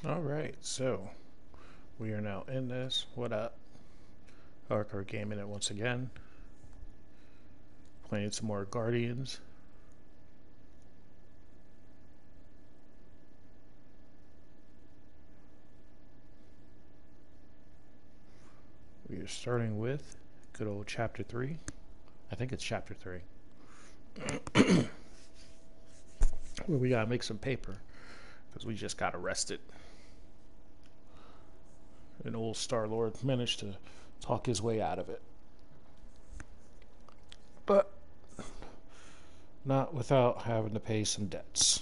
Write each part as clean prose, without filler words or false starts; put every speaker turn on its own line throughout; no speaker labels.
Alright, so we are now in this. What up? Hardcore gaming it once again. Playing some more Guardians. We are starting with good old chapter 3. I think it's chapter 3. Well, we gotta make some paper because we just got arrested. And old Star-Lord managed to talk his way out of it. But not without having to pay some debts.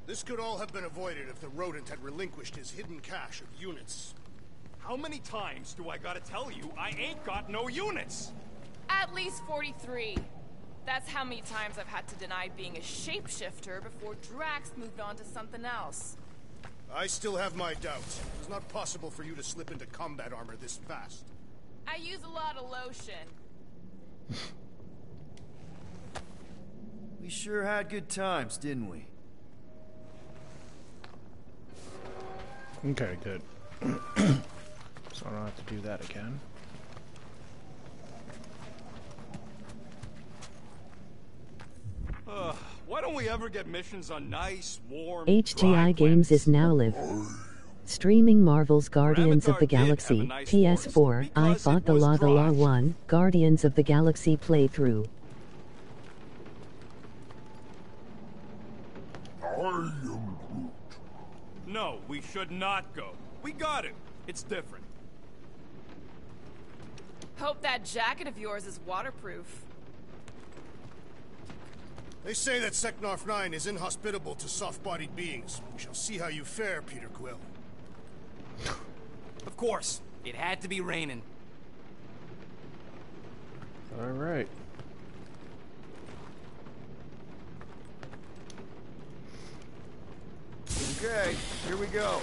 This could all have been avoided if the rodent had relinquished his hidden cache of units.
How many times do I gotta tell you I ain't got no units?
At least 43. That's how many times I've had to deny being a shapeshifter before Drax moved on to something else.
I still have my doubts. It's not possible for you to slip into combat armor this fast.
I use a lot of lotion.
We sure had good times, didn't we?
Okay, good. So I don't have to do that again.
Why don't we ever get missions on nice, warm,
HGI
dry
Games
planets?
is now live. Streaming Marvel's Guardians of the Galaxy, PS4, I fought the Law 1, Guardians of the Galaxy playthrough.
No, we should not go. We got it. It's different.
Hope that jacket of yours is waterproof.
They say that Seknarf 9 is inhospitable to soft-bodied beings. We shall see how you fare, Peter Quill.
Of course. It had to be raining.
Alright.
Okay, here we go.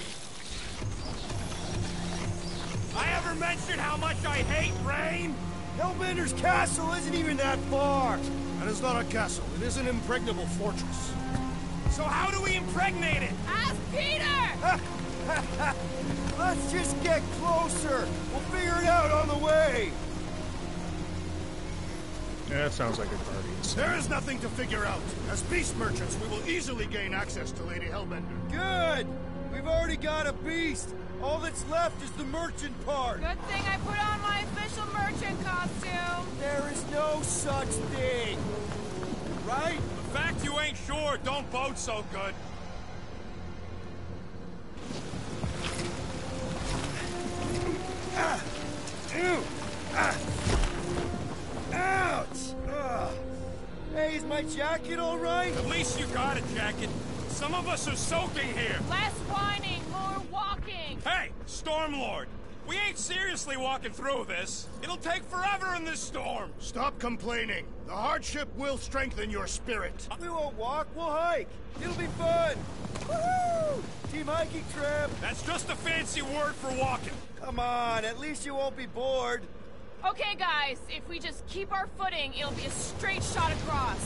I ever mentioned how much I hate rain?
Hellbender's castle isn't even that far.
That is not a castle. It is an impregnable fortress.
So how do we impregnate it?
Ask Peter!
Let's just get closer. We'll figure it out on the way.
Yeah, that sounds like a Guardians.
There is nothing to figure out. As beast merchants, we will easily gain access to Lady Hellbender.
Good. We've already got a beast. All that's left is the merchant part.
Good thing I put on my official merchant costume.
There is no such thing. Right?
The fact you ain't sure don't bode so good.
Ew. Ouch. Ugh. Hey, is my jacket all right?
At least you got a jacket. Some of us are soaking here.
Less whining, more walking.
Hey, Stormlord. We ain't seriously walking through this. It'll take forever in this storm.
Stop complaining. The hardship will strengthen your spirit.
We won't walk, we'll hike. It'll be fun. Woohoo! Team hiking trip.
That's just a fancy word for walking.
Come on, at least you won't be bored.
Okay, guys, if we just keep our footing, it'll be a straight shot across.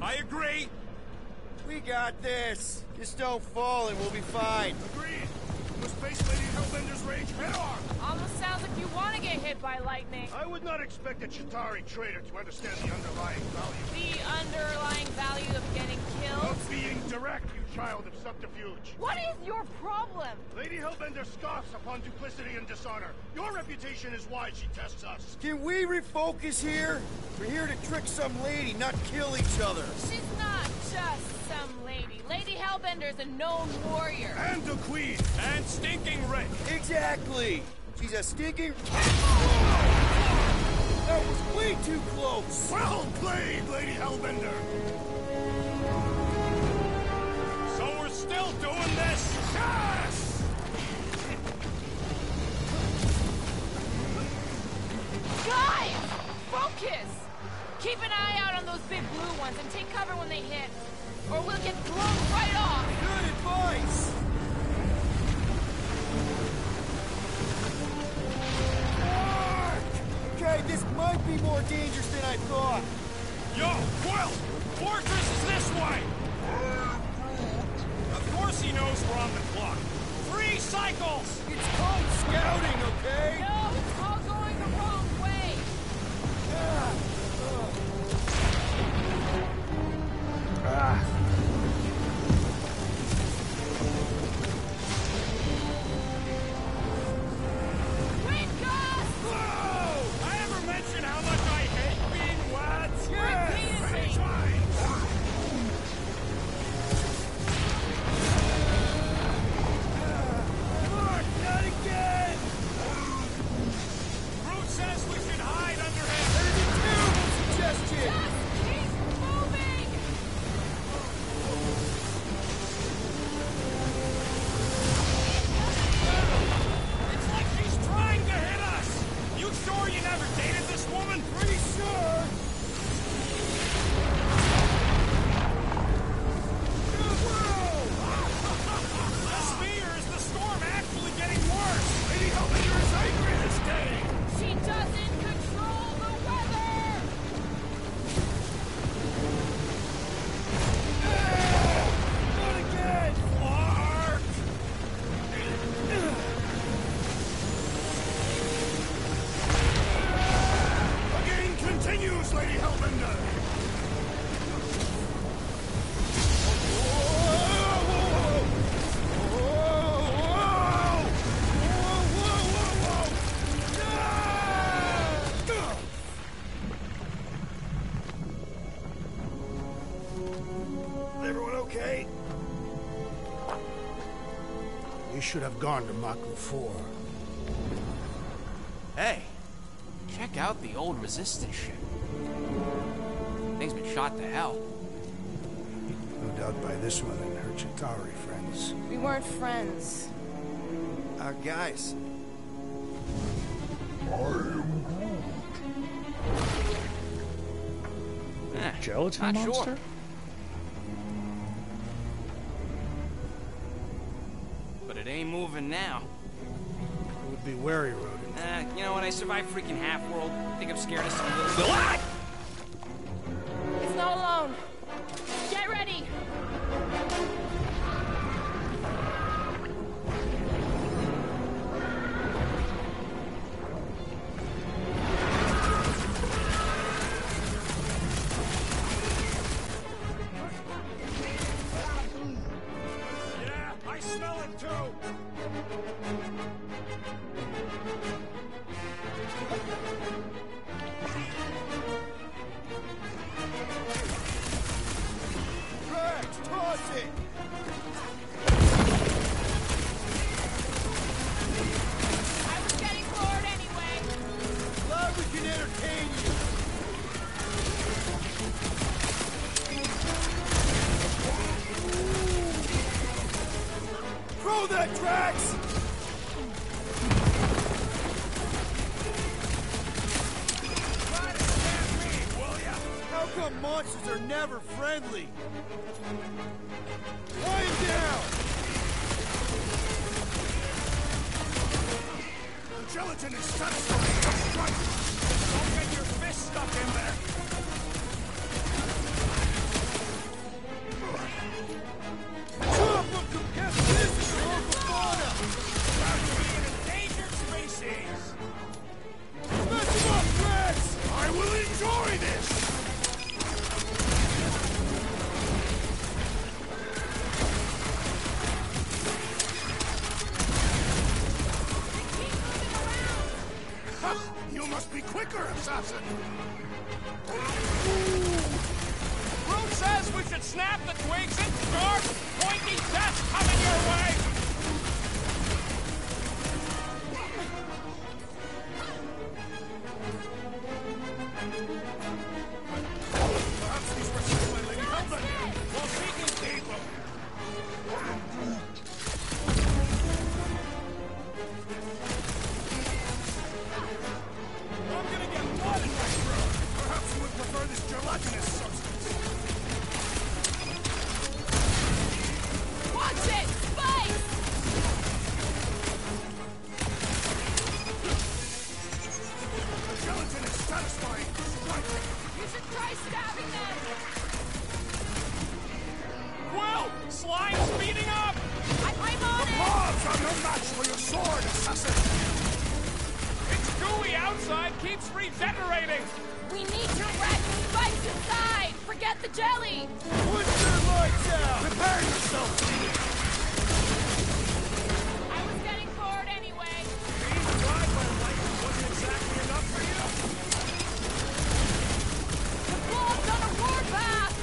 I agree.
We got this. Just don't fall and we'll be fine.
Agreed. We must face Lady Hellbender's rage head-on.
Almost sounds like you want to get hit by lightning.
I would not expect a Chitauri trader to understand the underlying value.
The underlying value of getting killed?
Of being direct, you child of subterfuge.
What is your problem?
Lady Hellbender scoffs upon duplicity and dishonor. Your reputation is why she tests us.
Can we refocus here? We're here to trick some lady, not kill each other.
She's not just some lady. Lady Hellbender's a known warrior.
And a queen.
And stinking rich.
Exactly. She's a stinking... That was way too close.
Well played, Lady Hellbender.
So we're still doing this?
Yes!
Guys! Focus! Keep an eye out on those big blue ones and take cover when they hit. or we'll get blown right off!
Good advice! Okay, this might be more dangerous than I thought.
Yo, Quill! Fortress is this way! Of course he knows we're on the clock. 3 cycles!
It's called scouting, okay?
No, it's all going the wrong way! Wind gust!
Whoa! I ever mention how much I hate being wet?
Repeatedly!
Mark, not again!
Brute says we should hide under him.
That's a terrible suggestion!
Just keep moving!
It's like she's trying to hit us! You sure you never dated this woman?
Pretty sure!
This fear is the storm actually getting worse! Lady Helminger is angry this day!
She doesn't control the weather!
Not again!
Clark! The game continues, Lady Helminger!
Everyone okay? We should have gone to Maku 4.
Hey, check out the old Resistance ship. Thing's been shot to hell.
No doubt by this one and her Chitauri friends.
We weren't friends.
Guys,
Gelatin
Not
monster?
sure. But it ain't moving now.
It would be wary, Rodin.
You know what? I survived freaking Half-World. Think I'm scared of some little... Ah!
It's not alone. Get ready!
Yeah, I smell it too!
Rex, toss it!
I was getting bored anyway.
Glad we can entertain you! Throw that, Drax!
Try to stand me, will ya?
How come monsters are never friendly? Lie him down!
The gelatin is satisfying just right.
Don't get your fist stuck in there!
Drop them to get this is local fauna!
About to be an endangered species!
Smash him up, Drax!
I will enjoy this! Ha! You must be quicker, assassin!
Brute says we should snap the twigs and start pointy death coming your way!
Perhaps these were sent by Lady Helminger.
Well, she can keep them! I'm gonna get blood in my throat!
Perhaps you would prefer this gelatinous substance. assassin!
It's gooey outside, keeps regenerating!
We need to wreck spikes inside! Forget the jelly!
Put your lights out!
Prepare yourself!
I was getting bored anyway.
Being fried by lightning wasn't exactly enough for you?
The blob's on a warpath!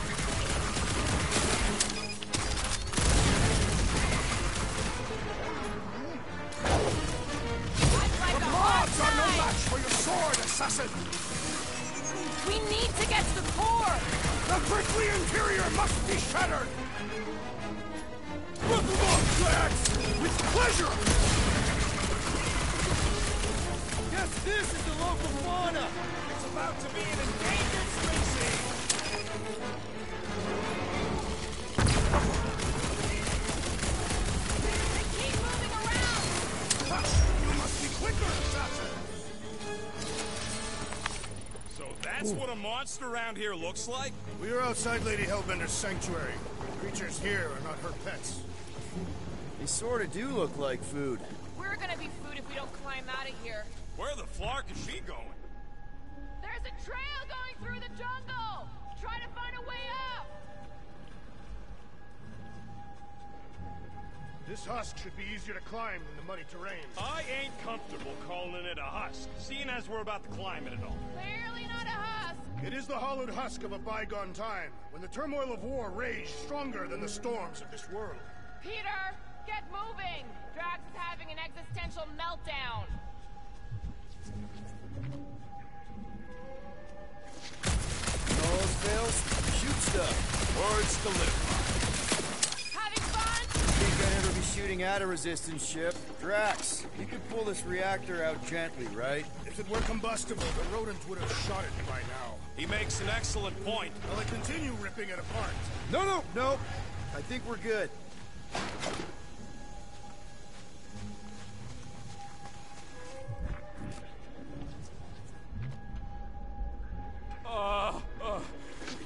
I'd like a hot
Odds are no
time!
match for your sword, assassin!
We need to get to the core!
The prickly interior must be shattered! Look them up, Drax! With pleasure!
Guess this is the local fauna!
It's about to be an endangered species!
They keep moving around!
Ha! You must be quicker, assassin!
So that's what a monster around here looks like?
We are outside Lady Hellbender's sanctuary. Creatures here are not her pets.
They sorta do look like food.
We're gonna be food if we don't climb out of here.
Where the flark is she going?
There's a trail going through the jungle! Try to find a way up!
This husk should be easier to climb than the muddy terrain.
I ain't comfortable calling it a husk, seeing as we're about to climb it and all.
Clearly not a husk!
It is the hollowed husk of a bygone time, when the turmoil of war raged stronger than the storms of this world.
Peter, get moving! Drax is having an existential meltdown.
All else fails, shoot stuff.
Words to live
Having fun?
Think I'd ever be shooting at a resistance ship? Drax, you could pull this reactor out gently, right?
If it were combustible, the rodent would have shot it by now.
He makes an excellent point.
Will I continue ripping it apart?
No. I think we're good.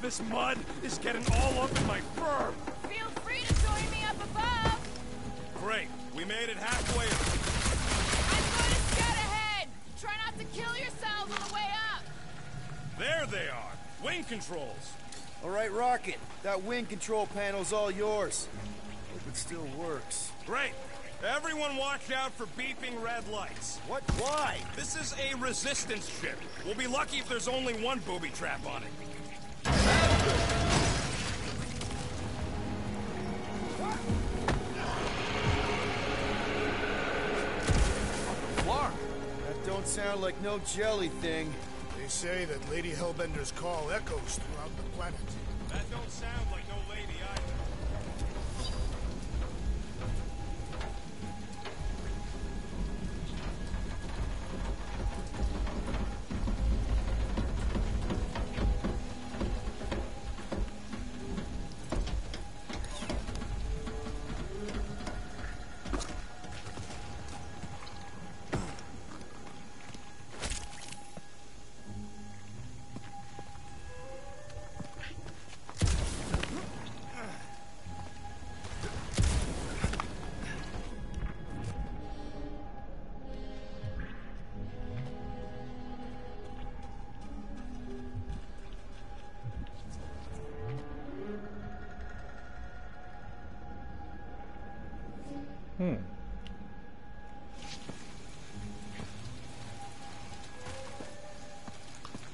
This mud is getting all up in my fur.
Feel free to join me up above!
Great, we made it halfway.
I'm going to scout ahead! Try not to kill yourselves on the way up!
There they are, wing controls.
All right, Rocket. That wing control panel's all yours. Hope it still works.
Great. Everyone watch out for beeping red lights.
What? Why?
This is a resistance ship. We'll be lucky if there's only one booby trap on it.
Flark.
That don't sound like no jelly thing.
They say that Lady Hellbender's call echoes throughout the planet.
That don't sound like no lady either.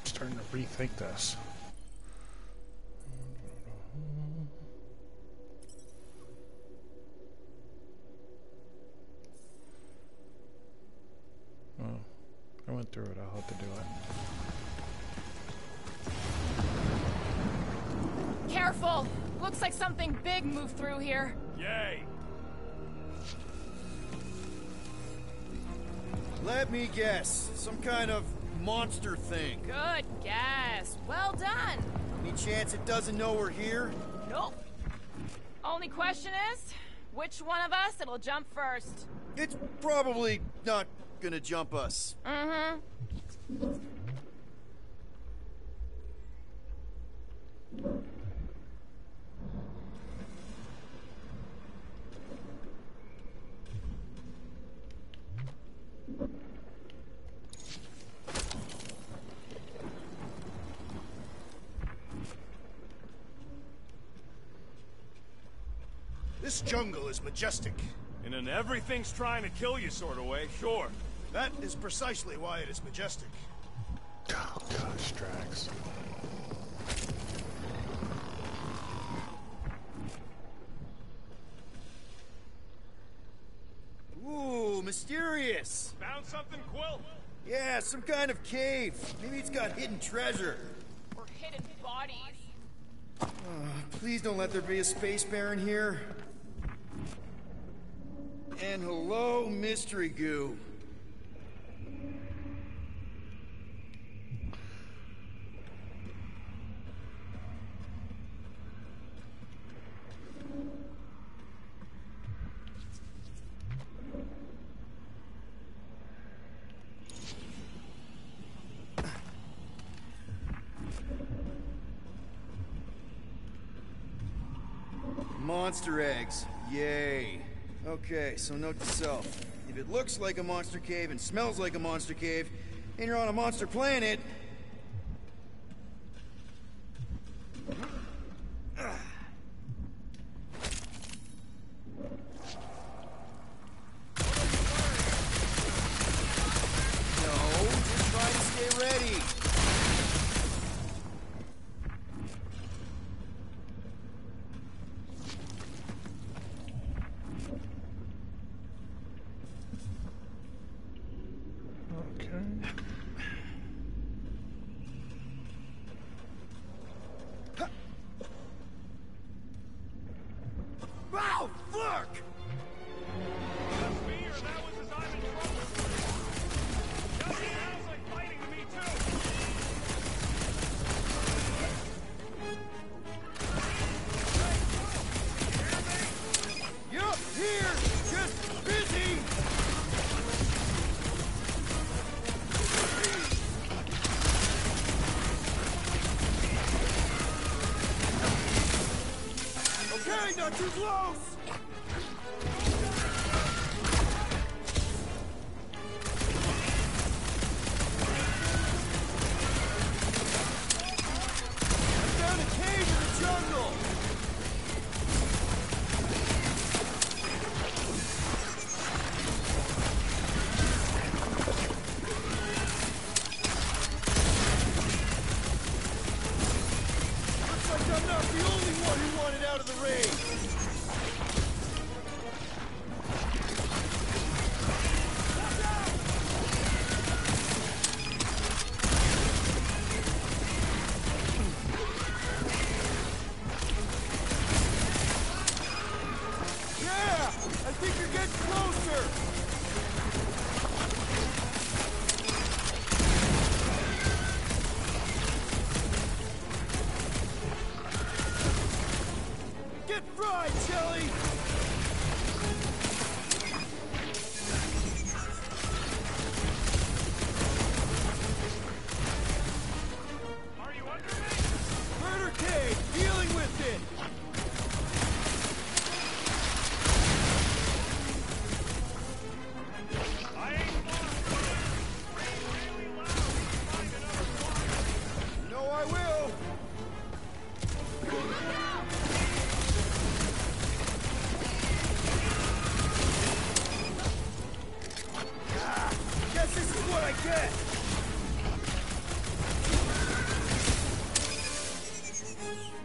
Starting to rethink this. Oh, I went through it. I'll have to do it.
Careful! Looks like something big moved through here.
Yay!
Let me guess. Some kind of monster thing.
Good guess. Well done.
Any chance it doesn't know we're here?
Nope. Only question is, which one of us it'll jump first?
It's probably not gonna jump us.
Mm-hmm.
This jungle is majestic.
In an everything's trying to kill you sort of way, sure.
That is precisely why it is majestic.
Oh gosh, Drax.
Ooh, mysterious.
Found something, Quill?
Yeah, some kind of cave. Maybe it's got hidden treasure.
Or hidden bodies.
Please don't let there be a space baron here. And hello, mystery goo. Monster eggs. Yay. Okay, so note to self. If it looks like a monster cave and smells like a monster cave, and you're on a monster planet... No, just try to stay ready.
Okay.
Wow, fuck!
That's me, or that was his I'm in trouble. Just sounds like fighting to me, too.
Yup, here! Just busy! Okay, not too close! I found a cave in the jungle! Looks like I'm not the only one who wanted out of the raid! Yeah! I think you're getting closer! Get fried, Shelly!
Are you under me?
Murder cave! Dealing with it!
I ain't lost. Rain really loud. Find another spot.
You know I will! Guess this is what I get!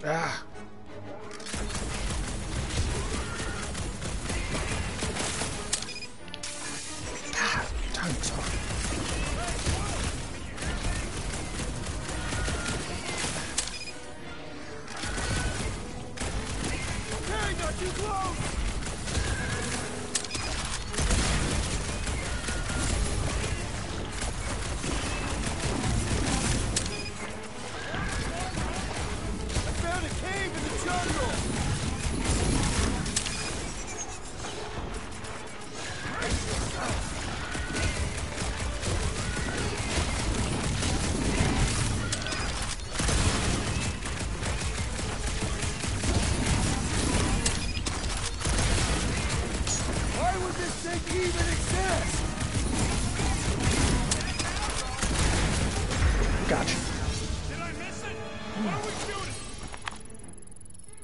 Ah. Ah, time's up.
Okay, not too close! I found a cave in the jungle! Why would this thing even exist?
Gotcha.
Did I miss it? What are we shooting?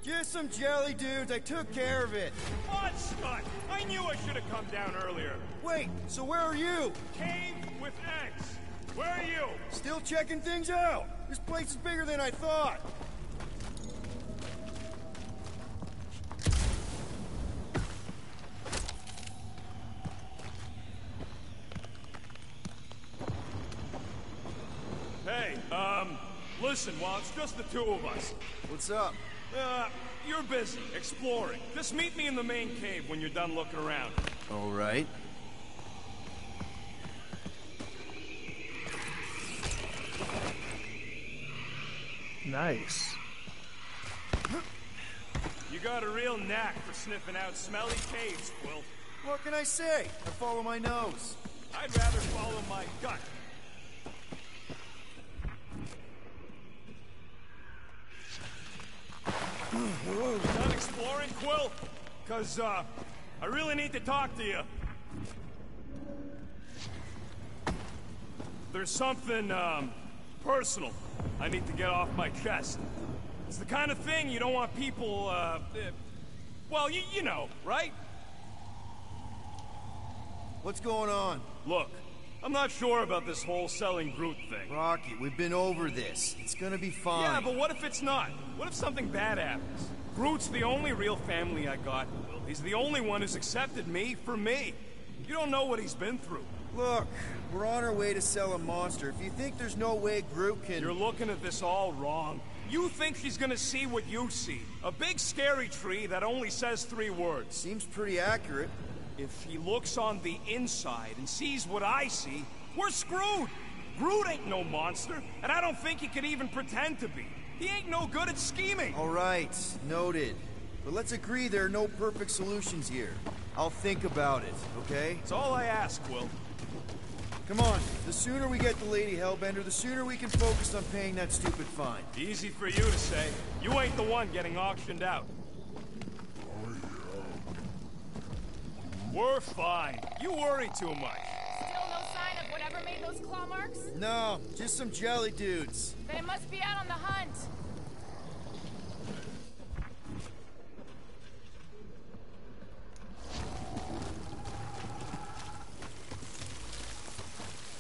Just some jelly dudes. I took care of it.
On, Scott! I knew I should have come down earlier.
Wait, so where are you?
Cave with eggs. Where are you?
Still checking things out. This place is bigger than I thought.
Hey, listen, while it's just the two of us,
What's up?
you're busy, exploring. Just meet me in the main cave when you're done looking around.
All right.
Nice.
You got a real knack for sniffing out smelly caves, Quill.
What can I say? I follow my nose.
I'd rather follow my gut. Done exploring, Quill? 'Cause, I really need to talk to you. There's something, personal I need to get off my chest. It's the kind of thing you don't want people, well, you know, right?
What's going on?
Look, I'm not sure about this whole selling Groot thing.
Rocky, we've been over this. It's gonna be fine.
Yeah, but what if it's not? What if something bad happens? Groot's the only real family I got. He's the only one who's accepted me for me. You don't know what he's been through.
Look, we're on our way to sell a monster. If you think there's no way Groot can...
You're looking at this all wrong. You think she's gonna see what you see. A big scary tree that only says 3 words.
Seems pretty accurate.
If she looks on the inside and sees what I see, we're screwed. Groot ain't no monster, and I don't think he could even pretend to be. He ain't no good at scheming.
All right, noted. But let's agree there are no perfect solutions here. I'll think about it, okay?
That's all I ask, Will.
Come on, the sooner we get the Lady Hellbender, the sooner we can focus on paying that stupid fine.
Easy for you to say. You ain't the one getting auctioned out. We're fine. You worry too much.
Still no sign of whatever made those claw marks?
No, just some jelly dudes.
They must be out on the hunt.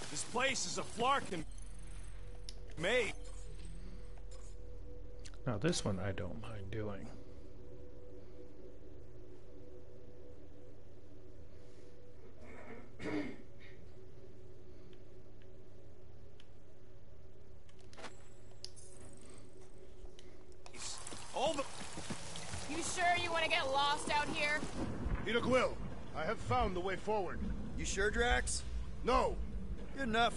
This place is a flarkin' made.
Now this one I don't mind doing.
All the...
You sure you want to get lost out here?
Peter Quill, I have found the way forward.
You sure, Drax?
No,
Good enough.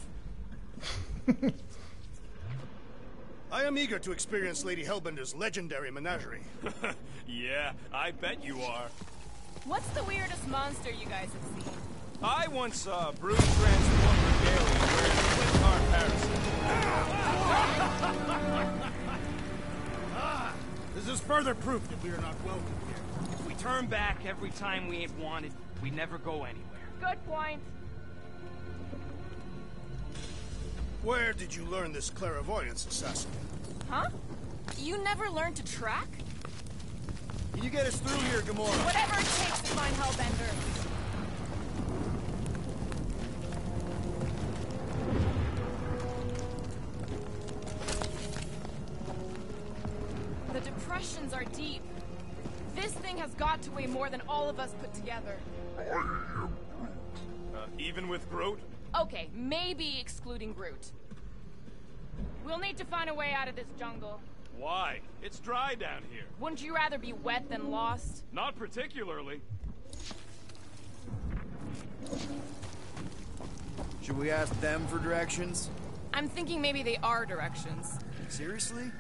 I am eager to experience Lady Hellbender's legendary menagerie.
Yeah, I bet you are.
What's the weirdest monster you guys have seen?
I once saw a Bruce Transformer alien wearing a Flintard parasite.
This is further proof that we are not welcome here.
If we turn back every time we ain't wanted, we never go anywhere.
Good point.
Where did you learn this clairvoyance, assassin?
Huh? You never learned to track?
Can you get us through here, Gamora?
Whatever it takes to find Hellbender. The depressions are deep. This thing has got to weigh more than all of us put together.
Even with Groot?
Okay, maybe excluding Groot. We'll need to find a way out of this jungle.
Why? It's dry down here.
Wouldn't you rather be wet than lost?
Not particularly.
Should we ask them for directions?
I'm thinking maybe they are directions.
Seriously?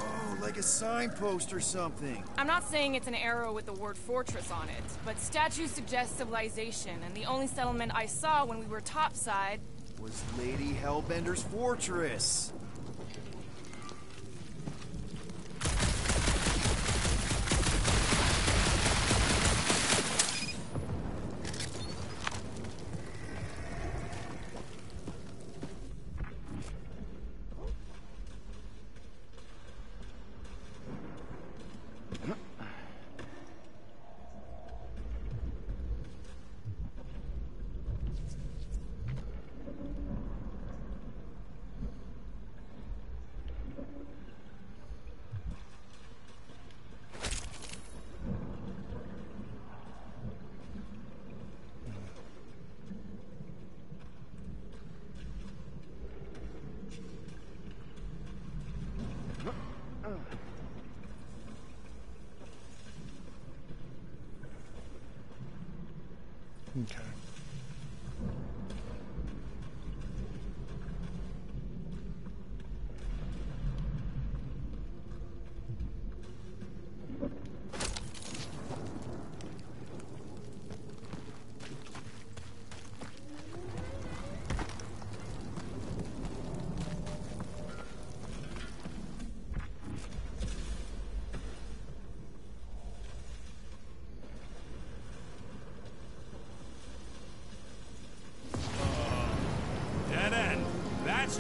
Oh, like a signpost or something.
I'm not saying it's an arrow with the word fortress on it, but statues suggest civilization, and the only settlement I saw when we were topside
Was Lady Hellbender's fortress.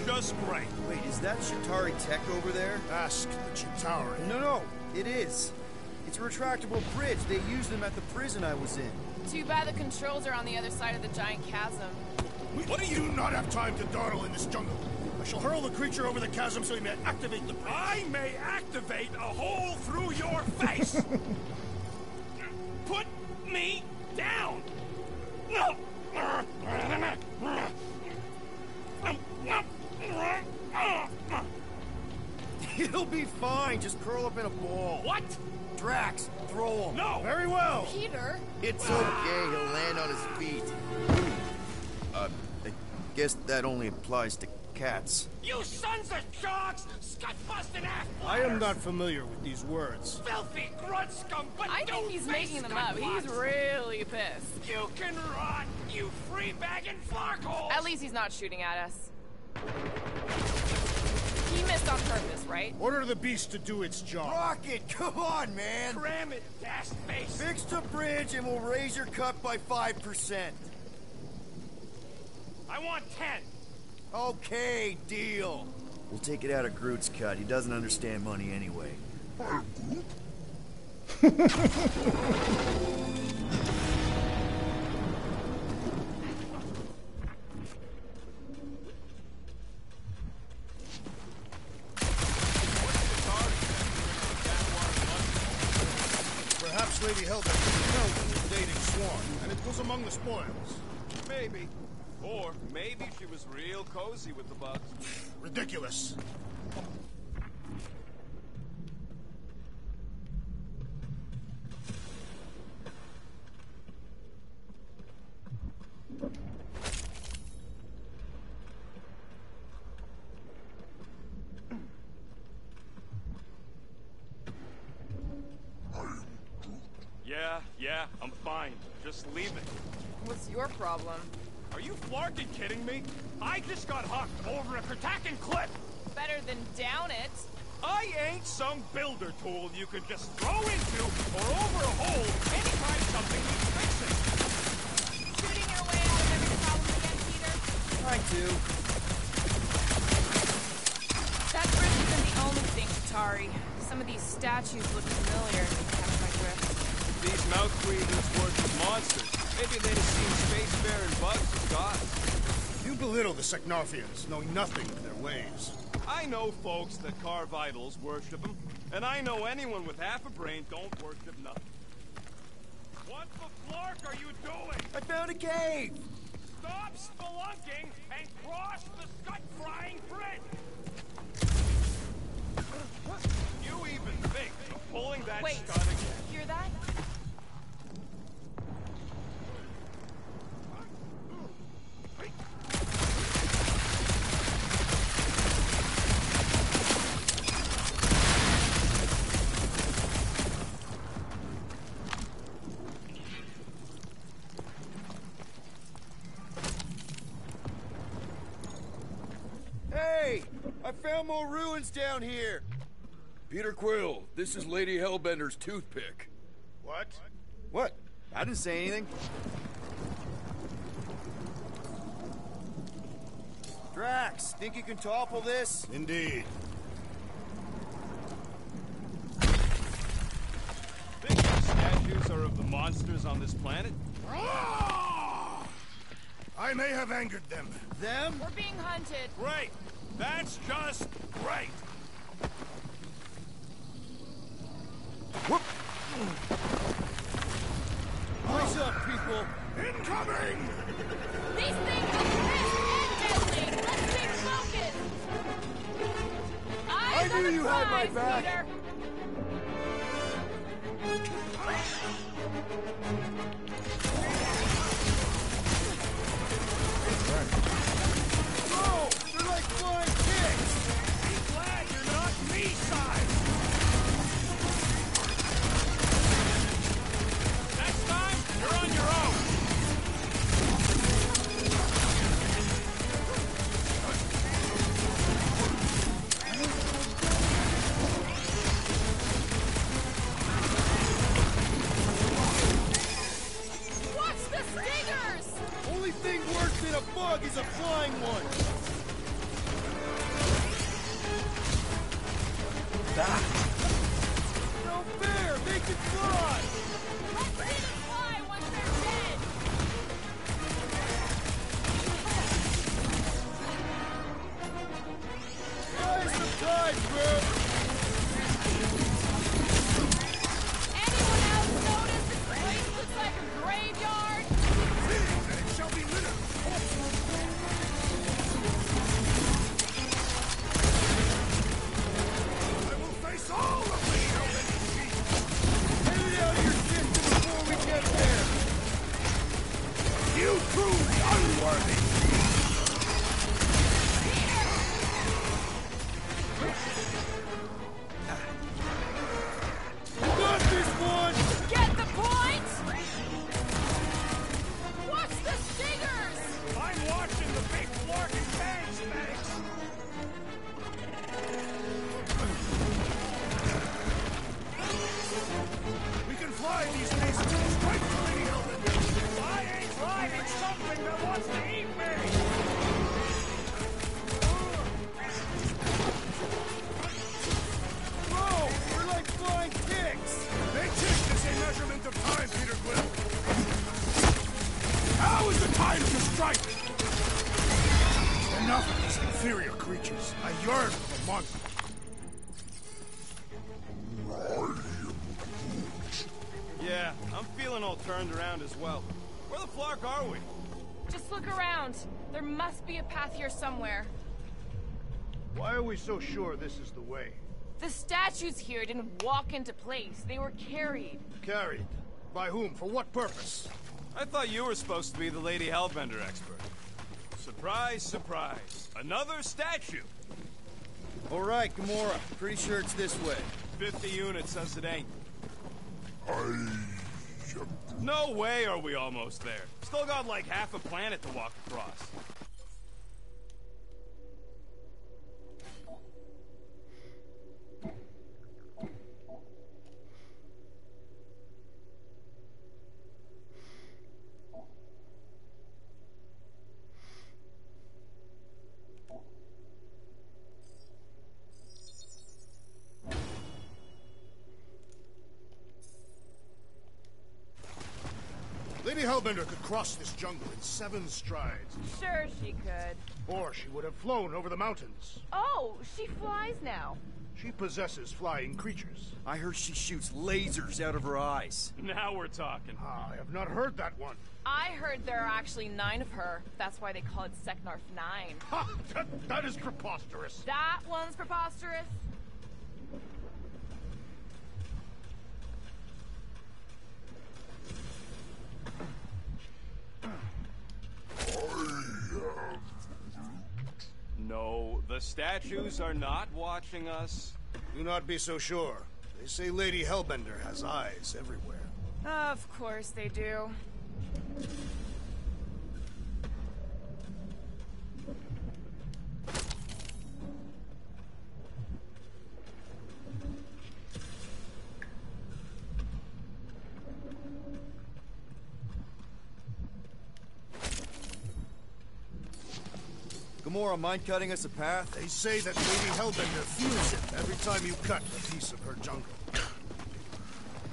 just great.
Wait, is that Chitauri Tech over there?
Ask the Chitauri.
No, it is. It's a retractable bridge. They used them at the prison I was in.
Too bad the controls are on the other side of the giant chasm.
What do you do not have time to dawdle in this jungle? I shall hurl the creature over the chasm so he may activate the bridge.
I may activate a hole through your face! Put me down!
It'll be fine. Just curl up in a ball.
What?
Drax, throw him.
No!
Very well.
Peter?
It's okay. He'll land on his feet. I guess that only applies to cats.
You sons of sharks! Scut-busting ass!
I am not familiar with these words.
Filthy grunt scum, but
I think he's making them up. He's really pissed.
You can rot, you free-bagging flarkholes!
At least he's not shooting at us. He missed on purpose, right?
Order the beast to do its job.
Rocket, come on, man.
Cram it, dash face!
Fix the bridge and we'll raise your cut by 5%.
I want 10!
Okay, deal. We'll take it out of Groot's cut. He doesn't understand money anyway.
Perhaps Lady Hellbender was dating Swan, and it was among the spoils.
Maybe. Or maybe she was real cozy with the bugs.
Ridiculous.
Yeah, I'm fine. Just leave it.
What's your problem?
Are you flarkin' kidding me? I just got hucked over a Kratakan cliff!
Better than down it.
I ain't some builder tool you can just throw into or over a hole anytime something needs fixing.
Shooting your way out of every problem again, Peter?
Trying to.
That bridge isn't the only thing, Chitauri. Some of these statues look familiar. Catch my drift.
These mouth breathers worship monsters. Maybe they'd have seen spacefaring bugs as gods.
You belittle the Seknarfians, knowing nothing of their ways.
I know folks that carve idols worship them, and I know anyone with half a brain don't worship nothing. What the flark are you doing?
I found a cave!
Stop spelunking and cross the scut-frying bridge! You even think of pulling that
Wait,
scud again?
hear that?
Hey! I found more ruins down here!
Peter Quill, this is Lady Hellbender's toothpick.
What?
What? I didn't say anything. Drax, think you can topple this?
Indeed.
Think these statues are of the monsters on this planet?
I may have angered them.
Them?
We're being hunted.
Great! That's just great!
Rise up, people!
Incoming!
These things are fast and deadly. Let's stay focused. Eyes
I knew
on the
you had my
prize,
back.
Peter.
Whoa! They're like flying pigs!
Be glad you're not me-sized! Next time, you're on your own!
Watch the stingers!
Only thing worse than a bug is a flying one!
No fair! Make it fly!
Let's see them fly once they're dead!
Rise the tide, bro!
Anyone else notice this place looks like a graveyard?
And it shall be littered. I will face all of the Hellbenders' chief.
Get it out of your system before we get there!
You proved unworthy.
Got this one!
Get the point? Watch the stingers!
I'm watching the big flarking bangs, thanks.
We can fly these days to strike the Lady Hellbender.
I ain't riding something that wants to eat me.
Bro, we're like flying ticks!
They tick as a measurement of time, Peter Quill. Now is the time to strike! Enough of these inferior creatures. I yearn for the monster.
Yeah, I'm feeling all turned around as well. Where the flark are we?
Just look around. There must be a path here somewhere.
Why are we so sure this is the way?
The statues here didn't walk into place. They were carried.
Carried? By whom? For what purpose?
I thought you were supposed to be the Lady Hellbender expert. Surprise, surprise. Another statue.
All right, Gamora. Pretty sure it's this way.
50 units says it ain't. No way are we almost there. Still got like half a planet to walk across.
Lady Hellbender could cross this jungle in 7 strides.
Sure she could.
Or she would have flown over the mountains.
Oh, she flies now.
She possesses flying creatures.
I heard she shoots lasers out of her eyes.
Now we're talking.
I have not heard that one.
I heard there are actually 9 of her. That's why they call it Seknarf 9.
Ha! That is preposterous.
That one's preposterous.
No, the statues are not watching us.
Do not be so sure. They say Lady Hellbender has eyes everywhere.
Of course they do.
Gamora, mind cutting us a path?
They say that Lady Hellbender feels it every time you cut a piece of her jungle.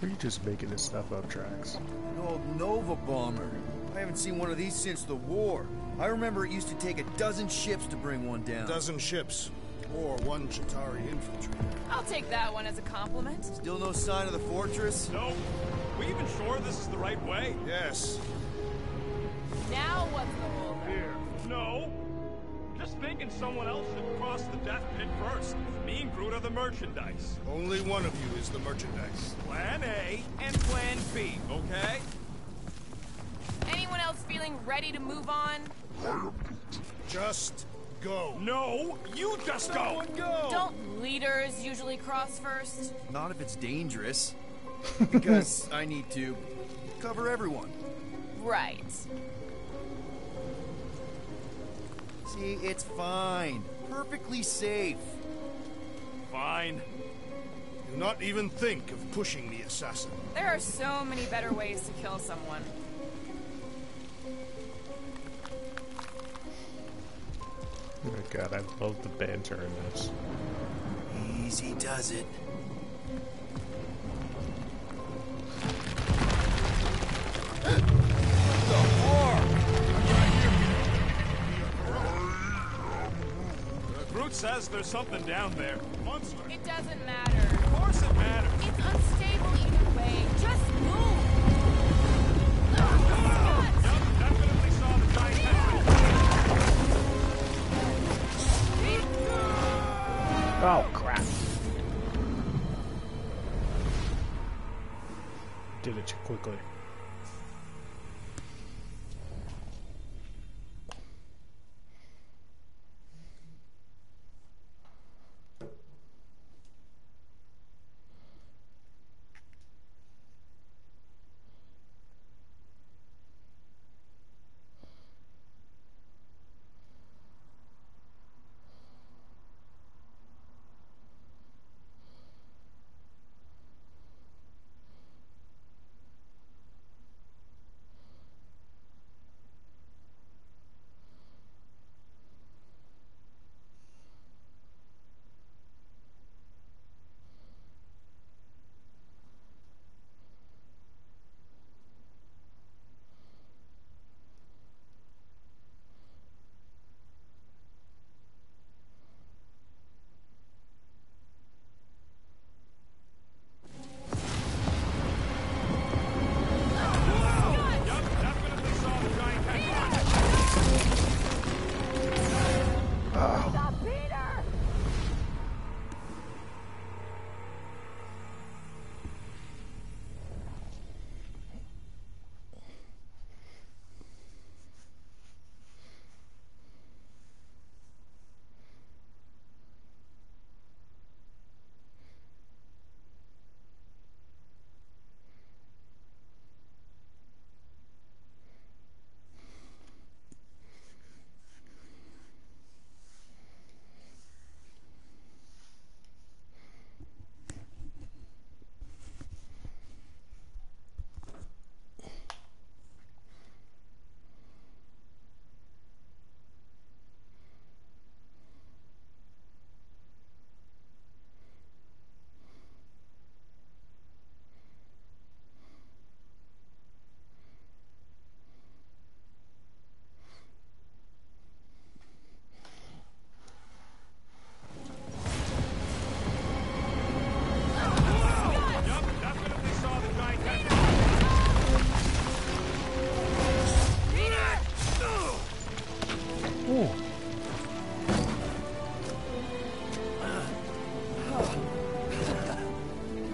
Are you just making this stuff up, Drax?
An old Nova bomber. I haven't seen one of these since the war. I remember it used to take 12 ships to bring one down.
12 ships. Or 1 Chitauri infantry.
I'll take that one as a compliment.
Still no sign of the fortress?
No. We even sure this is the right way?
Yes.
Now what's the holdup?
Here. No. Just thinking someone else should cross the death pit first. Me and Groot are the merchandise.
Only one of you is the merchandise.
Plan A and Plan B, okay?
Anyone else feeling ready to move on?
Just go.
No, you just go.
Go!
Don't leaders usually cross first?
Not if it's dangerous. Because I need to cover everyone.
Right.
See, it's fine. Perfectly safe.
Fine.
Do not even think of pushing the assassin.
There are so many better ways to kill someone.
Oh my god, I love the banter in this.
Easy does it.
Groot says there's something down there. Monster.
It doesn't matter.
Of course it matters.
It's unstable either way. Just move.
Yep, definitely saw the giant head.
Oh, crap. Did it too quickly.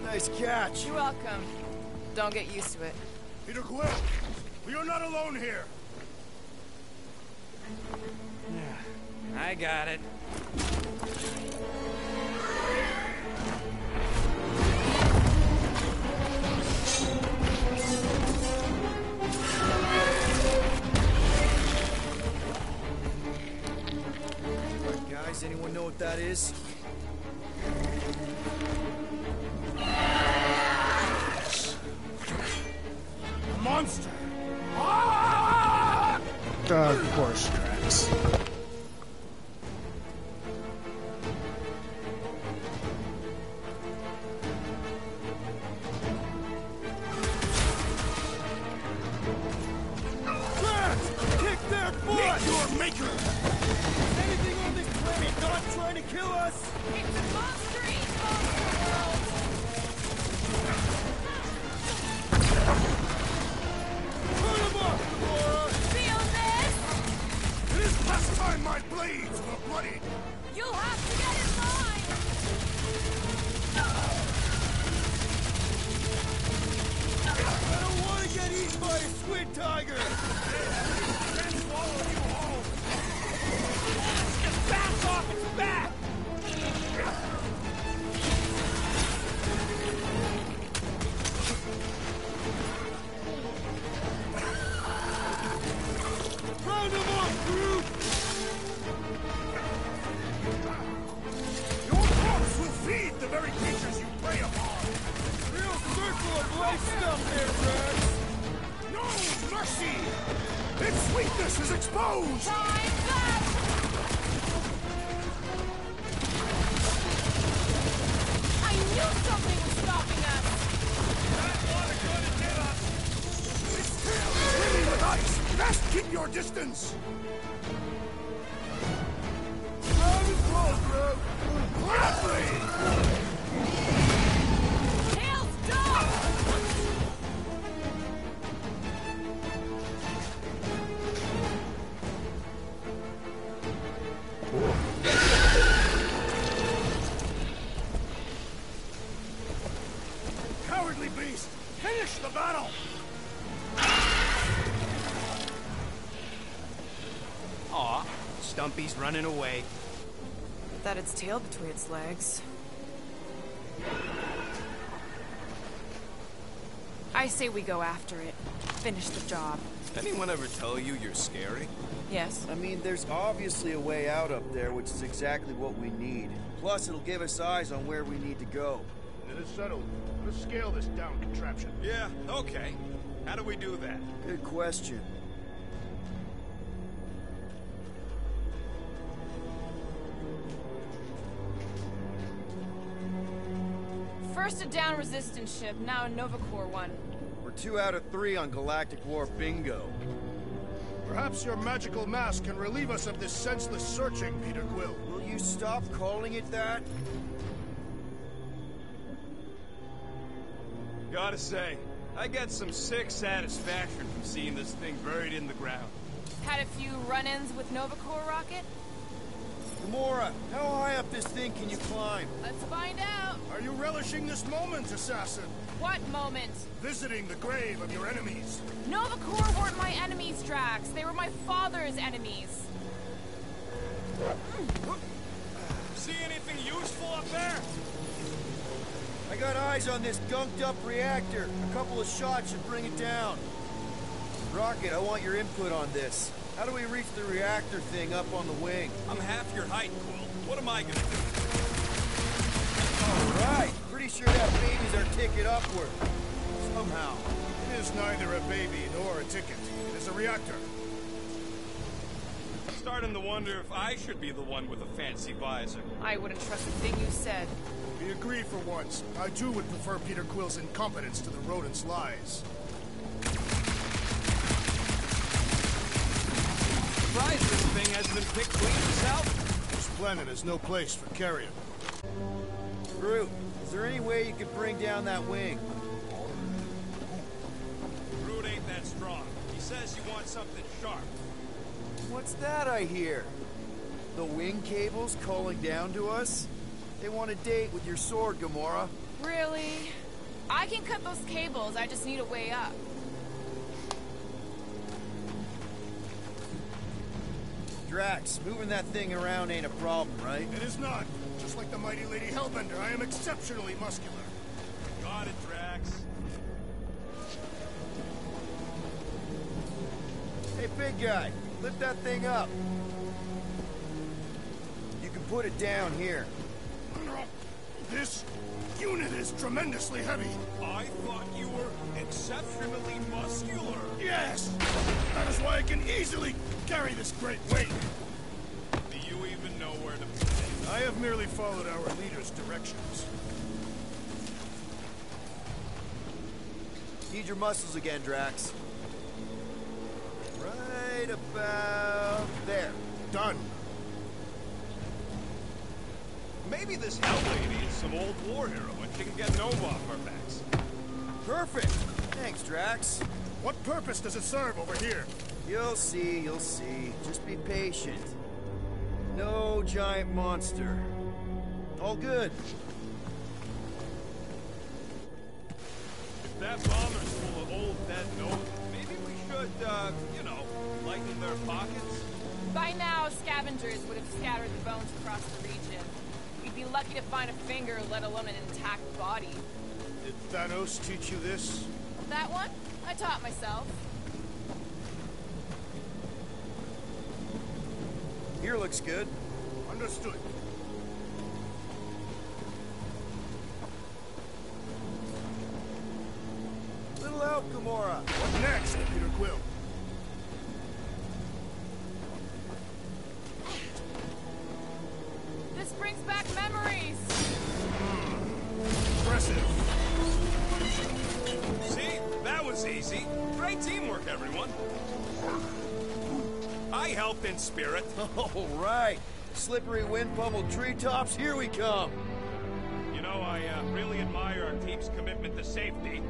Nice catch.
You're welcome. Don't get used to it.
Peter Quill, we are not alone here.
I got it.
Guys, anyone know what that is?
Monster!
Of course, Drax.
Kick their butt!
Meet your maker!
Anything on this planet not trying to kill us?
It's a monster eating world.
Put him up, Laura!
Feel this?
It is past time my blades were bloodied!
You'll have to get in line.
I don't want to get eaten by a squid tiger!
Just bounce off its back!
Round him up, Groot!
Your corpse will feed the very creatures you prey upon!
Real circle of life stuff there, Drax!
No mercy! Its weakness is exposed!
Time's up.
resistance!
Tail, stop!
Cowardly beast! Finish the battle!
Aw, Stumpy's running away.
That its tail between its legs. I say we go after it. Finish the job.
Anyone ever tell you you're scary?
Yes.
I mean, there's obviously a way out up there, which is exactly what we need. Plus, it'll give us eyes on where we need to go.
It is settled. Let's scale this down contraption.
Yeah, okay. How do we do that?
Good question.
First a down resistance ship, now a Nova Corps one.
We're 2 out of 3 on Galactic War bingo.
Perhaps your magical mask can relieve us of this senseless searching, Peter Quill.
Will you stop calling it that?
Gotta say, I get some sick satisfaction from seeing this thing buried in the ground.
Had a few run-ins with Nova Corps rocket?
Gamora, how high up this thing can you climb?
Let's find out.
Are you relishing this moment, assassin?
What moment?
Visiting the grave of your enemies.
Nova Corps weren't my enemies, Drax. They were my father's enemies.
See anything useful up there?
I got eyes on this gunked-up reactor. A couple of shots should bring it down. Rocket, I want your input on this. How do we reach the reactor thing up on the wing?
I'm half your height, Quill. What am I gonna do?
All right. Pretty sure that baby's our ticket upward. Somehow.
It is neither a baby nor a ticket. It is a reactor.
I'm starting to wonder if I should be the one with a fancy visor.
I wouldn't trust a thing you said.
We agree for once. I too would prefer Peter Quill's incompetence to the rodent's lies.
Surprised this thing hasn't been picked clean itself.
This planet is no place for carrion.
Groot, is there any way you could bring down that wing?
Groot ain't that strong. He says you want something sharp.
What's that I hear? The wing cables calling down to us? They want a date with your sword, Gamora.
Really? I can cut those cables, I just need a way up.
Drax, moving that thing around ain't a problem, right?
It is not. Just like the mighty Lady Hellbender, I am exceptionally muscular.
Got it, Drax.
Hey, big guy, lift that thing up. You can put it down here.
This unit is tremendously heavy.
I thought you were exceptionally muscular.
Yes! That is why I can easily carry this great weight.
Do you even know where to put it?
I have merely followed our leader's directions.
Need your muscles again, Drax. Right about there.
Done.
Maybe this Hell Lady is some old war hero and she can get Nova off our backs.
Perfect. Thanks, Drax.
What purpose does it serve over here?
You'll see, you'll see. Just be patient. No giant monster. All good.
If that bomber's full of old dead Nova, maybe we should, you know, lighten their pockets?
By now, scavengers would have scattered the bones across the region. We'd be lucky to find a finger, let alone an intact body.
Did Thanos teach you this?
That one? I taught myself.
Here looks good.
Understood.
Little help, Gamora.
What next, Peter Quill?
This brings back memories.
Impressive.
See? That was easy. Great teamwork, everyone. I helped in spirit.
All right. Slippery wind-pummeled treetops, here we come.
You know, I really admire our team's commitment to safety.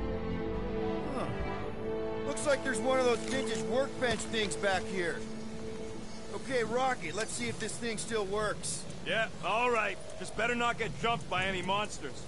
Huh. Looks like there's one of those vintage workbench things back here. Okay, Rocky, let's see if this thing still works.
Yeah, all right. Just better not get jumped by any monsters.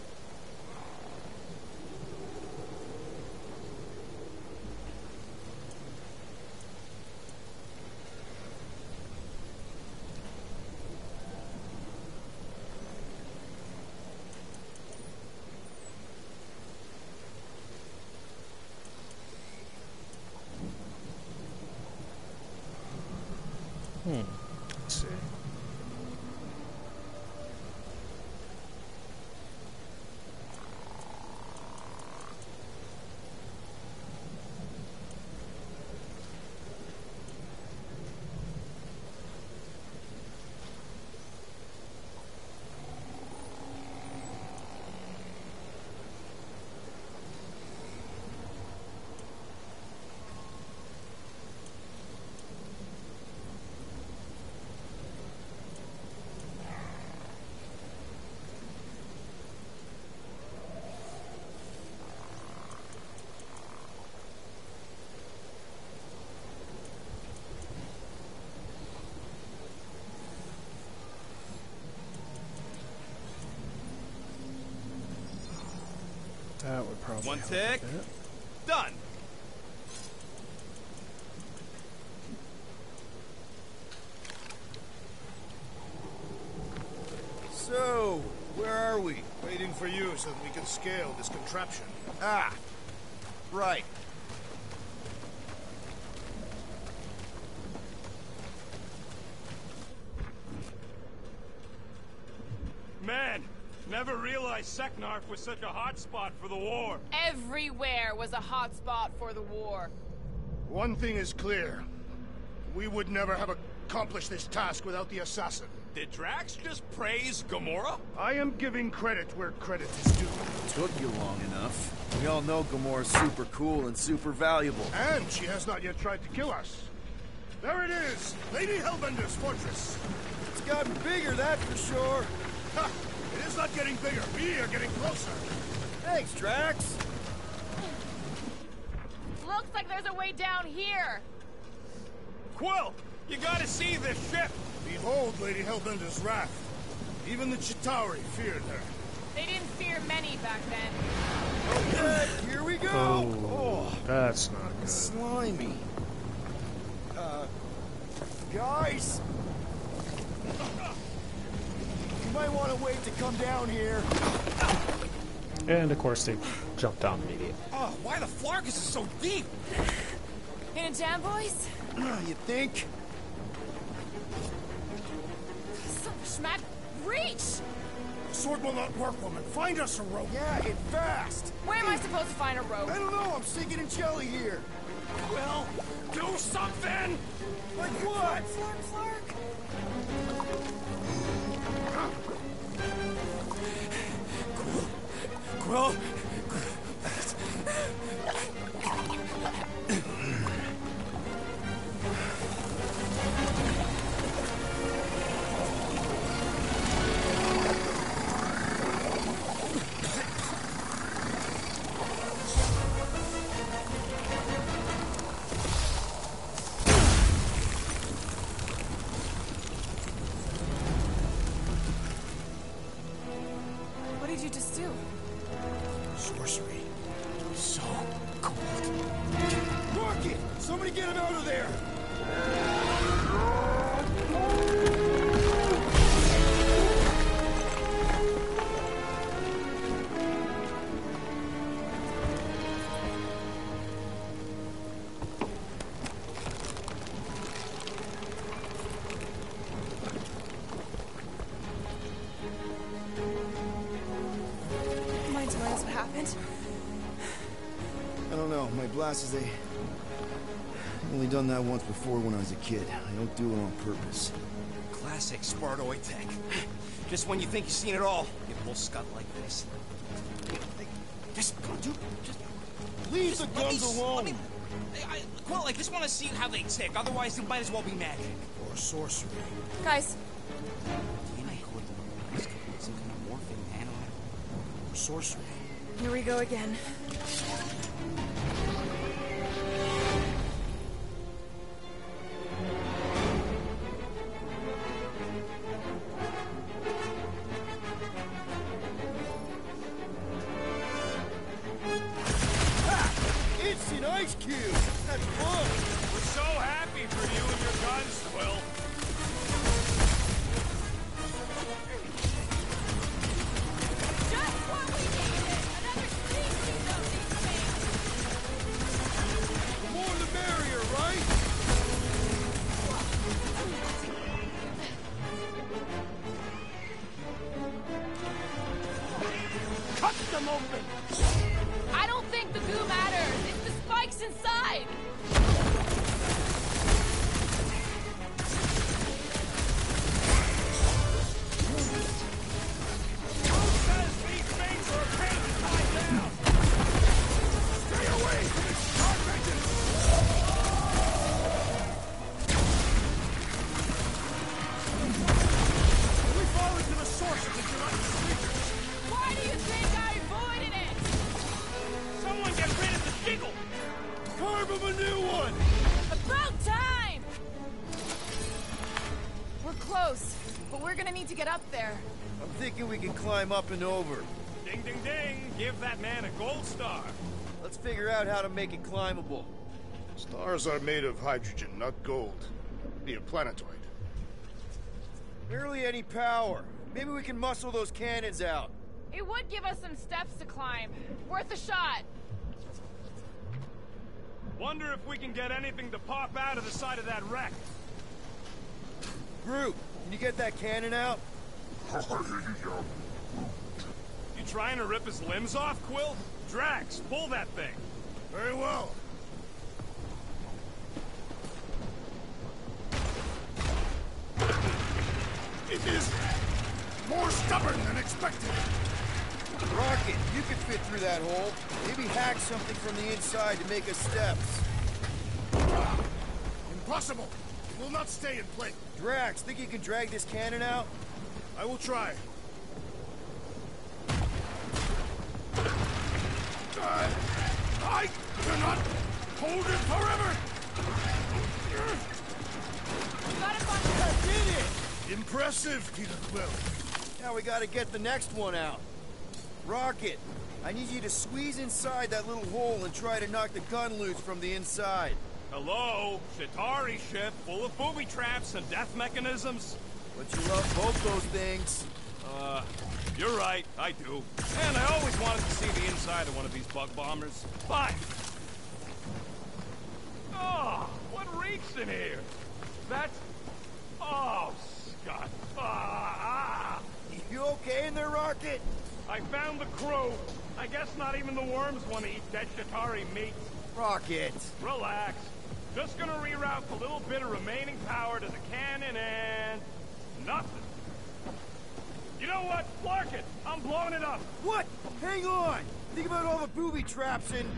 Let's see. That would probably
One
help
tick.
a bit.
Done.
So, where are we?
Waiting for you so that we can scale this contraption.
Ah, right.
Man, never realized Seknarf was such a hot spot for the war.
Everywhere was a hot spot for the war.
One thing is clear. We would never have accomplished this task without the assassin.
Did Drax just praise Gamora?
I am giving credit where credit is due.
Took you long enough. We all know Gamora's super cool and super valuable.
And she has not yet tried to kill us. There it is! Lady Hellbender's fortress!
It's gotten bigger, that's for sure.
Ha! It is not getting bigger. We are getting closer.
Thanks, Drax.
Looks like there's a way down here.
Quill, you gotta see this ship.
Behold Lady Hellbender's wrath. Even the Chitauri feared her.
They didn't fear many back then.
Okay, here we go.
Oh, that's not good.
Slimy. Guys! You might want to wait to come down here.
And of course they jump down immediately.
Oh, why the Flarkus is so deep?
In a jam, boys?
You think?
Schmack, reach!
Sword will not work, woman. Find us a rope.
Yeah, it fast.
Where am I supposed to find a rope?
I don't know, I'm sinking in jelly here.
Quill, do something!
Like what?
Flark.
Quill?
What did you just do?
Sorcery. So cold.
Rocket! Somebody get him out of there!
Mind telling us what happened?
I don't know, my glasses, they... I've only done that once before when I was a kid. I don't do it on purpose.
Classic Spartoid tech. Just when you think you've seen it all, you pull scut like this. Just come on, dude. Just
Leave the guns
let
alone!
me
Quill, I just want to see how they tick. Otherwise, it might as well be magic.
Or sorcery.
Guys,
DNA code some kind of morphing nano.
Or sorcery.
here we go again.
Instant ice cube! That's fun!
We're so happy for you and your guns, Quill.
Just what we needed! Another species of these things!
The more the merrier, right?
Cut them open!
I don't think the goo matters! It's the spikes inside!
Who says these things are a pain to tie down? Stay away from this shark engine! We fall into the source of the gelatinous creatures.
Why do you think I avoided it?
Someone get rid of the giggle!
Carve him a new one!
About time! We're close, but we're gonna need to get up there.
I'm thinking we can climb up and over.
Ding, ding, ding! Give that man a gold star.
Let's figure out how to make it climbable.
Stars are made of hydrogen, not gold. Be a planetoid.
Barely any power. Maybe we can muscle those cannons out.
It would give us some steps to climb. Worth a shot.
Wonder if we can get anything to pop out of the side of that wreck.
Groot, can you get that cannon out?
You trying to rip his limbs off, Quill? Drax, pull that thing.
Very well. It is more stubborn than expected.
Rocket, you could fit through that hole. Maybe hack something from the inside to make us steps.
Impossible. It will not stay in place.
Drax, think you can drag this cannon out?
I will try. I cannot hold it forever.
Got it, Buster!
Did it!
Impressive, Peter Quill.
Now we gotta get the next one out. Rocket, I need you to squeeze inside that little hole and try to knock the gun loose from the inside.
Hello? Chitauri ship full of booby traps and death mechanisms?
But you love both those things.
You're right, I do. And I always wanted to see the inside of one of these bug bombers. Fine. Oh, what reeks in here? That's... Oh, Scott.
You okay in there, Rocket?
I found the crew. I guess not even the worms want to eat dead Chitauri meat.
Rocket.
Relax. Just gonna reroute the little bit of remaining power to the cannon and... nothing. You know what? Flark it! I'm blowing it up!
What? Hang on! Think about all the booby traps and...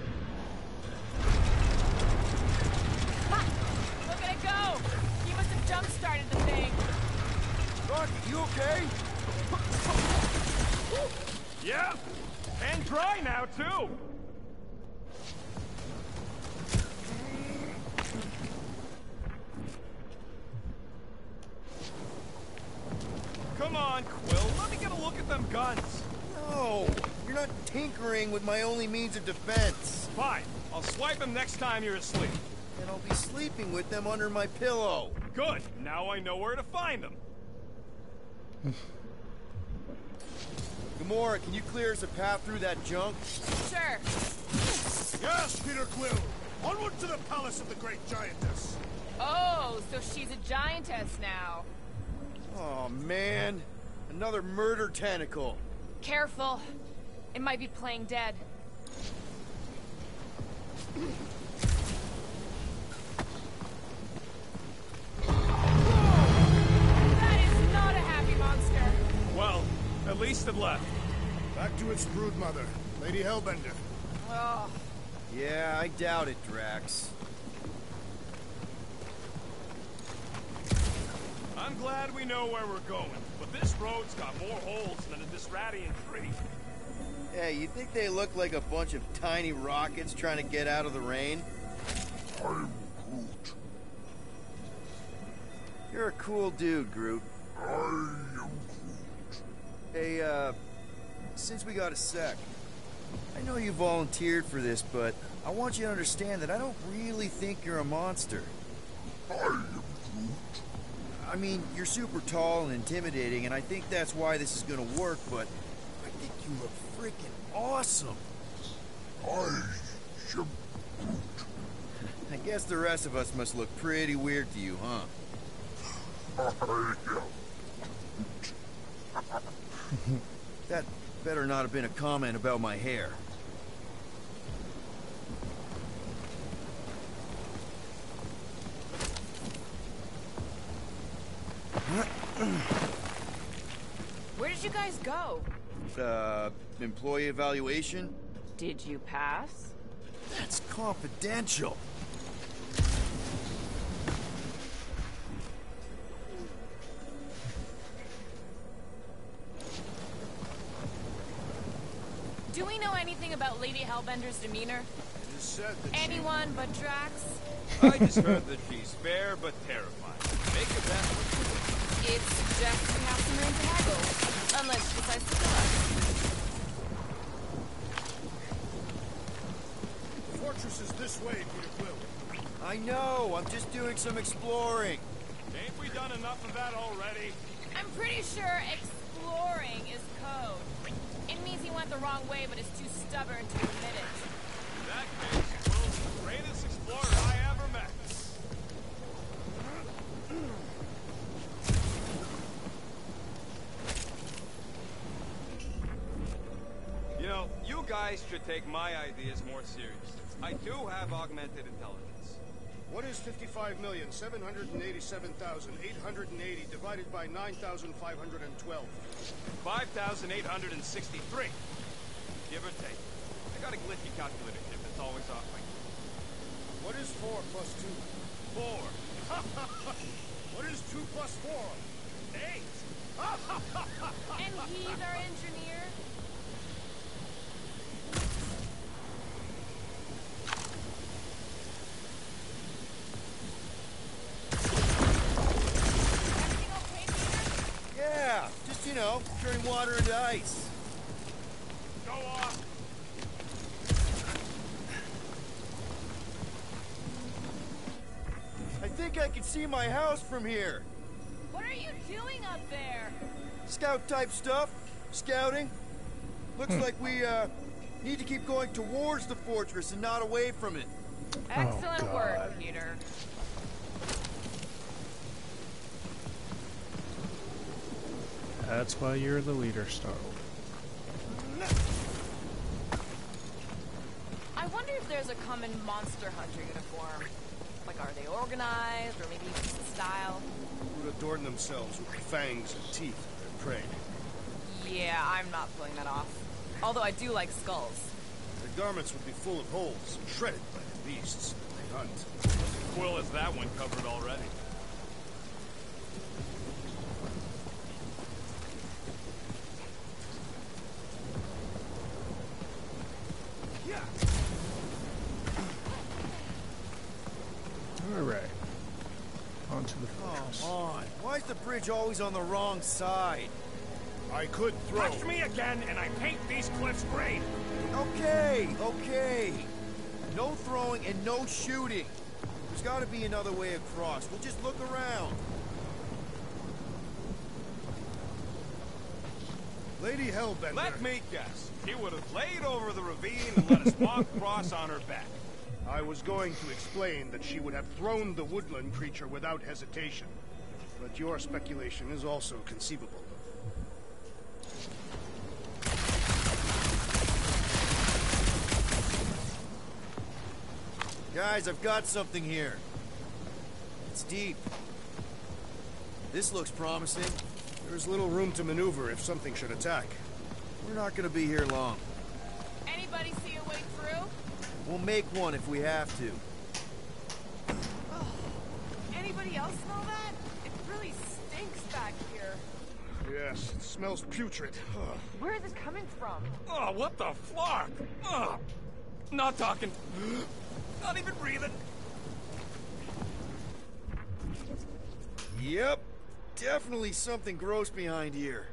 Ha! Look at it go! He must have jump-started the thing.
Rocket, you okay?
Yeah! And dry now, too! Come on, Quill. Let me get a look at them guns.
No! You're not tinkering with my only means of defense.
Fine. I'll swipe them next time you're asleep.
And I'll be sleeping with them under my pillow.
Good. Now I know where to find them.
Gamora, can you clear us a path through that junk?
Sure.
Yes, Peter Quill. Onward to the palace of the great giantess.
Oh, so she's a giantess now.
Oh, man. Another murder tentacle.
Careful. It might be playing dead. That is not a happy monster.
Well, at least it left.
Back to its brood mother, Lady Hellbender.
Oh,
Yeah, I doubt it, Drax.
I'm glad we know where we're going, but this road's got more holes than a Disradian tree.
Hey, you think they look like a bunch of tiny rockets trying to get out of the rain?
I'm Groot.
You're a cool dude, Groot.
I am Groot.
Hey, since we got a sec, I know you volunteered for this, but I want you to understand that I don't really think you're a monster.
I am Groot.
I mean, you're super tall and intimidating, and I think that's why this is gonna work, but I think you look freaking awesome.
I am Groot.
I guess the rest of us must look pretty weird to you, huh?
I am Groot.
That better not have been a comment about my hair.
Where did you guys go?
Employee evaluation?
Did you pass?
That's confidential.
Do we know anything about Lady Hellbender's demeanor?
It is said that
Anyone but Drax?
I just heard that she's fair but terrifying. Make it that much.
It suggests we have some room to haggle. Unless she decides to kill us.
the fortress is this way, Peter Quill.
I know, I'm just doing some exploring.
Ain't we done enough of that already?
I'm pretty sure exploring is code. It means he went the wrong way, but is too stubborn to admit it.
In that case, Will's the greatest explorer I ever met. You know, you guys should take my ideas more seriously. I do have augmented intelligence.
What is 55,787,880 divided by 9,512?
5,863. Give or take. I got a glitchy calculator chip that's always off my...
What is 4 plus 2?
4.
What is 2 plus 4?
8.
And he's our engineer? Everything okay, Peter?
Yeah, just, you know, turning water into ice.
Go off.
I think I can see my house from here.
What are you doing up there?
Scout-type stuff. Scouting. Looks like we, need to keep going towards the fortress and not away from it.
Excellent
God.
work, Peter.
That's why you're the leader, Starlord.
I wonder if there's a common monster hunter uniform. Like, are they organized, or maybe just style?
Who would adorn themselves with fangs and teeth of their prey?
Yeah, I'm not pulling that off. Although I do like skulls.
Their garments would be full of holes, shredded by the beasts they hunt.
Quill has that one covered already.
Alright. Onto the fortress.
Come on. Why is the bridge always on the wrong side?
I could throw.
Touch me again, and I paint these cliffs green.
Okay, okay. No throwing and no shooting. There's got to be another way across. We'll just look around.
Lady Hellbender.
Let me guess. She would have laid over the ravine and let us walk across on her back.
I was going to explain that she would have thrown the woodland creature without hesitation. But your speculation is also conceivable.
Guys, I've got something here. It's deep. This looks promising.
There's little room to maneuver if something should attack.
We're not gonna be here long.
Anybody see a way through?
We'll make one if we have to.
Anybody else smell that? It really stinks back here.
Yes, it smells putrid. Ugh.
Where is it coming from?
Oh, what the fuck? Oh, not talking. Not even breathing.
Yep. Definitely something gross behind here.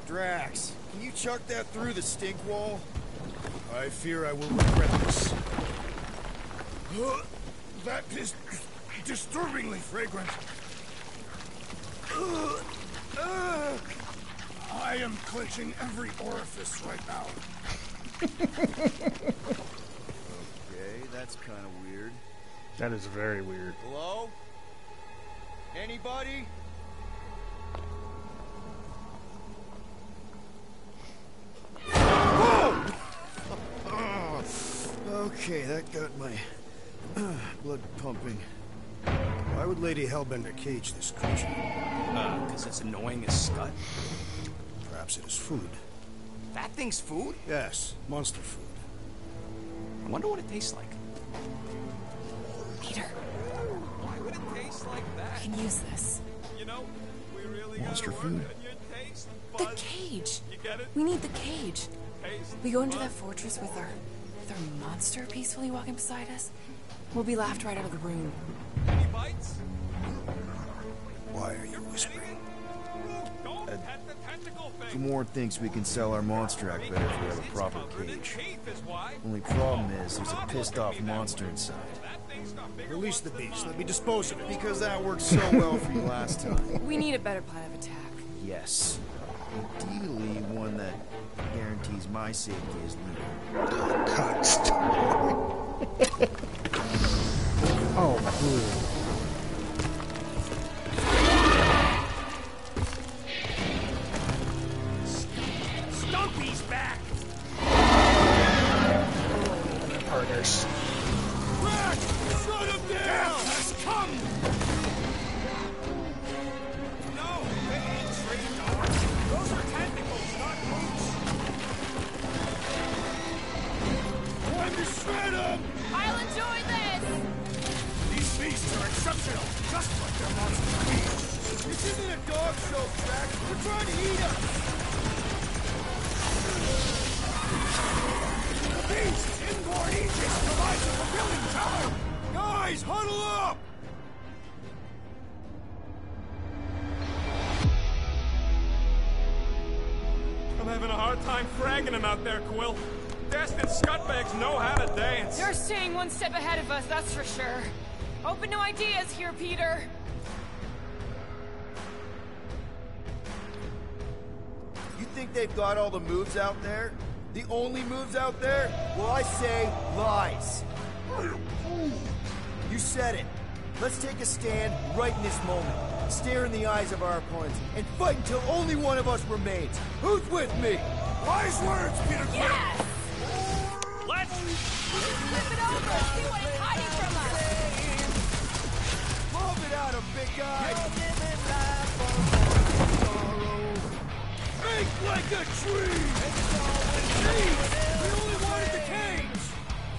Drax, can you chuck that through the stink wall?
I fear I will regret this. That is disturbingly fragrant. I am clenching every orifice right now.
Okay, that's kind of weird.
That is very weird.
Hello? Anybody? Okay, that got my blood pumping.
Why would Lady Hellbender cage this creature?
Because it's annoying as scut.
Perhaps it is food.
That thing's food?
Yes, monster food.
I wonder what it tastes like.
Peter,
Why would it taste like that?
you can use this.
You know, we really
Monster
gotta
food?
work on your taste
The
buds.
cage.
You get it?
We need the cage.
Taste
We go into
buds.
that fortress with our monster peacefully walking beside us. We'll be laughed right out of the room.
Any bites?
Why are you whispering?
Don't pet the tentacle thing.
Gamorrean thinks we can sell our monster act better if we have a proper cage. Only problem is there's a pissed off monster inside.
Release the beast. Let me dispose of it.
Because that worked so well for you last time.
We need a better plan of attack.
Yes. Ideally, one that guarantees my safety as leader.
Oh, cool.
Stumpy's back!
Partners.
Shut him down! Has come! No, they ain't tree dogs. Those are tentacles, not roots. Time to shred them!
I'll enjoy this!
These beasts are exceptional, just like their monster queen.
This isn't a dog show, Drax. We're trying to eat him.
The beast, inborn Aegis, provides a fulfilling time! Guys, huddle up! I'm having a hard time fragging him out there, Quill. Destined scutbags know how to dance.
You're staying one step ahead of us, that's for sure. Open to ideas here, Peter.
You think they've got all the moves out there? The only moves out there? Well, I say lies. You said it. Let's take a stand right in this moment. Stare in the eyes of our opponents and fight until only one of us remains. Who's with me?
Wise words, Peter Quill!
Yes!
Let's...
Flip it over, see what it's hiding from us!
Move it out, big guy!
Think like a tree! Jeez, we only wanted the cage!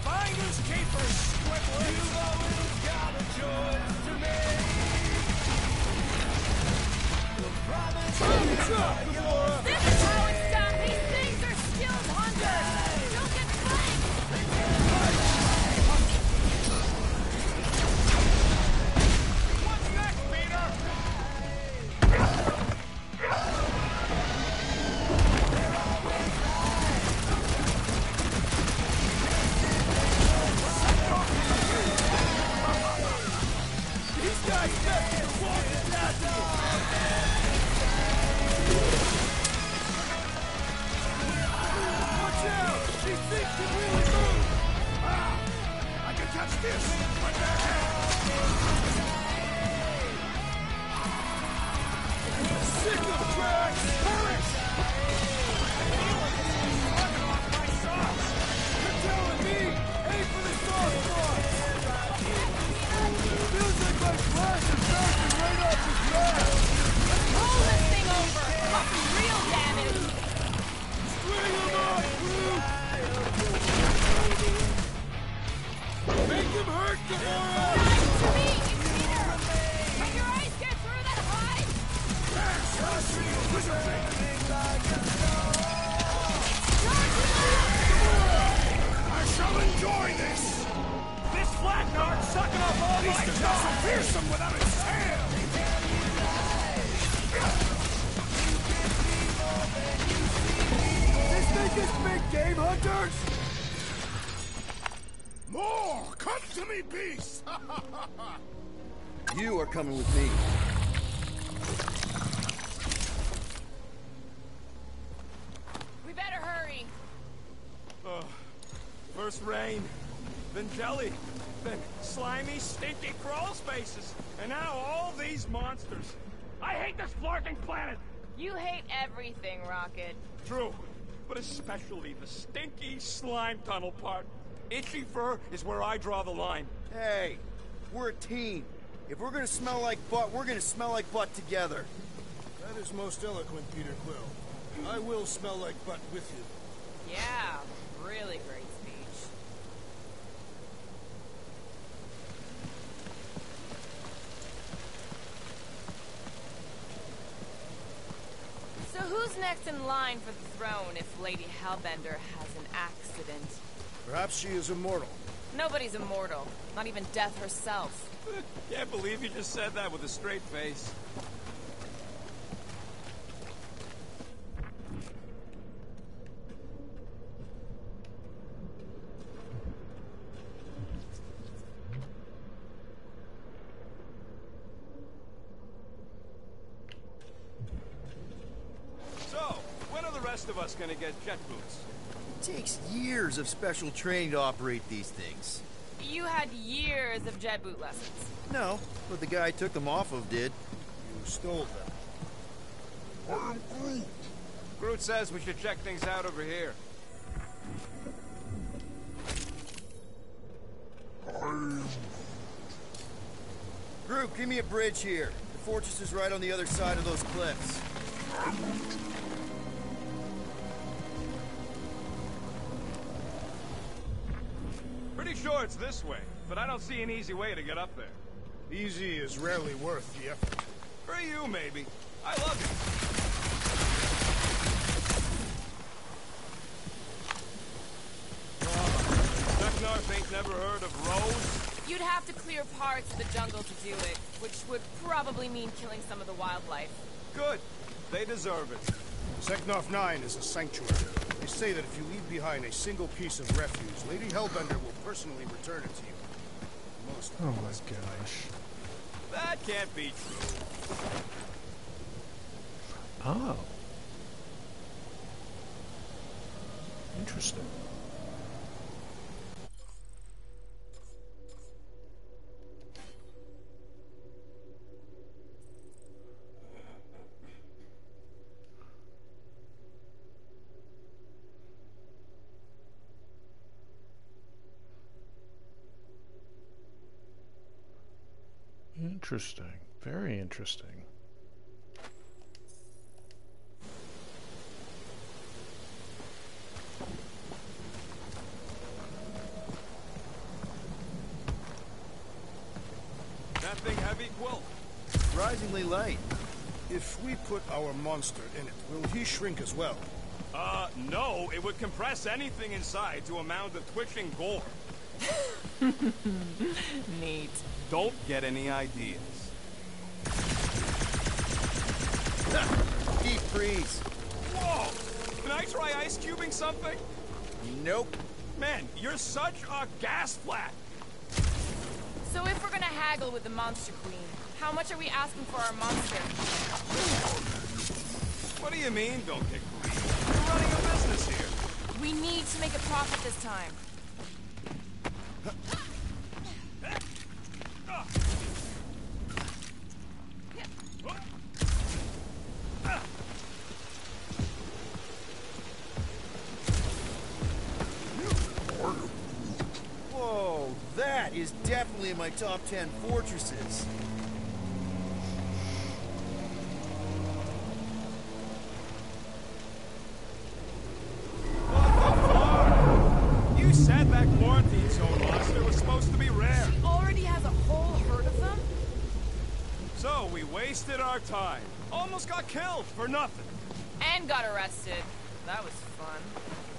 Finders keepers, Squidward! You've always got a choice to make!
This is how it's done! These things are skilled hunters! Don't get flanked!
What's next, Peter?
These guys got this walking nasty! Watch out! These things can really move!
I can catch this! Right there!
Sick of Drax!
Perish!
You're telling me! Aim for the soft spot! Feels like my flash is bouncing right off his back!
Pull this thing over! Cause some real damage!
String him up, Groot!
mummy beast!
You are coming with me.
We better hurry.
First rain, then jelly, then slimy, stinky crawl spaces, and now all these monsters. I hate this flarking planet!
You hate everything, Rocket.
True, but especially the stinky slime tunnel part. Itchy fur is where I draw the line.
Hey, we're a team. If we're gonna smell like butt, we're gonna smell like butt together.
That is most eloquent, Peter Quill. I will smell like butt with you.
Yeah, really great speech. So who's next in line for the throne if Lady Hellbender has an accident?
Perhaps she is immortal.
Nobody's immortal, not even death herself.
Can't believe you just said that with a straight face. So, when are the rest of us gonna get jet boots?
It takes years of special training to operate these things.
You had years of jet boot lessons.
No, but the guy I took them off of did.
You stole them.
Groot says we should check things out over here.
Groot, give me a bridge here. The fortress is right on the other side of those cliffs.
Pretty sure it's this way, but I don't see an easy way to get up there.
Easy is rarely worth the effort.
For you, maybe. I love you. Teknarf ain't never heard of Rose?
You'd have to clear parts of the jungle to do it, which would probably mean killing some of the wildlife.
Good. They deserve it.
Seknarf 9 is a sanctuary. They say that if you leave behind a single piece of refuse, Lady Hellbender will personally return it to you. Most
Oh my gosh.
That can't be true.
Oh. Interesting. Interesting. Very interesting.
That thing heavy, Quill?
Surprisingly light.
If we put our monster in it, will he shrink as well?
No. It would compress anything inside to a mound of twitching gore.
Neat.
Don't get any ideas.
Deep freeze.
Whoa! Can I try ice cubing something?
Nope.
Man, you're such a gas flat.
So if we're gonna haggle with the Monster Queen, how much are we asking for our monster?
What do you mean, don't get greedy? We're running a business here.
We need to make a profit this time.
Whoa, that is definitely in my top 10 fortresses.
You said that quarantine zone monster was supposed to be rare.
She already has a whole herd of them?
So we wasted our time. Almost got killed for nothing.
And got arrested. That was fun.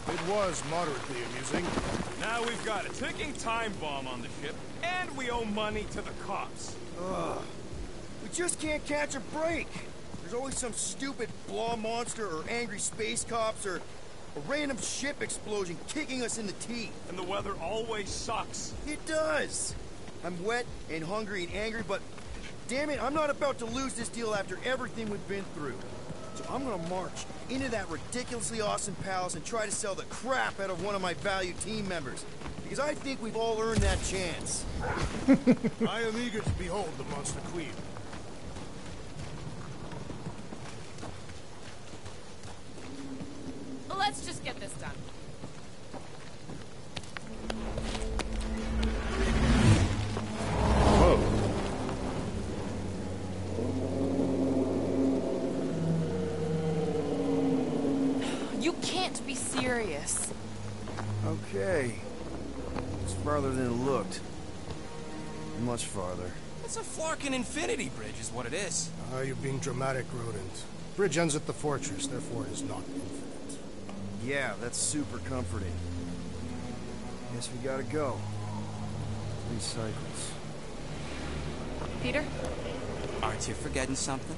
It was moderately amusing.
Now we've got a ticking time bomb on the ship, and we owe money to the cops.
Ugh. We just can't catch a break. There's always some stupid blah monster or angry space cops or a random ship explosion kicking us in the teeth.
And the weather always sucks.
It does. I'm wet and hungry and angry, but damn it, I'm not about to lose this deal after everything we've been through. So I'm gonna march into that ridiculously awesome palace and try to sell the crap out of one of my valued team members. Because I think we've all earned that chance.
I am eager to behold the Monster Queen.
Let's just get this done. You can't be serious.
Okay. It's farther than it looked. Much farther.
It's a Flarkin Infinity Bridge is what it is.
You're being dramatic, Rodent. Bridge ends at the fortress, therefore it is not infinite.
Yeah, that's super comforting. Guess we gotta go. 3 cycles.
Peter?
Aren't you forgetting something?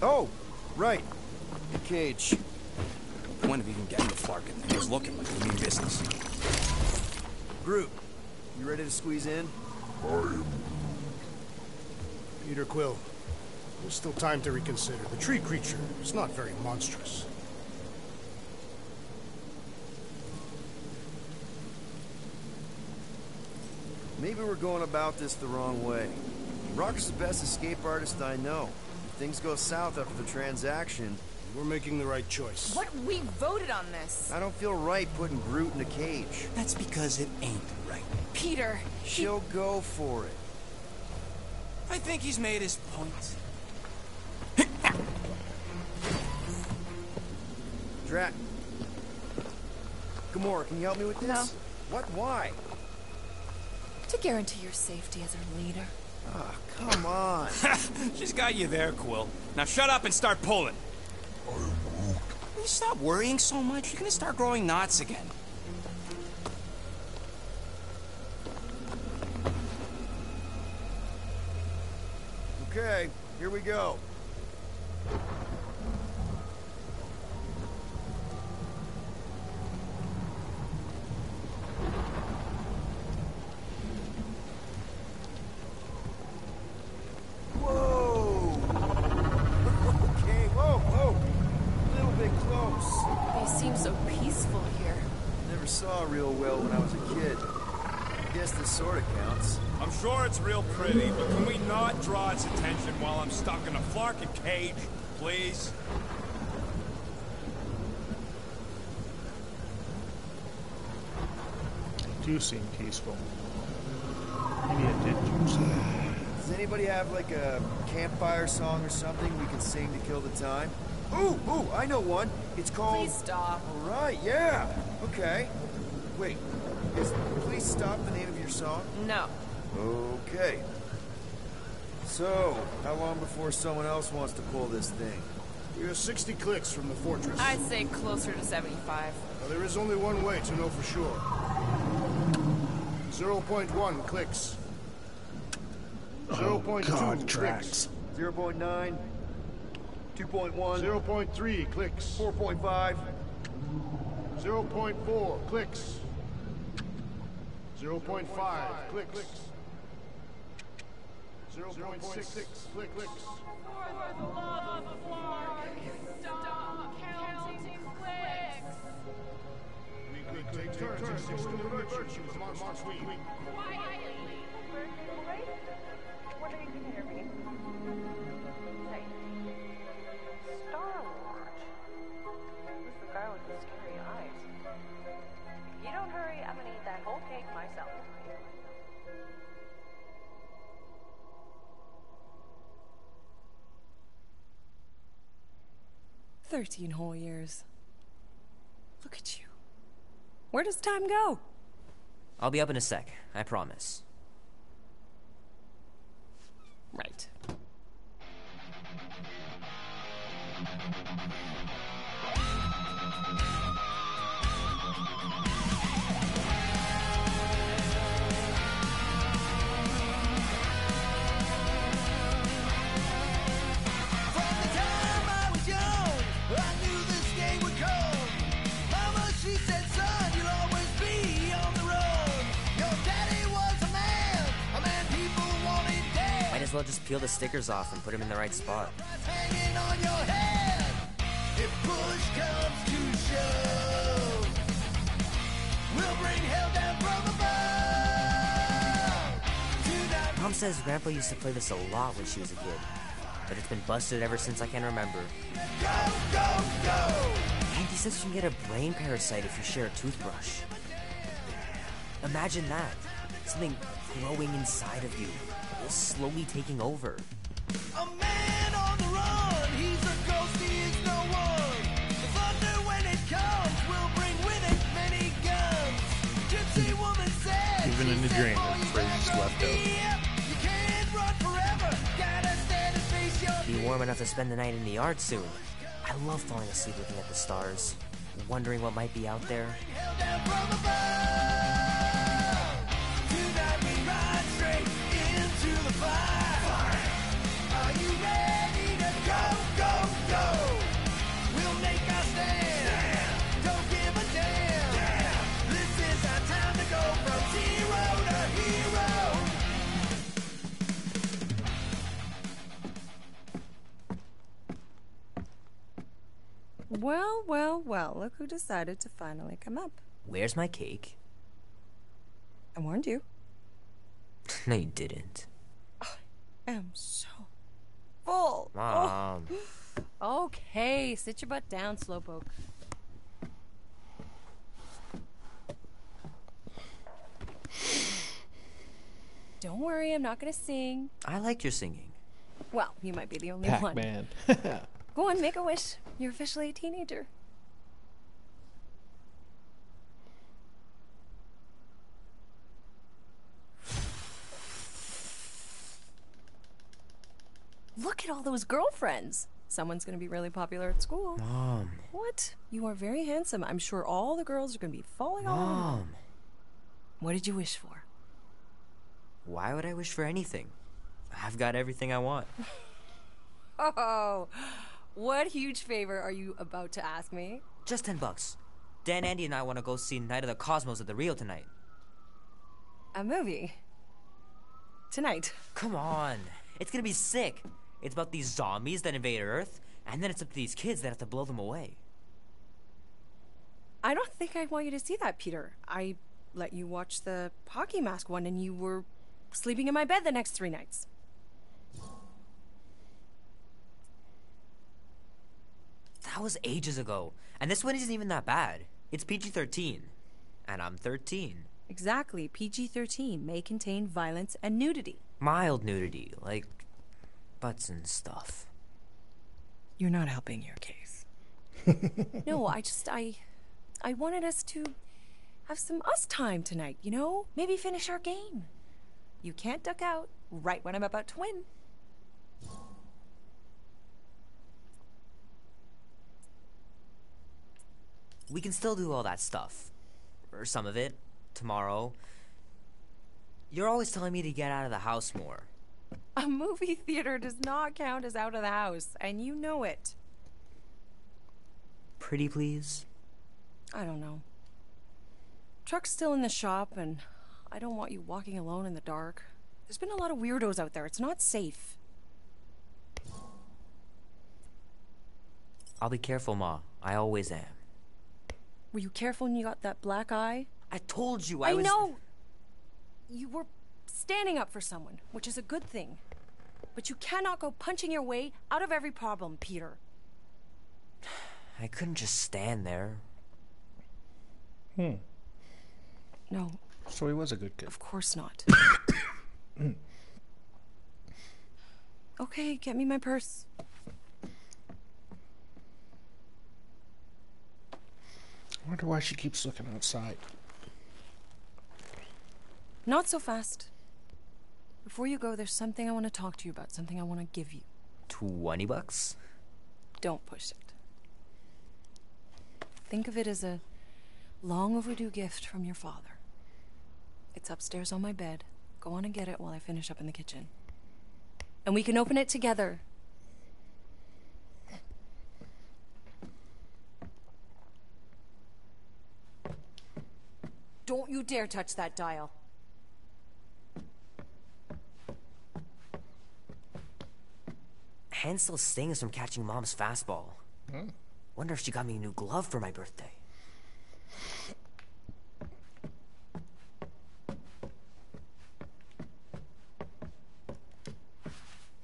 Oh, right. The cage.
When have you been getting the Flarkin? It was looking like we mean business.
Groot, you ready to squeeze in?
Peter Quill, there's still time to reconsider. The tree creature is not very monstrous.
Maybe we're going about this the wrong way. Rock is the best escape artist I know. If things go south after the transaction...
We're making the right choice.
What? We voted on this.
I don't feel right putting Groot in a cage.
That's because it ain't right.
Peter,
She'll go for it.
I think he's made his point.
Drat. Gamora, can you help me with this?
No.
What? Why?
To guarantee your safety as our leader.
Ah, come on.
She's got you there, Quill. Now shut up and start pulling. Will you stop worrying so much? You're gonna start growing knots again.
Okay, here we go. Saw real well when I was a kid. I guess this sort of counts.
I'm sure it's real pretty, but can we not draw its attention while I'm stuck in a Flarkin cage, please?
They do seem peaceful. Maybe it did do something.
Does anybody have like a campfire song or something we can sing to kill the time? Ooh, I know one. It's called...
Please stop.
All right, yeah. Okay. Wait, is Please Stop the name of your song?
No.
Okay. So, how long before someone else wants to pull this thing?
We are 60 clicks from the fortress.
I'd say closer to 75.
Now, there is only one way to know for sure. 0.1 clicks. 0.2 clicks.
0.9. 2.1.
0.3 clicks.
4.5.
0.4 clicks. 0.5 clicks. 0.6 clicks.
For the love of Flark, stop counting clicks.
We could take turns extolling the virtues of Monster Queen.
Quietly.
What are you going to hear me? Say, Star-Lord. Who's the guy with the scary eyes? If you don't hurry, I'm gonna eat that whole cake myself.
13 whole years. Look at you. Where does time go?
I'll be up in a sec, I promise.
Right.
She said, son, you'll always be on the road.
Might as well just peel the stickers off and put them in the right spot.
Hanging on your head. If push comes to shove, we'll bring hell down from above.
Mom says Grandpa used to play this a lot when she was a kid, but it's been busted ever since I can remember.
Go, go, go!
And he says you can get a brain parasite if you share a toothbrush. Imagine that. Something growing inside of you, slowly taking over.
A man on the run, he's a ghost, he is no one. The thunder when it comes will bring with it many guns. Gypsy woman said,
even in the dream, the phrase left out.
You can't run forever, gotta stand and face your
Be warm enough to spend the night in the yard soon. I love falling asleep looking at the stars, wondering what might be out there.
hell down from above. Tonight we ride straight into the fire. Are you ready to go, go, go? We'll make our stand. Don't give a damn. This is our time to go from zero to hero.
Well, well, well, look who decided to finally come up.
Where's my cake?
I warned you.
No, you didn't.
I am so full.
Mom.
Oh. Okay, sit your butt down, Slowpoke. Don't worry, I'm not gonna sing.
I like your singing.
Well, you might be the only one.
Pac-Man.
Go on, make a wish. You're officially a teenager. Look at all those girlfriends. Someone's gonna be really popular at school.
Mom.
What? You are very handsome. I'm sure all the girls are gonna be falling all over you.
Mom.
What did you wish for?
Why would I wish for anything? I've got everything I want.
Oh, what huge favor are you about to ask me?
Just $10. Dan, Andy, and I want to go see Night of the Cosmos at the Rio tonight.
A movie? Tonight?
Come on. It's gonna be sick. It's about these zombies that invade Earth, and then it's up to these kids that have to blow them away.
I don't think I want you to see that, Peter. I let you watch the hockey mask one and you were sleeping in my bed the next 3 nights.
That was ages ago. And this one isn't even that bad. It's PG-13. And I'm 13.
Exactly. PG-13 may contain violence and nudity.
Mild nudity, like butts and stuff.
You're not helping your case. No, I wanted us to have some us time tonight, you know? Maybe finish our game. You can't duck out right when I'm about to win.
We can still do all that stuff. Or some of it. Tomorrow. You're always telling me to get out of the house more.
A movie theater does not count as out of the house, and you know it.
Pretty please?
I don't know. Truck's still in the shop, and I don't want you walking alone in the dark. There's been a lot of weirdos out there. It's not safe.
I'll be careful, Ma. I always am.
Were you careful when you got that black eye?
I told you
I know! You were standing up for someone, which is a good thing. But you cannot go punching your way out of every problem, Peter.
I couldn't just stand there.
No.
So he was a good kid.
Of course not. Okay, get me my purse.
I wonder why she keeps looking outside.
Not so fast. Before you go, there's something I want to talk to you about, something I want to give you.
$20?
Don't push it. Think of it as a long overdue gift from your father. It's upstairs on my bed. Go on and get it while I finish up in the kitchen. And we can open it together. Don't you dare touch that dial.
hand still stings from catching Mom's fastball. Wonder if she got me a new glove for my birthday.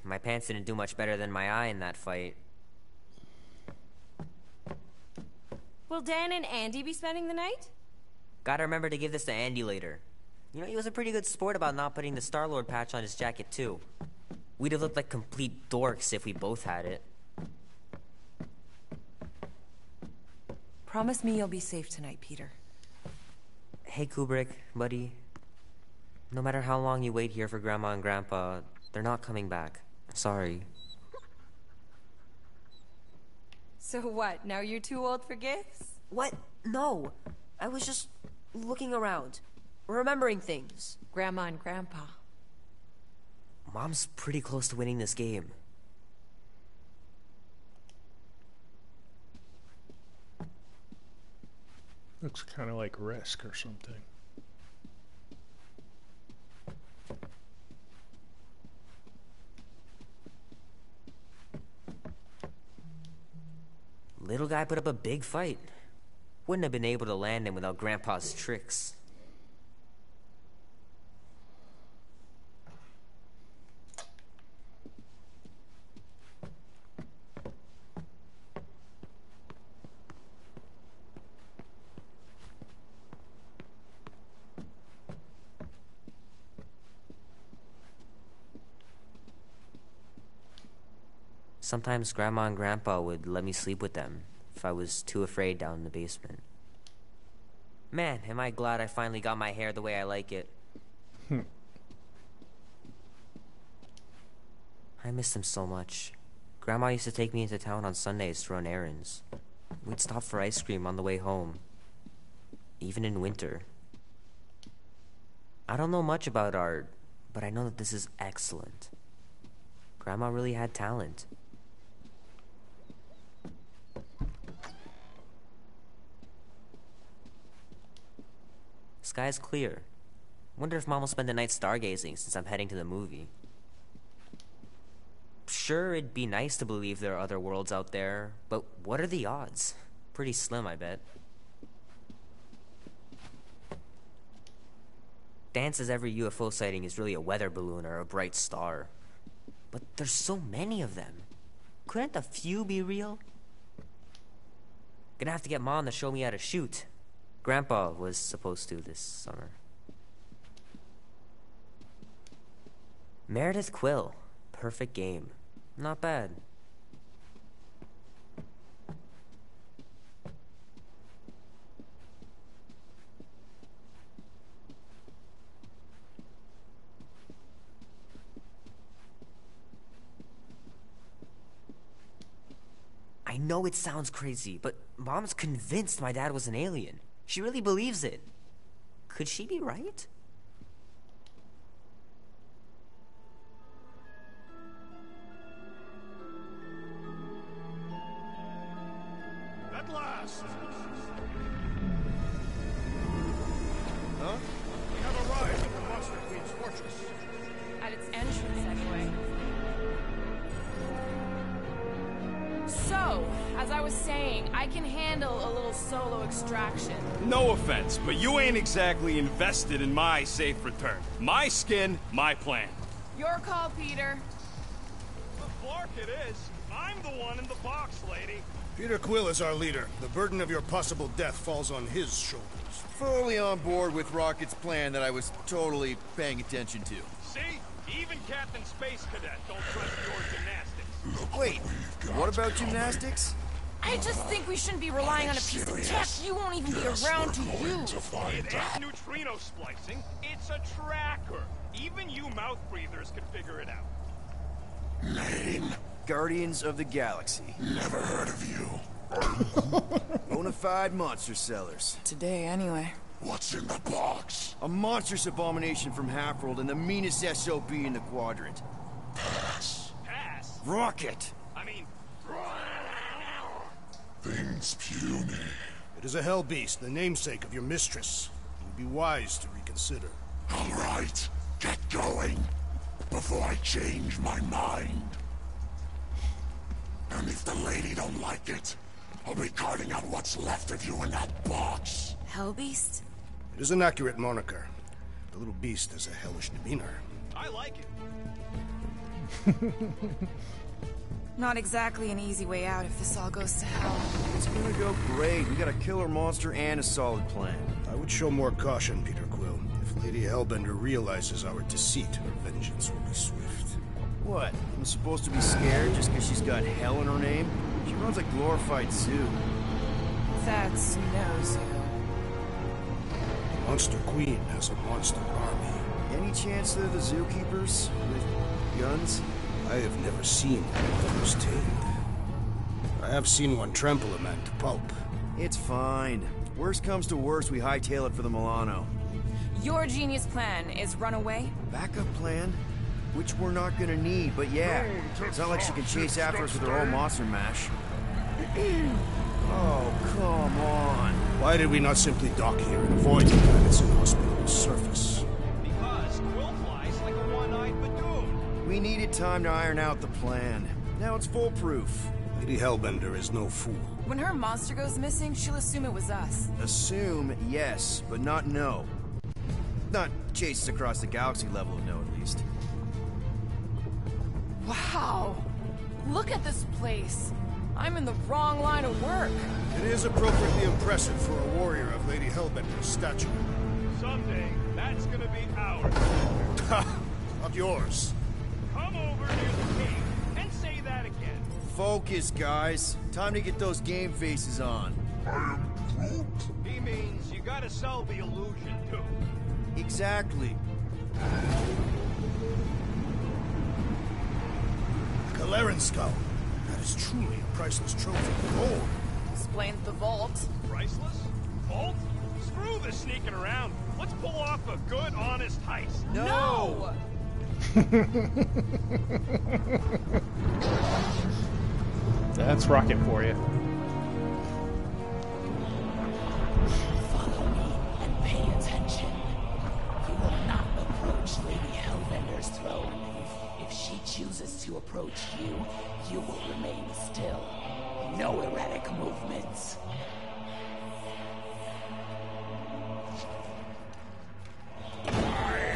My pants didn't do much better than my eye in that fight.
Will Dan and Andy be spending the night?
Gotta remember to give this to Andy later. You know, he was a pretty good sport about not putting the Star-Lord patch on his jacket, too. We'd have looked like complete dorks if we both had it.
Promise me you'll be safe tonight, Peter.
Hey, Kubrick, buddy. No matter how long you wait here for Grandma and Grandpa, they're not coming back. Sorry.
So what, now you're too old for gifts?
What? No. I was just looking around. Remembering things.
Grandma and Grandpa.
Mom's pretty close to winning this game.
Looks kind of like Risk or something.
Little guy put up a big fight. Wouldn't have been able to land him without Grandpa's tricks. Sometimes Grandma and Grandpa would let me sleep with them if I was too afraid down in the basement. Man, am I glad I finally got my hair the way I like it. I miss them so much. Grandma used to take me into town on Sundays to run errands. We'd stop for ice cream on the way home, even in winter. I don't know much about art, but I know that this is excellent. Grandma really had talent. Sky's clear. Wonder if Mom will spend the night stargazing since I'm heading to the movie. Sure, it'd be nice to believe there are other worlds out there, but what are the odds? Pretty slim, I bet. Dan says every UFO sighting is really a weather balloon or a bright star. But there's so many of them. Couldn't a few be real? Gonna have to get Mom to show me how to shoot. Grandpa was supposed to this summer. Meredith Quill. Perfect game. Not bad. I know it sounds crazy, but Mom's convinced my dad was an alien. She really believes it. Could she be right?
At last! Huh? We have arrived at the Monster Queen's fortress.
At its entrance, anyway. So, as I was saying, I can handle a little solo extraction.
No offense, but you ain't exactly invested in my safe return. My skin, my plan.
Your call, Peter.
The Clark it is. I'm the one in the box, lady.
Peter Quill is our leader. The burden of your possible death falls on his shoulders.
Fully on board with Rocket's plan that I was totally paying attention to.
See? Even Captain Space Cadet don't trust your gymnastics.
Wait, what about gymnastics?
I just think we shouldn't be relying on a piece of tech you won't even be around to use.
It ain't neutrino splicing, it's a tracker. Even you mouth breathers can figure it out.
Name? Guardians of the Galaxy.
Never heard of you.
Bonafide monster sellers.
Today, anyway.
What's in the box?
A monstrous abomination from Halfworld and the meanest SOB in the quadrant.
Pass.
Pass?
Rocket!
I mean...
Things puny.
It is a hell beast, the namesake of your mistress. It would be wise to reconsider.
All right, get going before I change my mind.
And if the lady don't like it, I'll be carting out what's left of you in that box.
Hellbeast?
It is an accurate moniker. The little beast has a hellish demeanor.
I like it.
Not exactly an easy way out if this all goes to hell.
It's gonna go great. We got a killer monster and a solid plan.
I would show more caution, Peter Quill. If Lady Hellbender realizes our deceit, her vengeance will be swift.
What? I'm supposed to be scared just because she's got hell in her name? She runs a glorified zoo.
That's no zoo.
Monster Queen has a monster army.
Any chance they're the zookeepers? With guns?
I have never seen one that was tamed. I have seen one trample a man to pulp.
It's fine. Worst comes to worst, we hightail it for the Milano.
Your genius plan is run away?
Backup plan? Which we're not gonna need, but yeah. It's not like she can chase after us with her own monster mash. Oh, come on.
Why did we not simply dock here and avoid the planet's inhospitable surface?
Because Quill flies like a one-eyed Badoon.
We needed time to iron out the plan. Now it's foolproof.
Lady Hellbender is no fool.
When her monster goes missing, she'll assume it was us.
Assume, yes, but not know. Not chase us across the galaxy level of no, at least.
Wow! Look at this place! I'm in the wrong line of work.
It is appropriately impressive for a warrior of Lady Hellbender's stature.
Someday, that's gonna be ours.
Ha! Not yours.
Come over near the cave and say that again.
Focus, guys. Time to get those game faces on.
He means you gotta sell the illusion, too.
Exactly.
Galeran skull. That is truly a priceless trophy. Oh!
Explains the vault.
Priceless? Vault? Screw the sneaking around. Let's pull off a good, honest heist.
No!
That's Rocket for you.
Follow me and pay attention. You will not approach Lady Hellbender's throne. If she chooses to approach you, you will remain still. No erratic movements.
I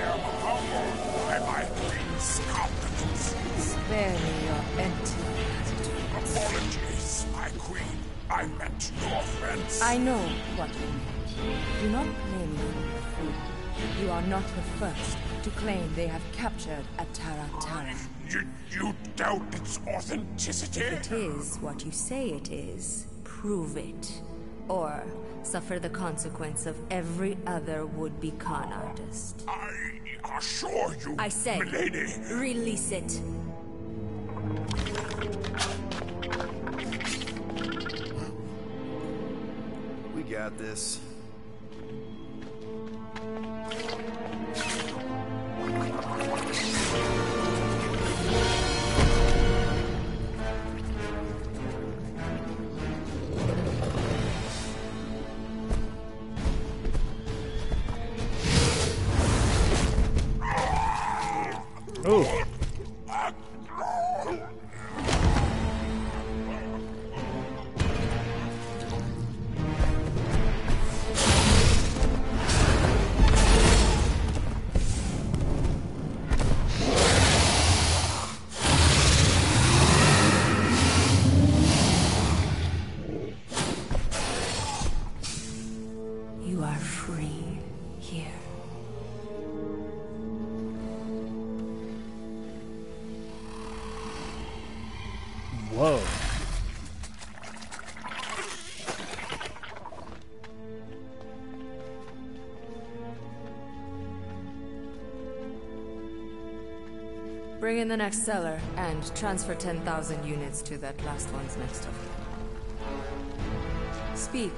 am humbled by my queen's competencies.
Spare me your empty attitude.
Apologies, my queen. I meant no offense.
I know what you meant. Do not blame me, fool. You are not the first to claim they have captured a Tarantara.
You doubt its authenticity?
If it is what you say it is, prove it. Or suffer the consequence of every other would-be con artist.
I assure you,
I say,
milady.
Release it.
We got this.
Oh.
You are free here.
Whoa.
Bring in the next seller and transfer 10,000 units to that last one's next of kin. Speak.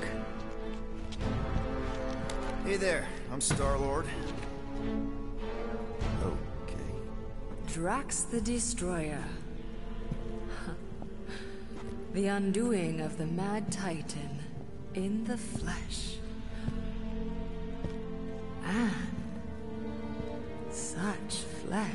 Hey there, I'm Star-Lord. Okay.
Drax the Destroyer. The undoing of the Mad Titan in the flesh. And such flesh.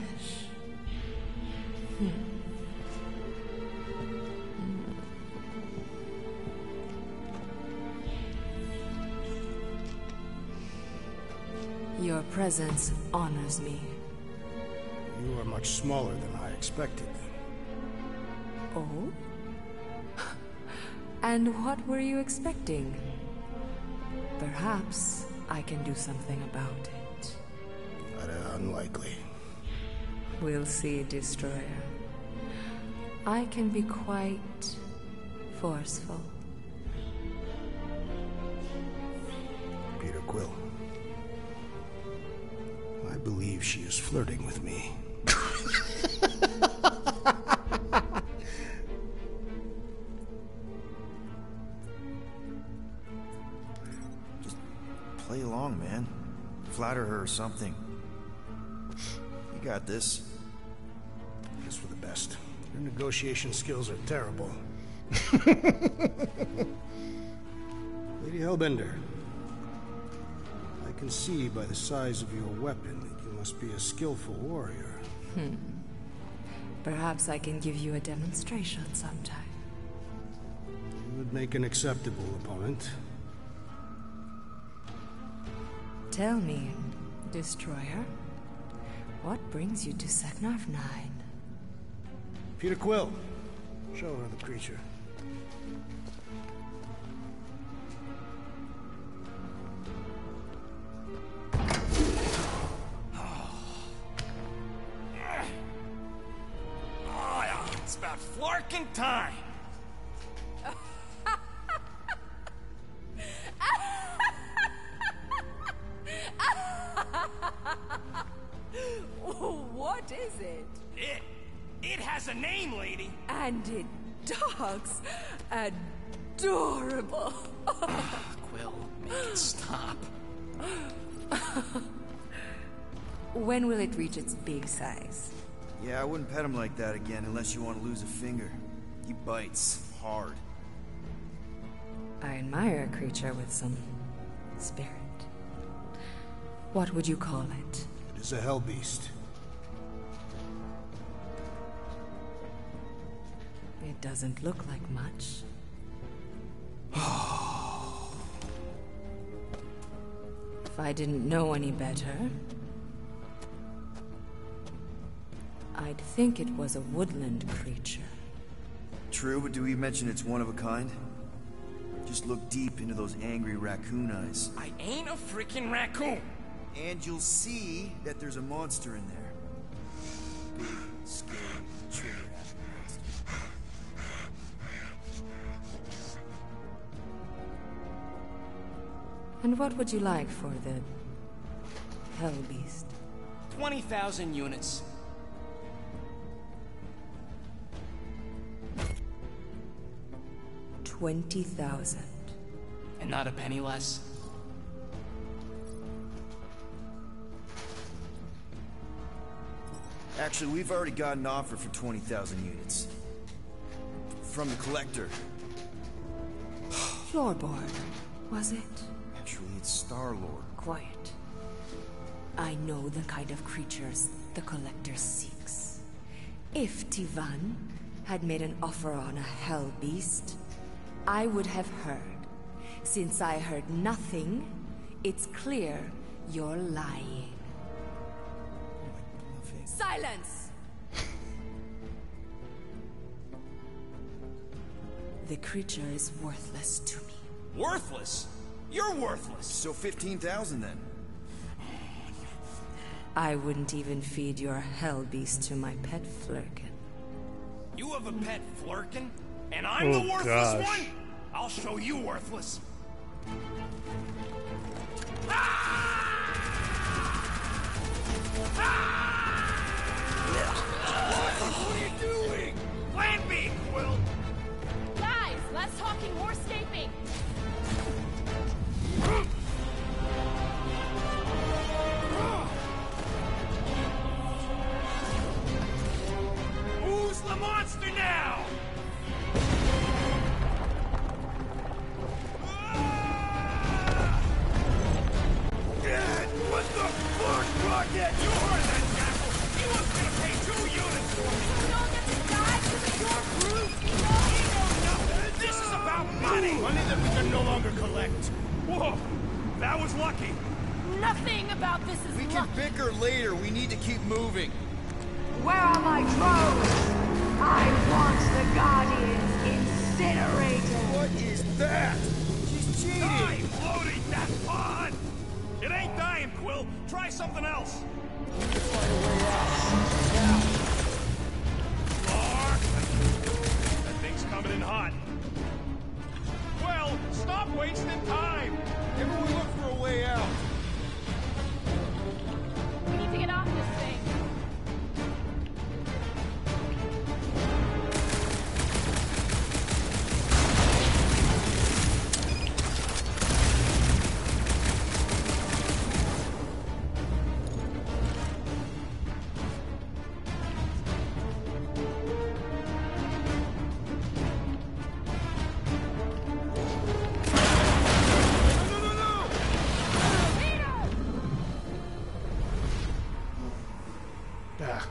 presence honors me.
You are much smaller than I expected.
Oh? And what were you expecting? Perhaps I can do something about it.
Unlikely.
We'll see, Destroyer. I can be quite forceful.
Peter Quill. I believe she is flirting with me.
Just play along, man. Flatter her or something. You got this.
Just for the best. Your negotiation skills are terrible. Lady Hellbender, I can see by the size of your weapon that you must be a skillful warrior.
Perhaps I can give you a demonstration sometime.
You would make an acceptable opponent.
Tell me, Destroyer, what brings you to Seknarf 9?
Peter Quill, show her the creature.
It's about flarking time.
What is it?
It has a name, lady.
And it talks adorable.
Quill, make it stop.
When will it reach its big size?
Yeah, I wouldn't pet him like that again unless you want to lose a finger. He bites hard.
I admire a creature with some spirit. What would you call it?
It is a hell beast.
It doesn't look like much. If I didn't know any better, I'd think it was a woodland creature.
True, but do we mention it's one of a kind? Just look deep into those angry raccoon eyes.
I ain't a freaking raccoon.
And you'll see that there's a monster in there. Big, scary, trigger-happy monster.
And what would you like for the hell beast?
20,000 units.
20,000.
And not a penny less.
Actually, we've already got an offer for 20,000 units. From the Collector.
Floorboard, was it?
Actually, it's Star-Lord.
Quiet. I know the kind of creatures the Collector seeks. If Tivan had made an offer on a hell beast, I would have heard. Since I heard nothing, it's clear you're lying. Silence! The creature is worthless to me.
Worthless? You're worthless.
So 15,000 then.
I wouldn't even feed your hell beast to my pet Flurkin.
You have a pet Flurkin? And I'm the worthless one? I'll show you worthless. What are you doing? Plan B, Quill!
Guys, less talking, more escaping!
Who's the monster now? What the fuck, Rocket? You heard that, Jackal! He was gonna pay 2 units for me!
We all get to die because of your brute!
This is about money! Money that we can no longer collect. Whoa! That was lucky.
Nothing about this is
We can bicker later. We need to keep moving.
Where are my drones? I want the Guardians incinerated.
What is that? She's cheating.
Die, floating that pod! It ain't dying, Quill. Try something else.
Find a way out. Now.
Clark! That thing's coming in hot. Well, stop wasting time.
Everyone look for a way out.
We need to get off this thing.
Ah.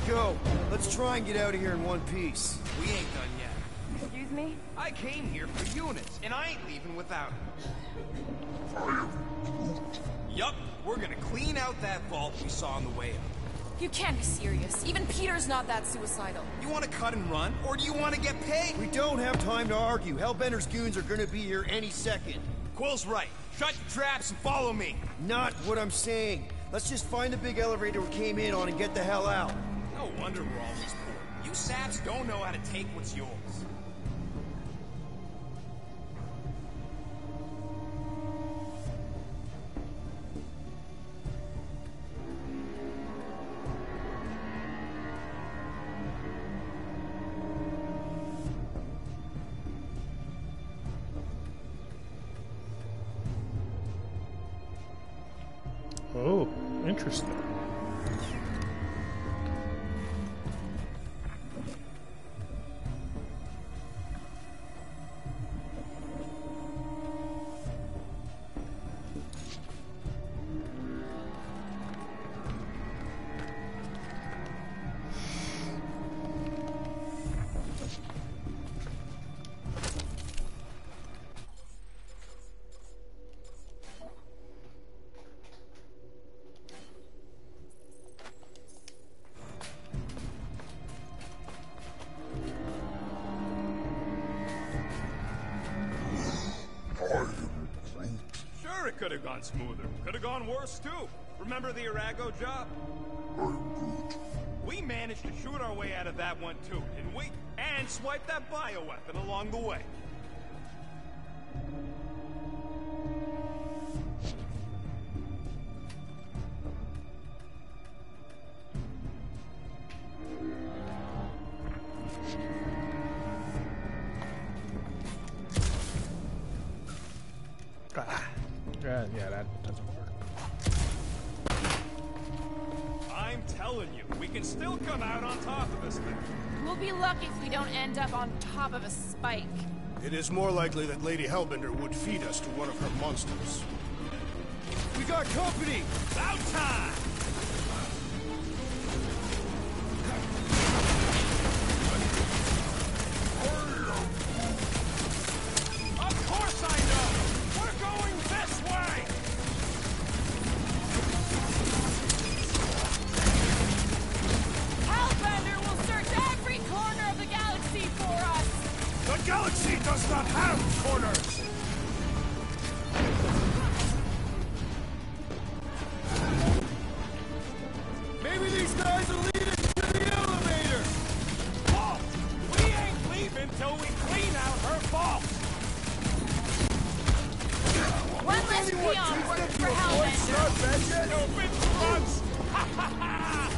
Go. Let's try and get out of here in one piece.
We ain't done yet.
Excuse me?
I came here for units, and I ain't leaving without them. Yup, we're gonna clean out that vault we saw on the way up.
You can't be serious. Even Peter's not that suicidal.
You wanna cut and run, or do you wanna get paid?
We don't have time to argue. Hellbender's goons are gonna be here any second.
Quill's right. Shut your traps and follow me.
Not what I'm saying. Let's just find the big elevator we came in on and get the hell out.
No wonder we're always poor. You saps don't know how to take what's yours.
Oh, interesting.
Sure, it could have gone smoother. Could have gone worse, too. Remember the Arago job? We managed to shoot our way out of that one, too, didn't we? And swipe that bioweapon along the way.
Yeah, that doesn't work.
I'm telling you, we can still come out on top of this thing.
We'll be lucky if we don't end up on top of a spike.
It is more likely that Lady Hellbender would feed us to one of her monsters.
We got company!
About time! Of course I know! We're going this way!
Hellbender will search every corner of the galaxy for us!
The galaxy does not have corners!
Maybe these guys will lead us to the elevator!
Vault! We ain't leaving till we clean out her vault!
betcha!
Stupid drugs! Ha ha ha!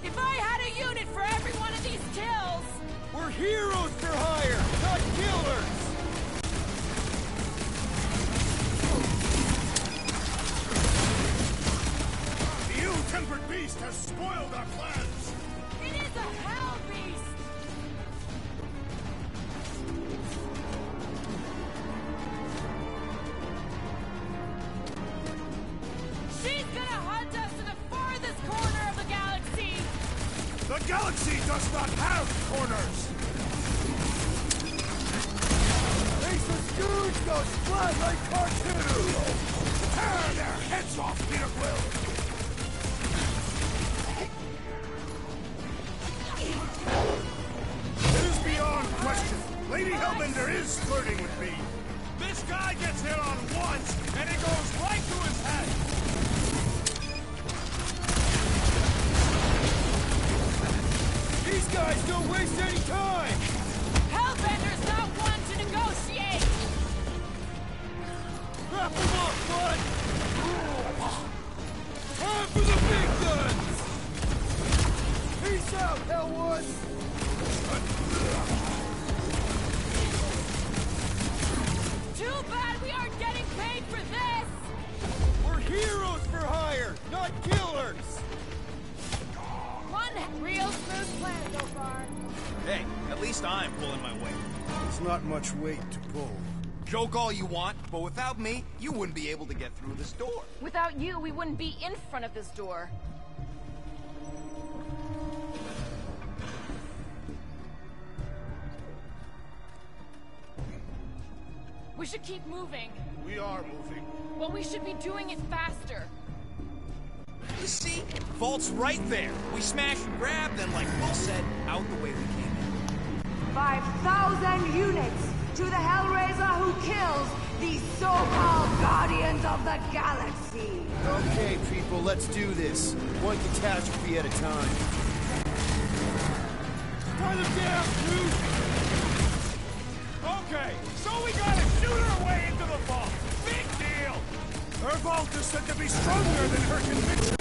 If I had a unit for every one of these kills!
We're heroes for hire, not killers!
The ill-tempered beast has spoiled our plans!
It is a hell beast! She's gonna hunt us to the farthest corner of the galaxy!
The galaxy does not have corners!
Ace of Scrooge goes flat like cartoon!
Tear their heads off, Peter Quill! It is beyond question. Lady Hellbender is flirting with me.
This guy gets hit on once, and it goes right to his head!
These guys don't waste any time!
Hellbender's not one to negotiate!
Wrap them up, bud! Time for the big guns! Peace out, Hellwood!
Too bad we aren't getting paid for this!
We're heroes for hire, not killers!
One real smooth plan so far.
Hey, at least I'm pulling my weight.
There's not much weight to pull.
Joke all you want, but without me, you wouldn't be able to get through this door.
Without you, we wouldn't be in front of this door. We should keep moving.
We are moving.
Well, we should be doing it faster.
You see? Vault's right there. We smash and grab, then like Will said, out the way we came in.
5,000 units to the Hellraiser who kills these so-called Guardians of the Galaxy.
Okay, people, let's do this. One catastrophe at a time. Tie them down, dude!
Okay, so we gotta shoot her way into the vault. Big deal!
Her vault is said to be stronger than her conviction.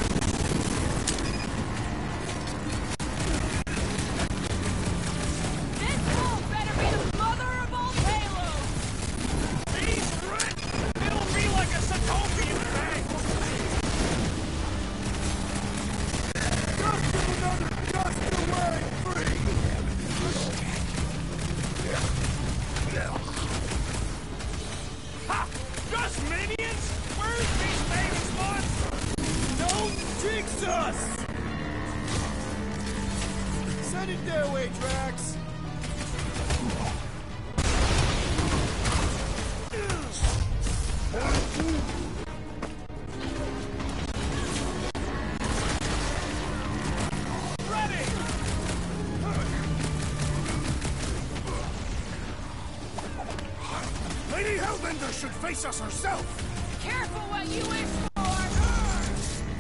This vault better be the mother of all payloads!
These threats, it'll be like a Sotopian tank!
Just another just away, free!
Ha! Just minions? Where's these famous monsters?
Don't jinx us! Send it their way, Drax!
Ready!
Lady Hellbender should face us herself!
Careful what you wish for!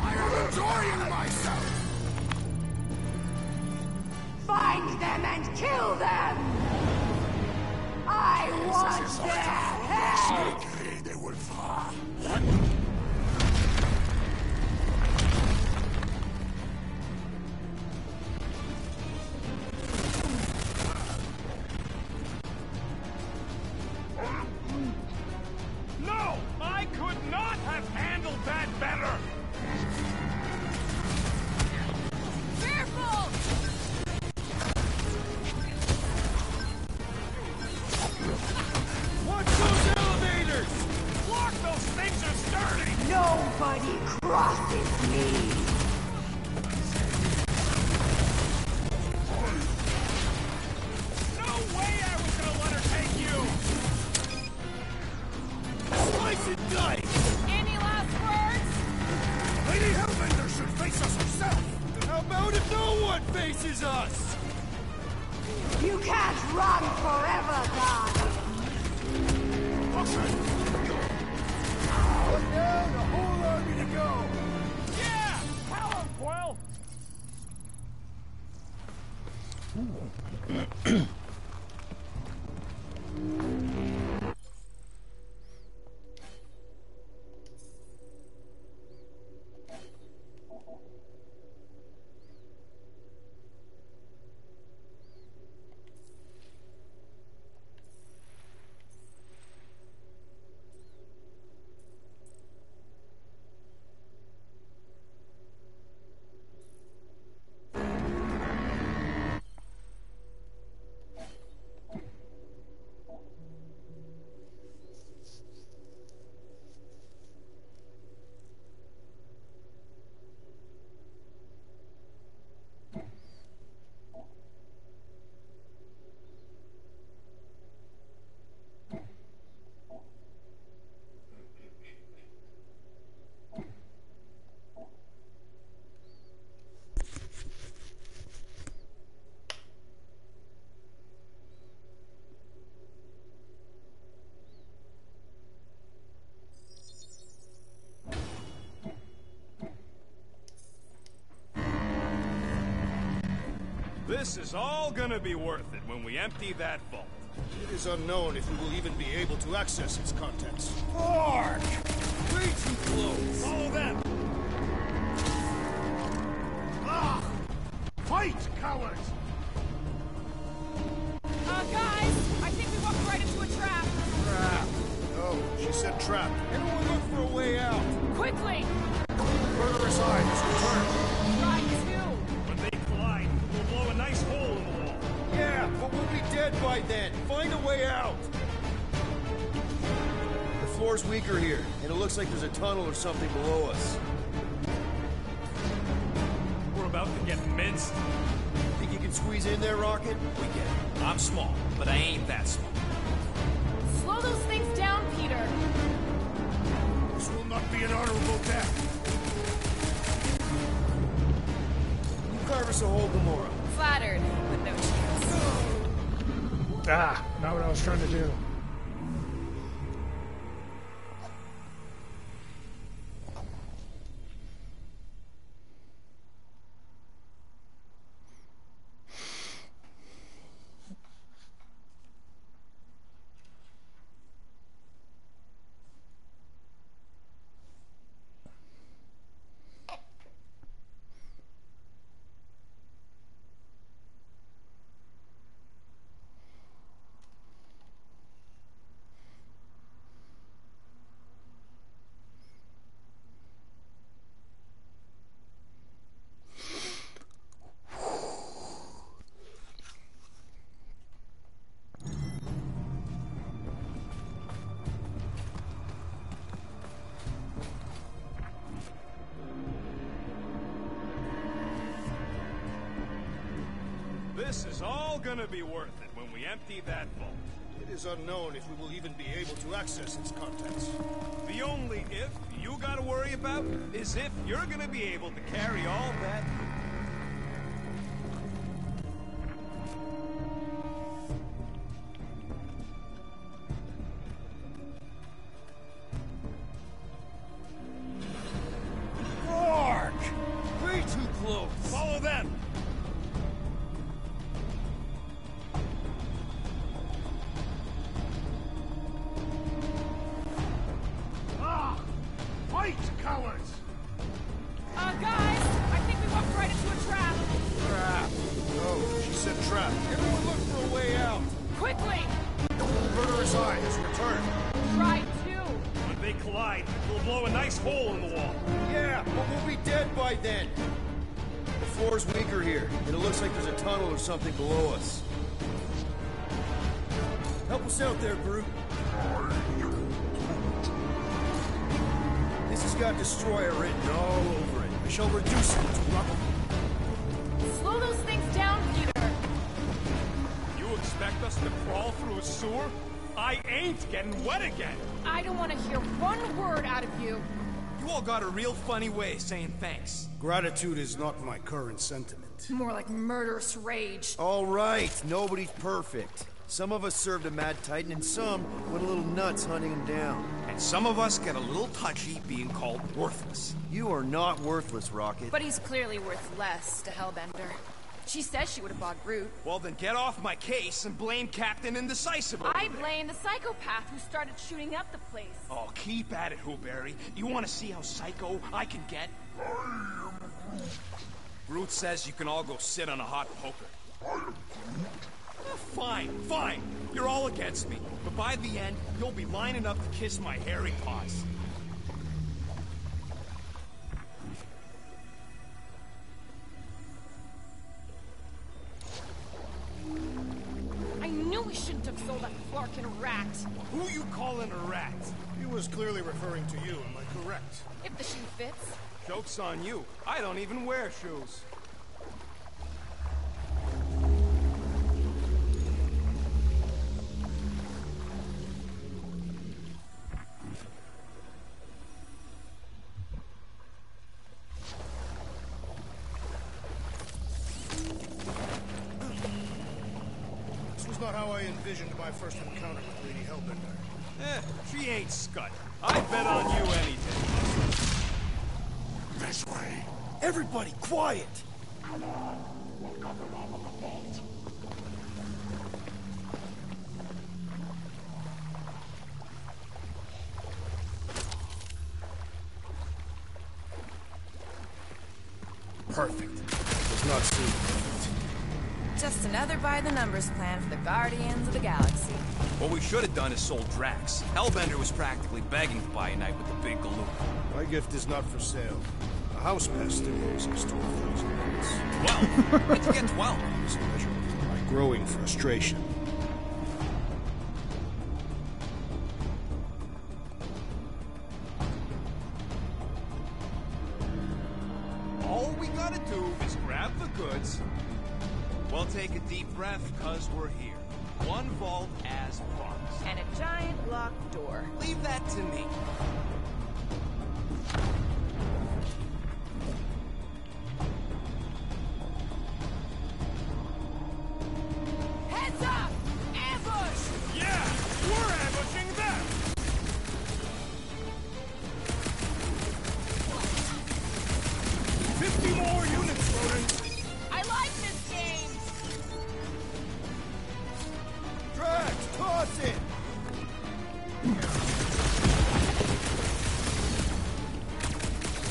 I am enjoying myself!
Find them and kill them! I want their heads!
They will fall.
No! I could not have handled that better!
Careful!
Watch those elevators!
Lock those things are sturdy!
Nobody crosses me!
No way I was gonna let her take you!
Slice and dice!
Any last words?
Lady Hellbender should face us herself!
How about if no one faces us?
You can't run forever, guys!
Put down the whole army to go!
Yeah! Power, Quill! This is all gonna be worth it when we empty that vault.
It is unknown if we will even be able to access its contents.
Fuck! Way too close!
Follow them!
Ah! Fight, cowards!
Guys, I think we walked right into a trap.
Trap. No, she said trap.
Everyone look for a way out!
Quickly!
Murderous Eye has returned.
Try to.
When they collide, we'll blow a nice hole in the wall.
Yeah, but we'll be dead by then. Find a way out! The floor's weaker here, and it looks like there's a tunnel or something below us.
We're about to get minced.
Think you can squeeze in there, Rocket?
We get it. I'm small, but I ain't that small.
Slow those things down, Peter.
This will not be an honorable death.
You carve us a hole, Gamora.
Flattered, but no chance.
Ah, not what I was trying to do.
This is all gonna be worth it when we empty that vault.
It is unknown if we will even be able to access its contents.
The only if you gotta worry about is if you're gonna be able to carry all that.
Mark! Way too close!
Follow them!
Ah! Fight, cowards!
Guys, I think we walked right into a trap.
Trap. No, she said trap.
Everyone look for a way out!
Quickly!
Murderous Eye has returned.
Try to.
When they collide, we'll blow a nice hole in the wall.
Yeah, but we'll be dead by then. The floor's weaker here, and it looks like there's a tunnel or something below us. Help us out there, Groot. This has got Destroyer written all over it.
I shall reduce it to rubble.
Slow those things down, Peter.
You expect us to crawl through a sewer? I ain't getting wet again.
I don't want to hear one word out of you.
You all got a real funny way of saying thanks.
Gratitude is not my current sentiment.
More like murderous rage.
All right, nobody's perfect. Some of us served a Mad Titan, and some went a little nuts hunting him down.
And some of us get a little touchy being called worthless.
You are not worthless, Rocket.
But he's clearly worth less to Hellbender. She says she would have bought Groot.
Well, then get off my case and blame Captain Indecisive over
I
there.
blame the psychopath who started shooting up the place.
Oh, keep at it, Hooberry. You want to see how psycho I can get? Groot says you can all go sit on a hot poker. Fine, fine. You're all against me. But by the end, you'll be lining up to kiss my hairy paws.
I knew we shouldn't have sold that Clarkin a rat.
Who you calling a rat?
He was clearly referring to you, am I correct?
If the shoe fits.
Joke's on you. I don't even wear shoes.
This was not how I envisioned my first encounter with Lady Hellbender.
She ain't scut. I'd bet on you any day.
This way.
Everybody, quiet!
What got them out of the vault?
Perfect. Does not seem perfect.
Just another by-the-numbers plan for the Guardians of the Galaxy.
What we should have done is sold Drax. Hellbender was practically begging to buy a night with the big galoot.
My gift is not for sale. A house pest still owes us 12,000 points.
12? Where'd you get 12?
It's measured by growing frustration.
All we gotta do is grab the goods. We'll take a deep breath, cause we're here. One vault as promised.
And a giant locked door.
Leave that to me.
Heads up! Ambush!
Yeah, we're ambushing them! $50 more units, Ronan!
I like this game!
Drax, toss it!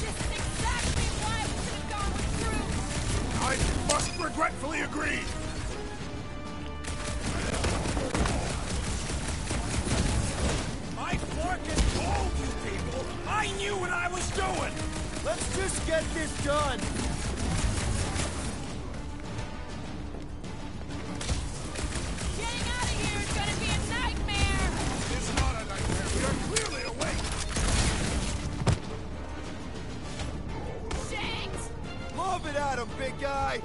This is exactly why we should have gone with Groot!
I must regretfully agree! I fucking told you people! I knew what I was doing!
Let's just get this done!
Getting out of here is gonna be a nightmare!
It's not a nightmare. We are clearly awake!
Shanks!
Love it at him, big guy!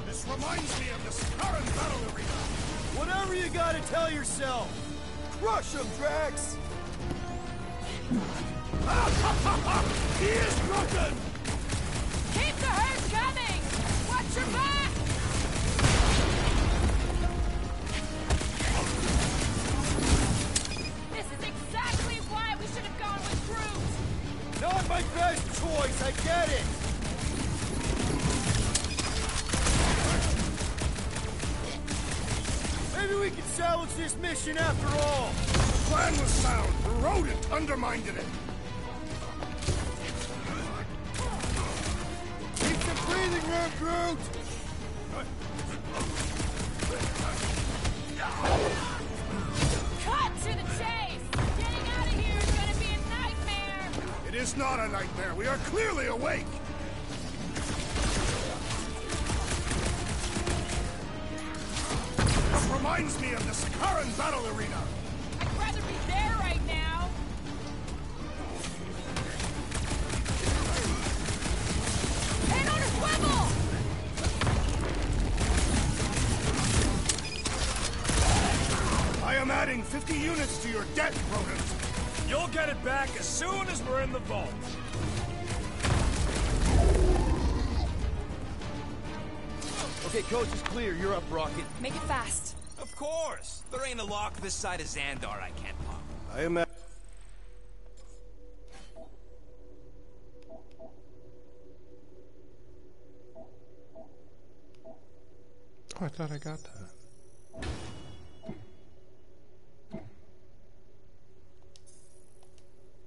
This reminds me of the Scarran battle arena!
Whatever you gotta tell yourself! Crush him, Drax!
He is broken!
Keep the herd coming! Watch your back! This is exactly why we should have gone with Groot!
Not my best choice, I get it! Maybe we can salvage this mission after all!
The plan was sound. The rodent undermined it.
Keep some breathing room, Groot!
Cut to the chase! Getting out of here is gonna be a nightmare!
It is not a nightmare. We are clearly awake. This reminds me of the Sakaran battle arena.
I'd rather be there right now! Head on a swivel!
I am adding 50 units to your debt, rodent. You'll get it back as soon as we're in the vault.
Okay, coach is clear. You're up, Rocket.
Make it fast.
Of course. There ain't a lock this side of Xandar I can't pop.
I am at...
Oh, I thought I got that.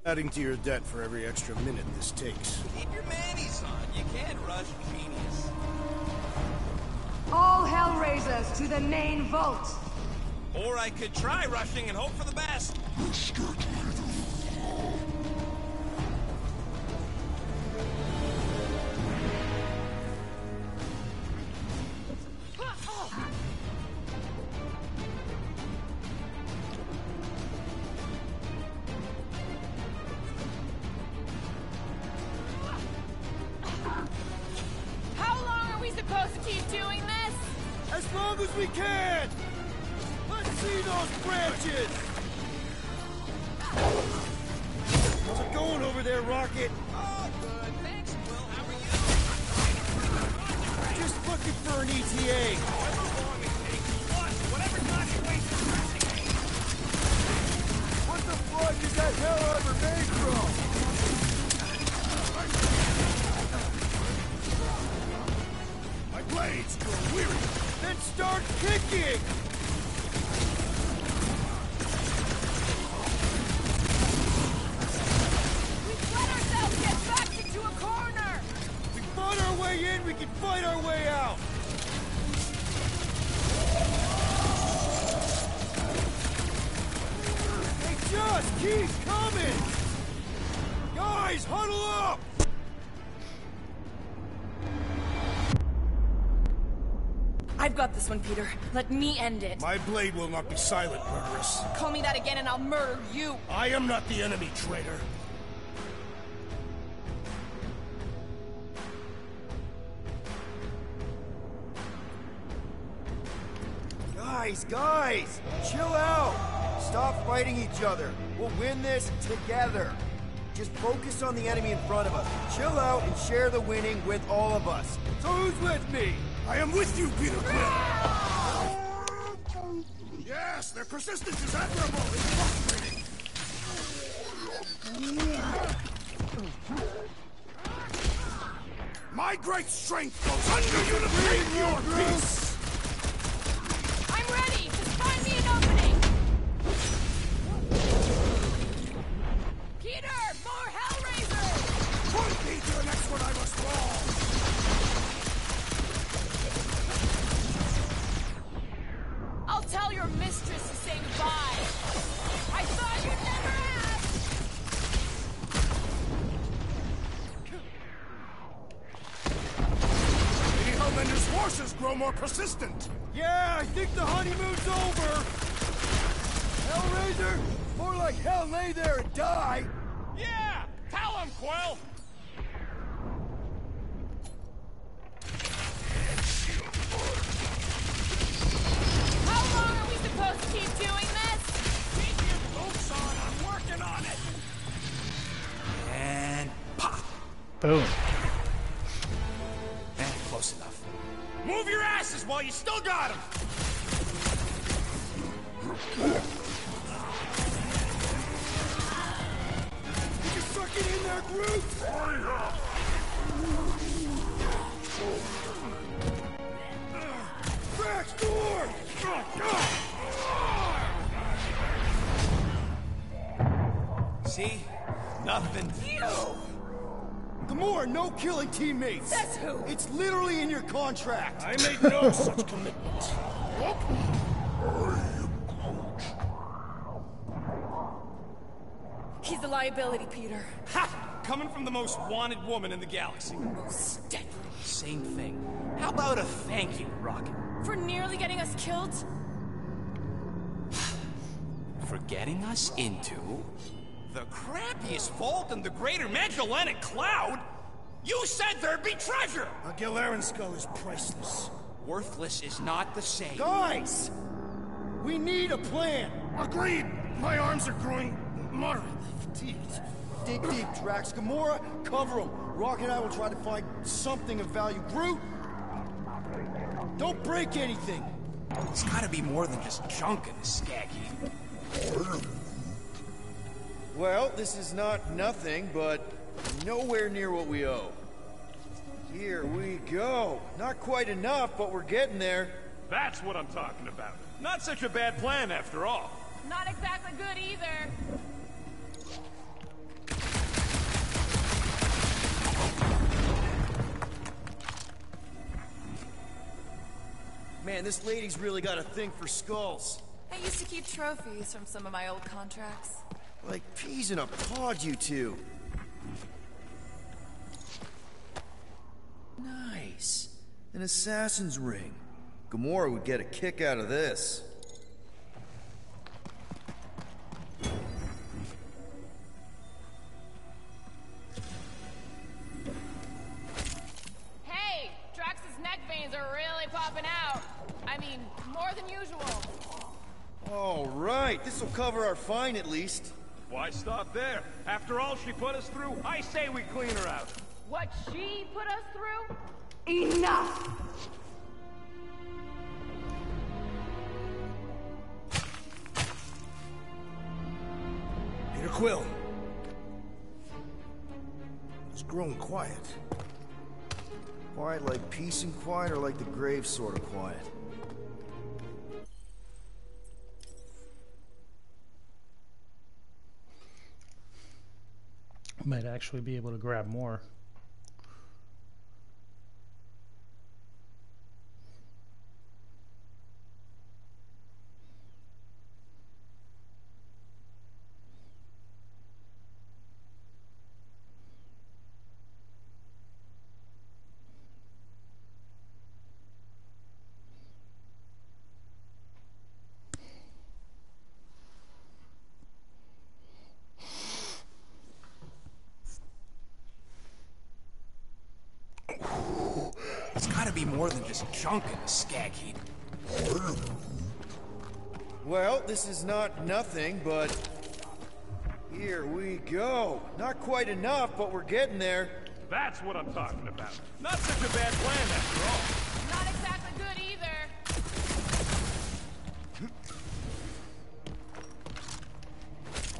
adding to your debt for every extra minute this takes.
Keep your manis on. You can't rush genius.
All Hellraisers to the main vault!
Or I could try rushing and hope for the best.
How long are we supposed to keep doing this?
As long as we can! Let's see those branches! How's it going over there, Rocket?
Oh, good. Thanks, Will. How are you?
Just looking for an ETA.
However long it takes. Whatever time you waste rushing me.
What the fuck is that hell ever made from? kicking!
We've let ourselves get backed into a corner!
We fought our way in, we can fight our way out! They just keep coming! Guys, huddle up!
I've got this one, Peter. Let me end it.
My blade will not be silent, murderess.
Call me that again and I'll murder you.
I am not the enemy, traitor.
Guys, chill out! Stop fighting each other. We'll win this together. Just focus on the enemy in front of us. Chill out and share the winning with all of us. So who's with me?
I am with you, Peter Quill! Yes, their persistence is admirable. It's frustrating. My great strength goes under you to break your peace!
I'm ready! Just find me an opening! Peter! More Hellraisers!
Point me to the next one I must fall!
I'll tell your mistress to say goodbye. I thought you'd never ask.
Lady Hellbender's forces grow more persistent.
Yeah, I think the honeymoon's over. Hellraiser, more like hell lay there and die.
Yeah! Tell him, Quill!
How long are we supposed to keep doing this?
Keep your boots on, I'm working on it!
And pop.
Boom.
Close enough.
Move your asses while you still got him!
You can suck it in there, Groot! Drax, door!
See? Nothing.
Gamora, no killing teammates!
Says who?
It's literally in your contract!
I made no such commitment.
He's a liability, Peter.
Ha! Coming from the most wanted woman in the galaxy.
Most deadly.
Same thing. How about a thank you, Rocket?
For nearly getting us killed?
For getting us into...
The crappiest vault in the greater Magellanic Cloud? You said there'd be treasure!
A Galaran skull is priceless.
Worthless is not the same.
Guys! We need a plan!
Agreed! My arms are growing moderately fatigued.
Dig deep, Drax. Gamora, cover him. Rocket and I will try to find something of value. Groot, don't break anything.
It's gotta be more than just junk in this skag heap.
Well, this is not nothing, but nowhere near what we owe. Here we go. Not quite enough, but we're getting there.
That's what I'm talking about. Not such a bad plan after all.
Not exactly good either.
Man, this lady's really got a thing for skulls.
I used to keep trophies from some of my old contracts.
Like peas in a pod, you two. Nice. An assassin's ring. Gamora would get a kick out of this.
Hey! Drax's neck veins are really popping out. I mean, more than usual.
All right, this'll cover our fine at least.
Why stop there? After all she put us through, I say we clean her out.
What she put us through?
Enough!
Peter Quill. It's growing quiet.
Quiet like peace and quiet, or like the grave sort of quiet?
Might actually be able to grab more.
It's gotta be more than just junk in the skag heap.
Well, this is not nothing, but... Here we go. Not quite enough, but we're getting there.
That's what I'm talking about. Not such a bad plan after all.
Not exactly good either.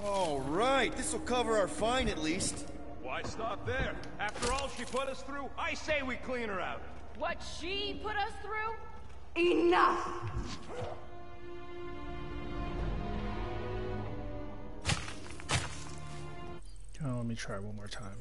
All right, this'll cover our fine at least.
Why stop there? After all she put us through, I say we clean her out.
What she put us through?
Enough!
Oh, let me try one more time.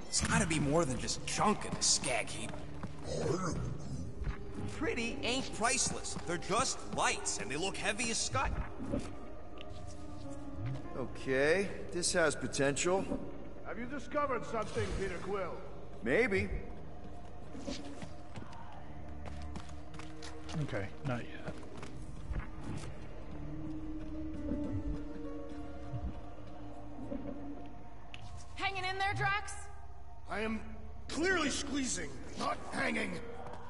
It's gotta be more than just junk in the skag heap. Pretty ain't priceless. They're just lights, and they look heavy as scut.
Okay, this has potential.
Have you discovered something, Peter Quill?
Maybe.
Okay, not yet.
Hanging in there, Drax?
I am clearly squeezing, not hanging.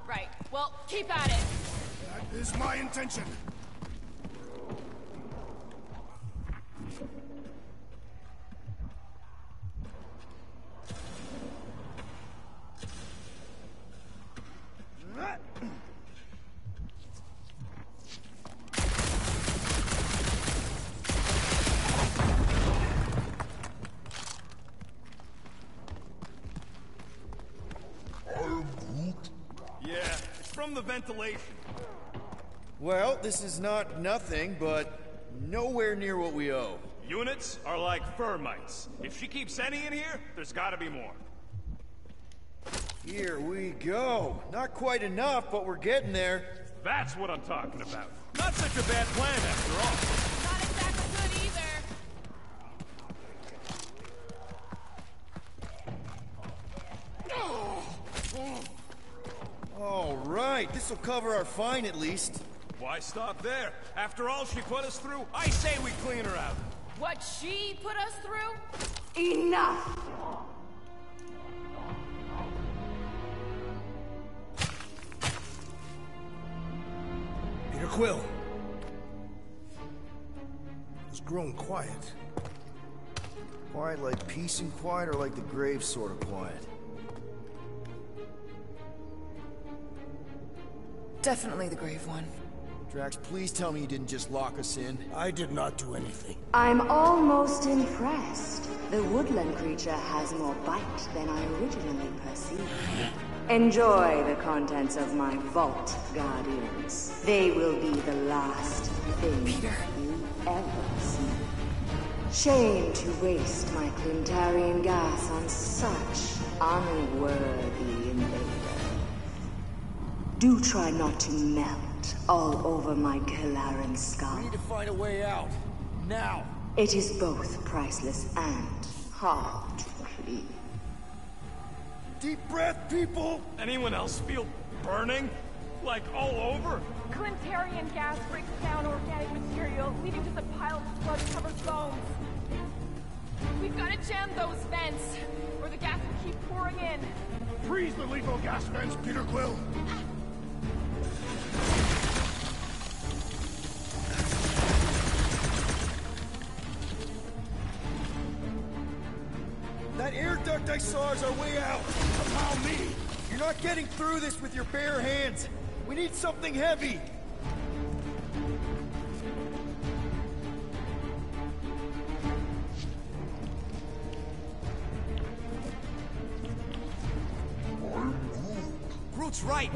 Right. Well, keep at it.
That is my intention.
From the ventilation.
Well, this is not nothing, but nowhere near what we owe.
Units are like termites. If she keeps any in here, there's gotta be more.
Here we go. Not quite enough, but we're getting there.
That's what I'm talking about. Not such a bad plan after all.
Not exactly good either.
All right, this'll cover our fine at least.
Why stop there? After all she put us through, I say we clean her out.
What she put us through?
Enough!
Peter Quill. It's grown quiet.
Quiet like peace and quiet, or like the grave sort of quiet?
Definitely the grave one.
Drax, please tell me you didn't just lock us in.
I did not do anything.
I'm almost impressed. The woodland creature has more bite than I originally perceived. Enjoy the contents of my vault, Guardians. They will be the last thing you ever see. Shame to waste my Clintarian gas on such unworthy invaders. Do try not to melt all over my Kalaran skull.
We need to find a way out. Now!
It is both priceless and hard to clean.
Deep breath, people!
Anyone else feel burning? Like all over?
Clintarian gas breaks down organic material, leading to the piled blood-covered bones. We've got to jam those vents, or the gas will keep pouring in.
Freeze the lethal gas vents, Peter Quill!
That air duct I saw is our way out.
Allow me!
You're not getting through this with your bare hands. We need something heavy.
Groot's right.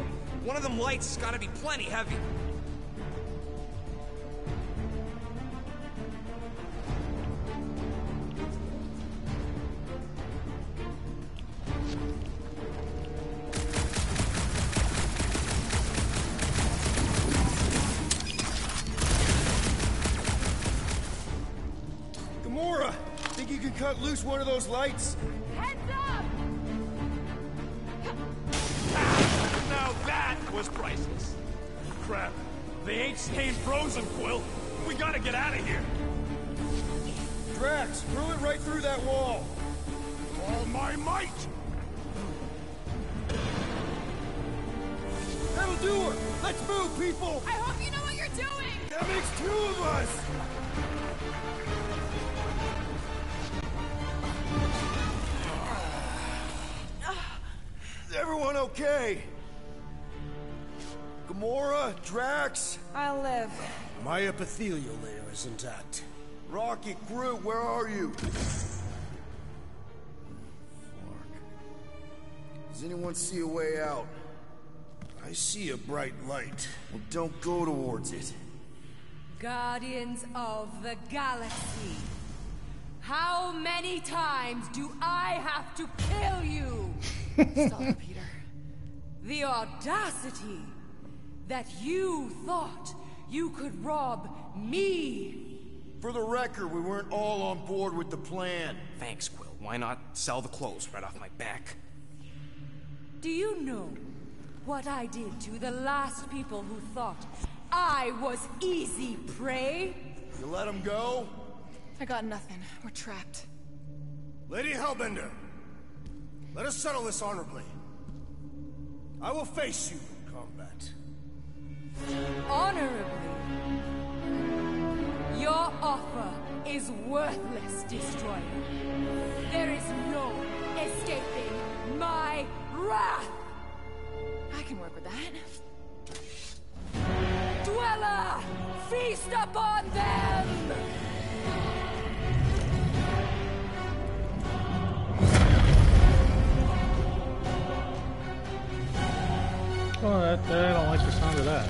One of them lights has gotta be plenty heavy.
Gamora, think you can cut loose one of those lights?
Heads up!
Now that was priceless. Crap. They ain't staying frozen, Quill. We gotta get out of here.
Drax, throw it right through that wall.
All my might!
That'll do her! Let's move, people!
I hope you know what you're doing!
That makes two of us! Is everyone okay? Gamora, Drax?
I'll live.
My epithelial layer is intact.
Rocket, Groot, where are you? Does anyone see a way out?
I see a bright light.
Well, don't go towards it.
Guardians of the Galaxy. How many times do I have to kill you?
Stop, Peter.
The audacity that you thought you could rob me.
For the record, we weren't all on board with the plan.
Thanks, Quill. Why not sell the clothes right off my back?
Do you know what I did to the last people who thought I was easy prey?
You let them go?
I got nothing. We're trapped.
Lady Hellbender, let us settle this honorably. I will face you in combat.
Honorably? Your offer is worthless, Destroyer. There is no escaping my wrath!
I can work with that.
Dweller! Feast upon them!
Oh, I don't like the sound of that.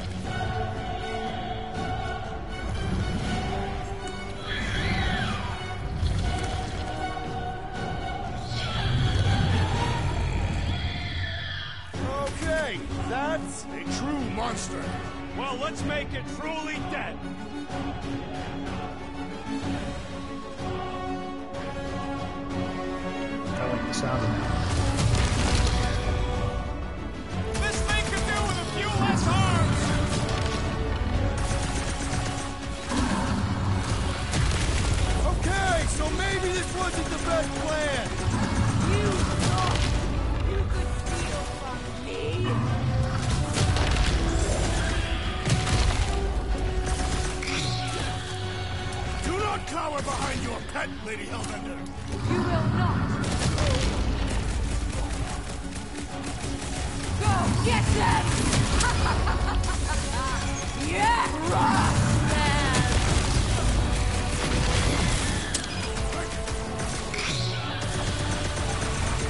Okay, that's a true monster.
Well, let's make it truly dead.
I like the sound of that.
This thing could do with a few less arms.
Okay, so maybe this wasn't the best plan.
You thought you could steal from me?
Do not cower behind your pet, Lady Hellbender.
You will not. Go get them! Yeah! Rockman!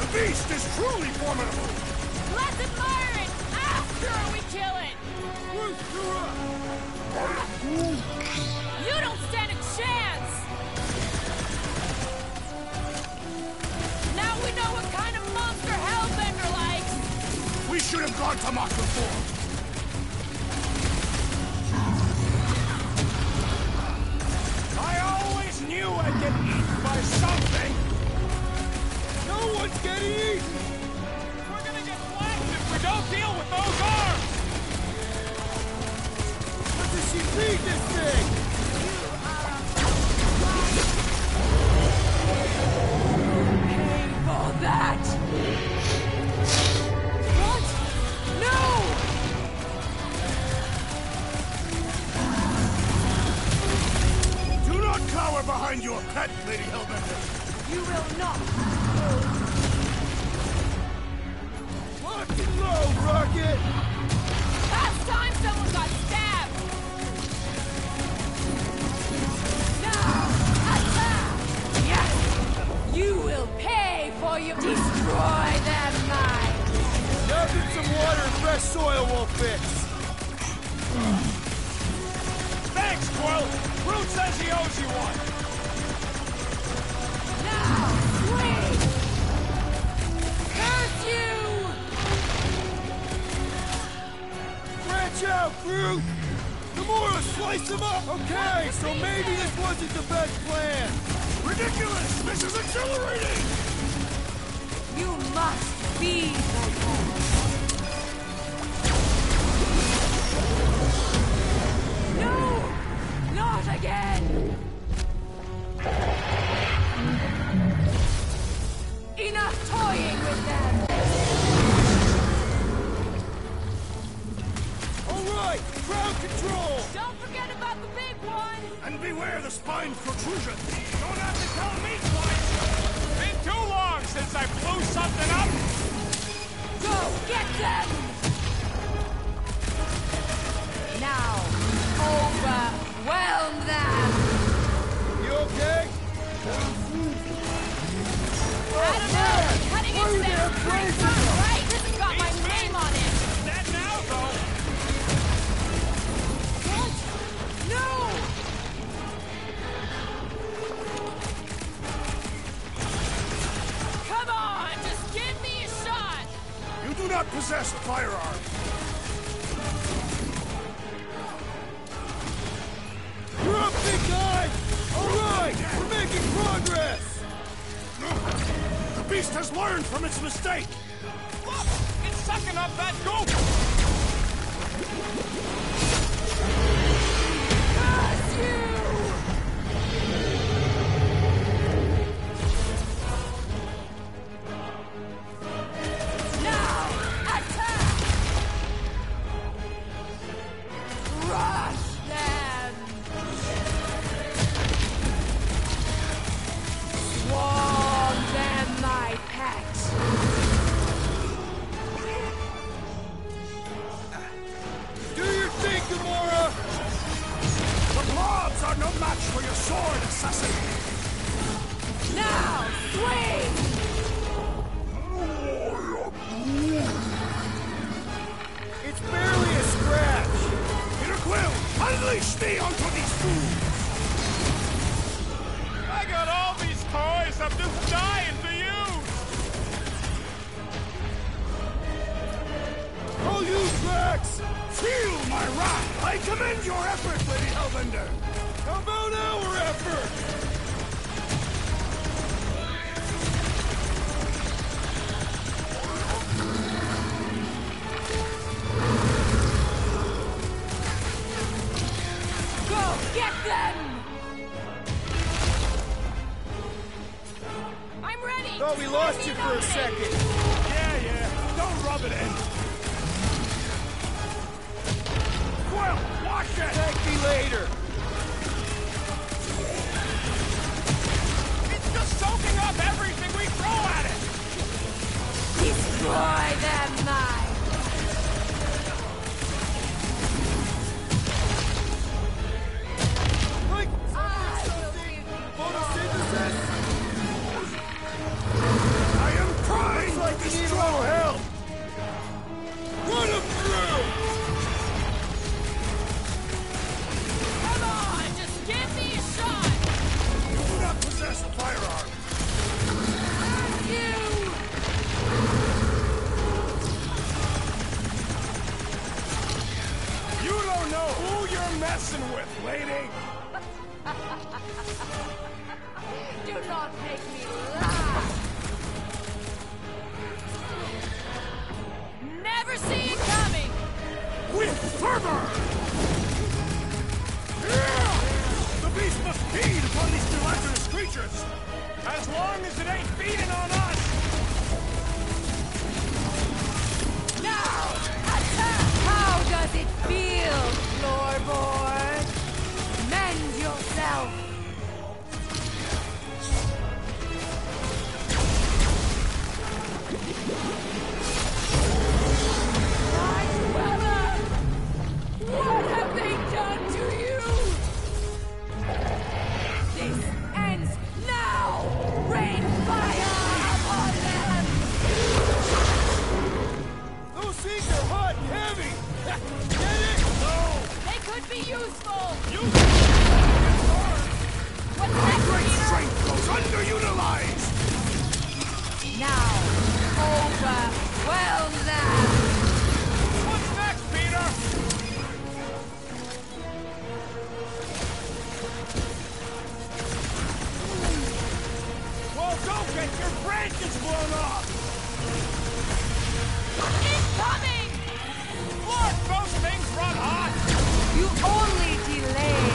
The beast is truly formidable.
Let's admire it after we kill it! You don't stand a chance! Now we know what kind of monster Hellbender likes!
We should have gone to Mach before.
I always knew I'd get eaten by something.
No one's getting eaten!
We're gonna get whacked if we don't deal with those arms.
What does she feed this thing?
Pay for that! What? No!
Do not cower behind your pet, Lady Hellbender.
You will not!
Lock and load, Rocket!
Last time someone got stabbed!
Now, attack! Yes! You will pay for your... Destroy them, mine!
Nothing some water and fresh soil won't fix.
Thanks, Quill! Groot says he owes you one!
Now, swing! Curse you!
Branch out, Groot! Gamora, slice him up! Okay, so maybe this wasn't the best plan.
Ridiculous! This is exhilarating!
You must be my home. No! Not again! Enough toying with them!
Alright, ground control!
Don't forget about the big one!
And beware the spine protrusion! Don't have to tell me twice! Been too long since I blew something up!
Go get them! Now, overwhelm them!
You okay?
I don't know! Cutting into them is pretty fun, right? This has got my name on it!
That now, though!
What? No! Come on! Just give me a shot!
You do not possess a firearm.
You're up, big guy! Alright, we're making progress!
The beast has learned from its mistake.
Look! It's sucking up that goop!
Curse you! Now, attack! Crush them! Swarm them, my pet!
Do your thing, Gamora!
The blobs are no match for your sword, assassin.
Now, swing!
It's barely a scratch!
Peter Quill, unleash me onto these fools!
I got all these toys I'm just dying to use!
I'll use Drax!
Feel my wrath! I commend your effort, Lady Hellbender!
How about our effort?
Go get them!
I'm ready!
Thought we lost you for a second.
Yeah, don't rub it in! Quill, watch it!
Thank me later.
It's just soaking up everything we throw at it!
Destroy them, mine!
Like
I will give
photosynthesis?
I am trying
Looks like
to
you need a
destroy
little help. Run him through!
Come on! Just give me a shot!
You do not possess a firearm.
you!
You don't know who you're messing with, lady!
Do not make me laugh!
Never see it coming!
With fervor! The beast must feed upon these gelatinous creatures!
As long as it ain't feeding on us!
Now, attack! How does it feel, floorboard? Mend yourself!
it! Your branch is blown off!
Incoming!
Look, those things run hot!
You only delay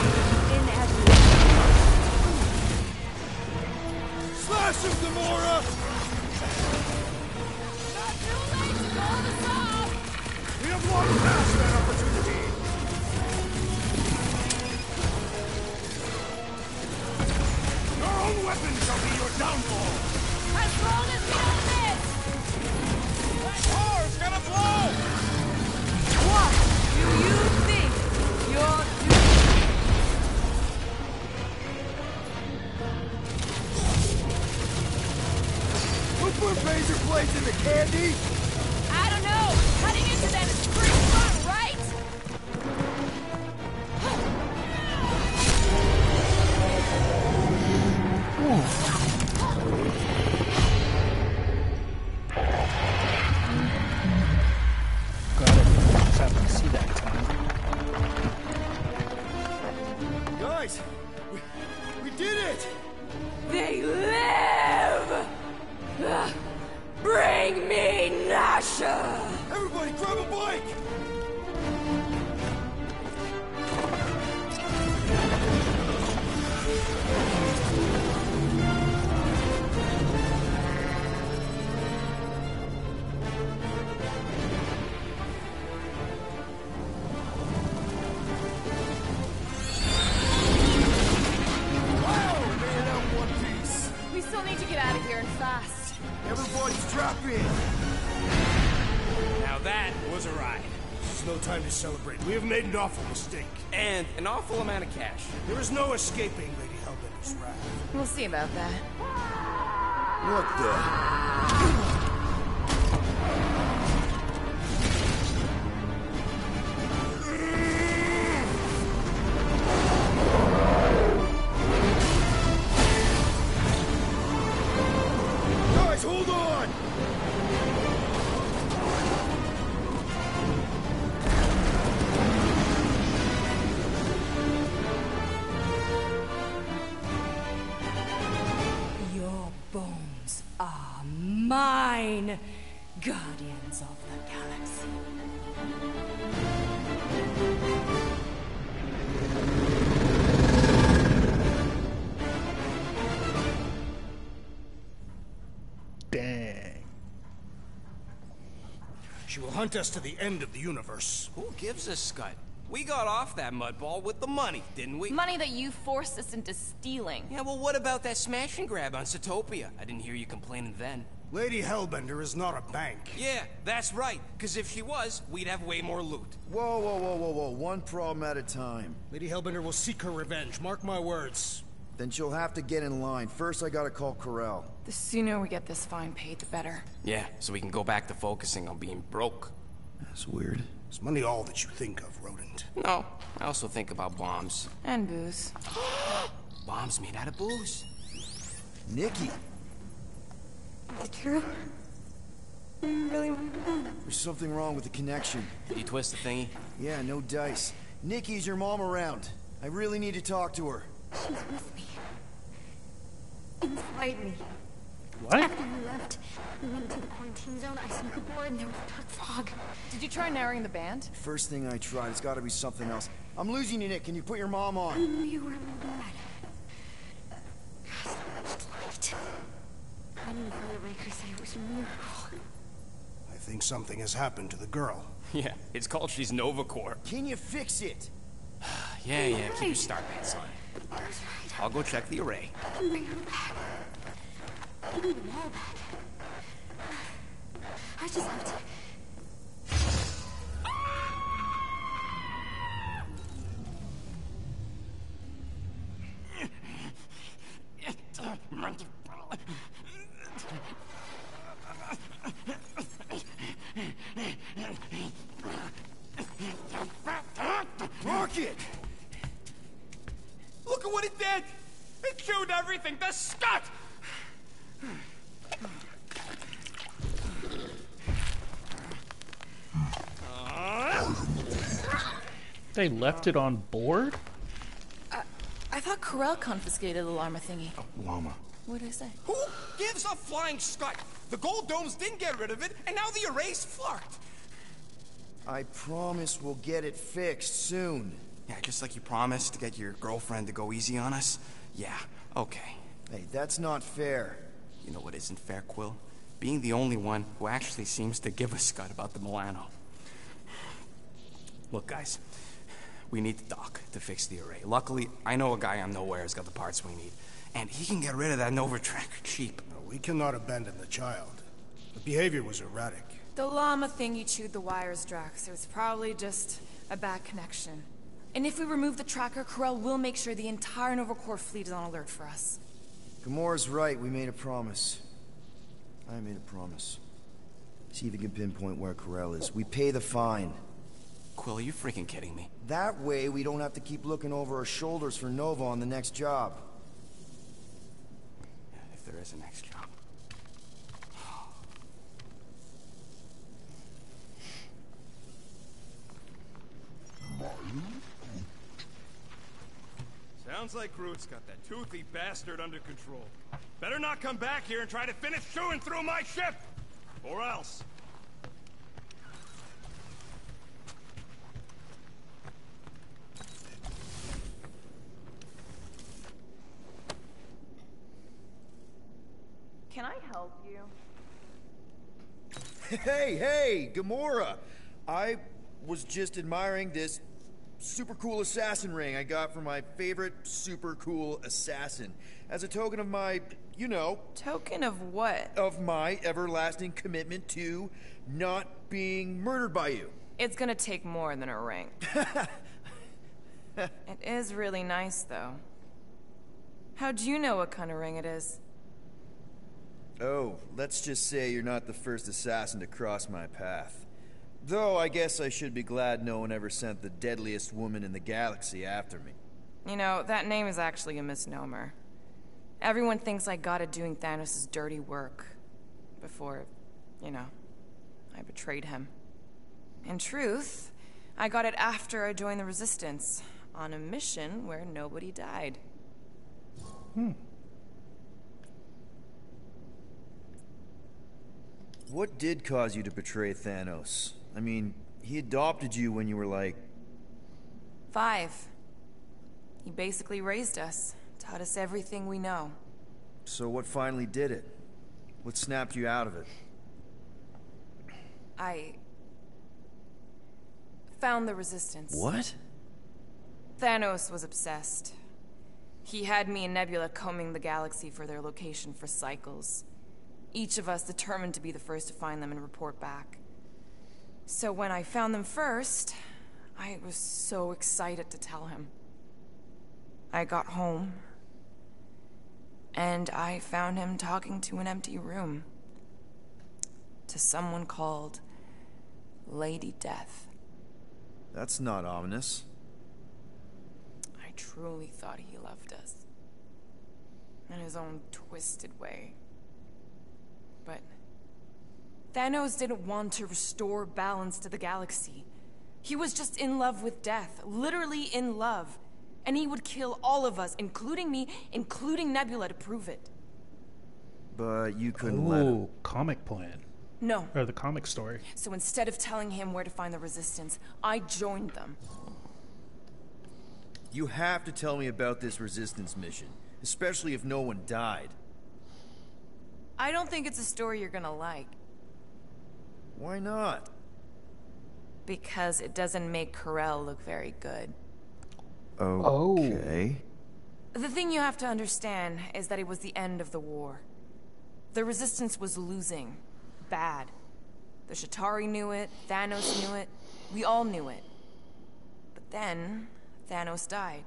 inevitable.
Slash him, Gamora!
Not too late to call this off!
We have long past that opportunity.
Your own weapon shall be your downfall!
As long as we don't miss!
That car's gonna blow!
What do you think you're doing?
Who put razor blades in the candy?
I don't know! Cutting into them is pretty fun, right?
Got it. Just happened to see that time.
Guys, we did it!
They live! Bring me Nasha!
Everybody grab a bike!
We still need to get out of here and fast.
Everybody strap in!
Now that was a ride.
This is no time to celebrate. We have made an awful mistake.
And an awful amount of cash.
There is no escaping Lady Hellbender's wrath.
We'll see about that.
What the? Guys, hold on!
Your bones are mine, Guardians of the Galaxy.
Dang.
She will hunt us to the end of the universe.
Who gives a scut? We got off that mudball with the money, didn't we?
Money that you forced us into stealing.
Yeah, well, what about that smash and grab on Satopia? I didn't hear you complaining then.
Lady Hellbender is not a bank.
Yeah, that's right. Because if she was, we'd have way more loot.
Whoa, whoa, whoa, whoa, whoa. One problem at a time.
Lady Hellbender will seek her revenge. Mark my words.
Then she'll have to get in line. First, I gotta call Corel.
The sooner we get this fine paid, the better.
Yeah, so we can go back to focusing on being broke.
That's weird.
Is money all that you think of, Rodent?
No, I also think about bombs.
And booze.
Bombs made out of booze.
Nikki!
Is it true? Really?
There's something wrong with the connection.
Did you twist the thingy?
Yeah, no dice. Nikki, is your mom around? I really need to talk to her.
She's with me. Inside me.
What?
After you left, we went to the quarantine zone. I saw her board and there was dark fog.
Did you try narrowing the band?
First thing I tried, it's gotta be something else. I'm losing you, Nick. Can you put your mom on?
I knew you were in bed. So much light. I didn't feel the Raker say it was a miracle.
I think something has happened to the girl.
Yeah, it's called she's Nova Corps.
Can you fix it?
Yeah, keep your star pants on. I'll go check the array.
I can bring her back. Give me them all back. I just have to...
Rocket!
Look at what it did! It chewed everything to scut!
They left it on board?
I thought Corel confiscated the llama thingy.
Llama.
What did I say?
Who
gives a flying scut? The gold domes didn't get rid of it, and now the array's fucked.
I promise we'll get it fixed soon.
Yeah, just like you promised to get your girlfriend to go easy on us? Yeah, okay.
Hey, that's not fair.
You know what isn't fair, Quill? Being the only one who actually seems to give a scut about the Milano. Look, guys, we need the doc to fix the array. Luckily, I know a guy on Nowhere has got the parts we need, and he can get rid of that Nova tracker cheap.
No, we cannot abandon the child. The behavior was erratic.
The llama thing you chewed the wires, Drax. It was probably just a bad connection. And if we remove the tracker, Corel will make sure the entire Nova Corps fleet is on alert for us.
Gamora's right, we made a promise. I made a promise. See if you can pinpoint where Corel is. We pay the fine.
Quill, are you freaking kidding me?
That way, we don't have to keep looking over our shoulders for Nova on the next job.
If there is a next job.
Sounds like Groot's got that toothy bastard under control. Better not come back here and try to finish chewing through my ship! Or else.
Can I help you?
Hey, Gamora! I was just admiring this super cool assassin ring I got from my favorite super cool assassin. As a token of my, you know...
Token of what?
Of my everlasting commitment to not being murdered by you.
It's gonna take more than a ring. It is really nice, though. How'd you know what kind of ring it is?
Oh, let's just say you're not the first assassin to cross my path. Though I guess I should be glad no one ever sent the deadliest woman in the galaxy after me.
You know, that name is actually a misnomer. Everyone thinks I got it doing Thanos' dirty work. Before, you know, I betrayed him. In truth, I got it after I joined the Resistance, on a mission where nobody died.
What did cause you to betray Thanos? I mean, he adopted you when you were like...
5. He basically raised us, taught us everything we know.
So what finally did it? What snapped you out of it?
I found the Resistance.
What?
Thanos was obsessed. He had me and Nebula combing the galaxy for their location for cycles. Each of us determined to be the first to find them and report back. So when I found them first, I was so excited to tell him. I got home, and I found him talking to an empty room. To someone called Lady Death.
That's not ominous.
I truly thought he loved us. In his own twisted way. But Thanos didn't want to restore balance to the galaxy. He was just in love with death, literally in love. And he would kill all of us, including me, including Nebula, to prove it.
But you couldn't let him.
Comic plan.
No.
Or the comic story.
So instead of telling him where to find the Resistance, I joined them.
You have to tell me about this Resistance mission, especially if no one died.
I don't think it's a story you're gonna like.
Why not?
Because it doesn't make Corel look very good.
Okay.
The thing you have to understand is that it was the end of the war. The Resistance was losing. Bad. The Chitauri knew it, Thanos knew it, we all knew it. But then, Thanos died.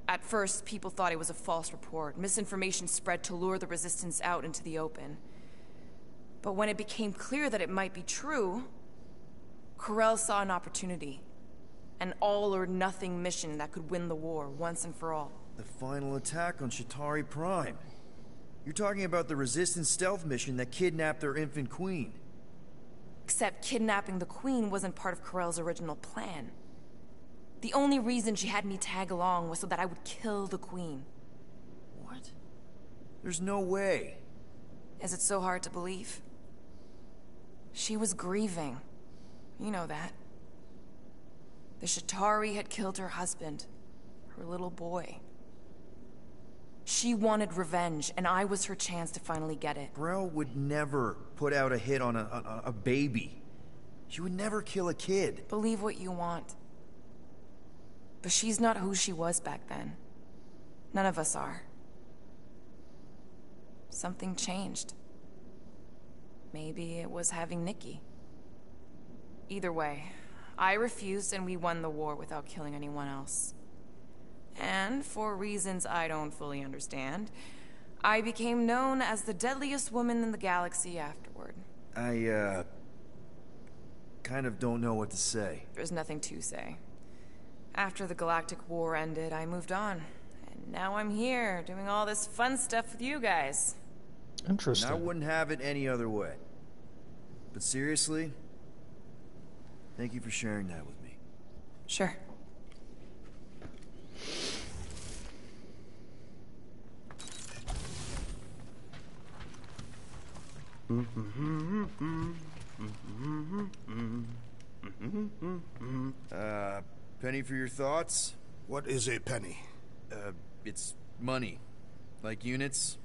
At first, people thought it was a false report. Misinformation spread to lure the Resistance out into the open. But when it became clear that it might be true, Corel saw an opportunity. An all-or-nothing mission that could win the war once and for all.
The final attack on Chitauri Prime. You're talking about the Resistance stealth mission that kidnapped their infant queen.
Except kidnapping the queen wasn't part of Corel's original plan. The only reason she had me tag along was so that I would kill the queen.
What? There's no way.
Is it so hard to believe? She was grieving. You know that. The Shatari had killed her husband, her little boy. She wanted revenge, and I was her chance to finally get it.
Brel would never put out a hit on a baby. She would never kill a kid.
Believe what you want. But she's not who she was back then. None of us are. Something changed. Maybe it was having Nikki. Either way, I refused and we won the war without killing anyone else. And for reasons I don't fully understand, I became known as the deadliest woman in the galaxy afterward.
I, kind of don't know what to say.
There's nothing to say. After the Galactic War ended, I moved on. And now I'm here, doing all this fun stuff with you guys.
Interesting.
And I wouldn't have it any other way. But seriously, thank you for sharing that with me.
Sure.
Penny for your thoughts?
What is a penny?
It's money. Like units.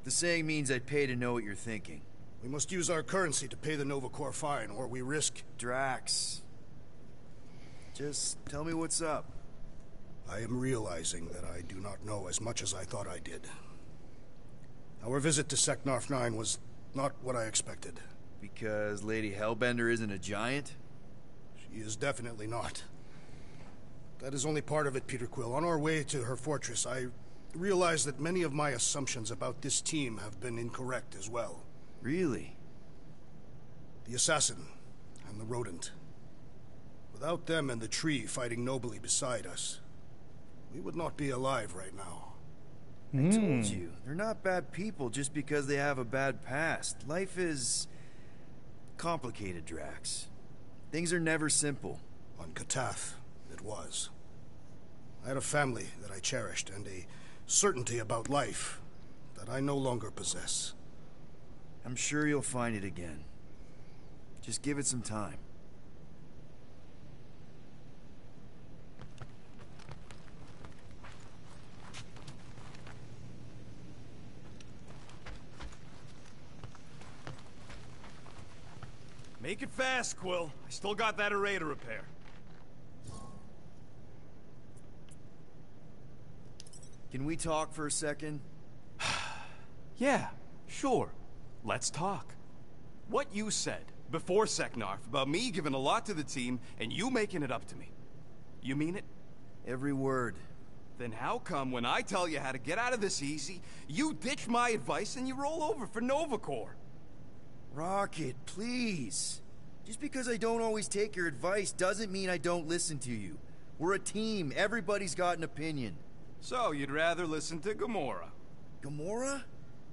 The saying means I'd pay to know what you're thinking.
We must use our currency to pay the Nova Corps fine, or we risk...
Drax. Just tell me what's up.
I am realizing that I do not know as much as I thought I did. Our visit to Seknarf 9 was not what I expected.
Because Lady Hellbender isn't a giant?
She is definitely not. That is only part of it, Peter Quill. On our way to her fortress, I realized that many of my assumptions about this team have been incorrect as well.
Really?
The assassin and the rodent. Without them and the tree fighting nobly beside us, we would not be alive right now.
I told you, they're not bad people just because they have a bad past. Life is complicated, Drax. Things are never simple.
On Katath, it was. I had a family that I cherished and a certainty about life that I no longer possess.
I'm sure you'll find it again. Just give it some time.
Make it fast, Quill. I still got that array to repair.
Can we talk for a second?
Yeah, sure. Let's talk. What you said before Seknarf about me giving a lot to the team and you making it up to me. You mean it?
Every word.
Then how come when I tell you how to get out of this easy, you ditch my advice and you roll over for Nova Corps?
Rocket, please. Just because I don't always take your advice doesn't mean I don't listen to you. We're a team. Everybody's got an opinion.
So you'd rather listen to Gamora?
Gamora?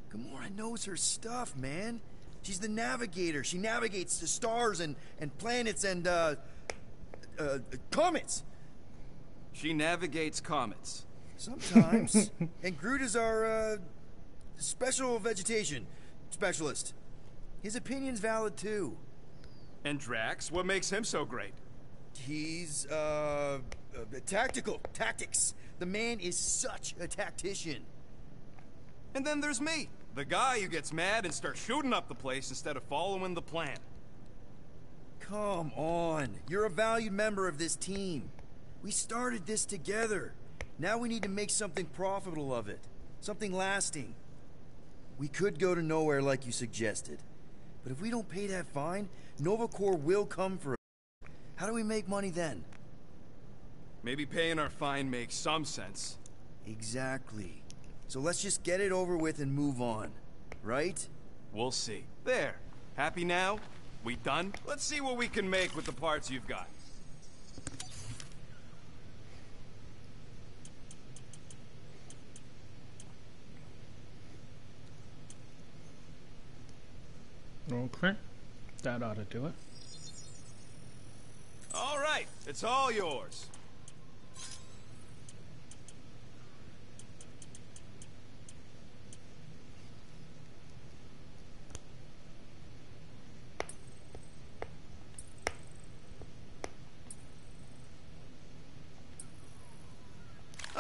Gamora knows her stuff, man. She's the navigator. She navigates the stars and planets and, comets.
She navigates comets.
Sometimes. And Groot is our, special vegetation specialist. His opinion's valid, too.
And Drax, what makes him so great?
He's, tactical. Tactics. The man is such a tactician.
And then there's me, the guy who gets mad and starts shooting up the place instead of following the plan.
Come on. You're a valued member of this team. We started this together. Now we need to make something profitable of it. Something lasting. We could go to nowhere like you suggested. But if we don't pay that fine, Nova Corps will come for us. How do we make money then?
Maybe paying our fine makes some sense.
Exactly. So let's just get it over with and move on. Right?
We'll see. There. Happy now? We done? Let's see what we can make with the parts you've got.
Okay. That ought to do it.
All right. It's all yours.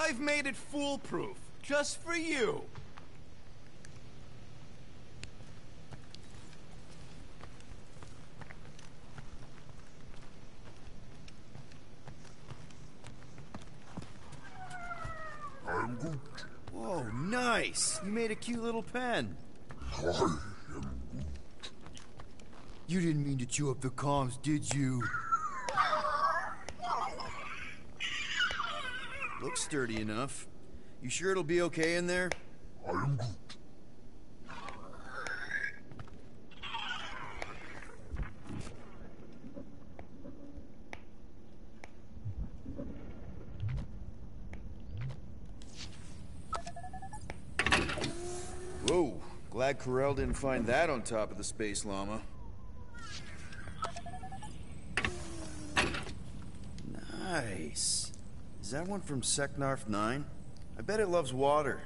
I've made it foolproof, just for you.
I'm good.
Whoa, nice! You made a cute little pen.
I am good.
You didn't mean to chew up the comms, did you? Looks sturdy enough. You sure it'll be okay in there?
I am good.
Whoa, glad Corel didn't find that on top of the Space Llama. Nice. Is that one from Seknarf 9? I bet it loves water.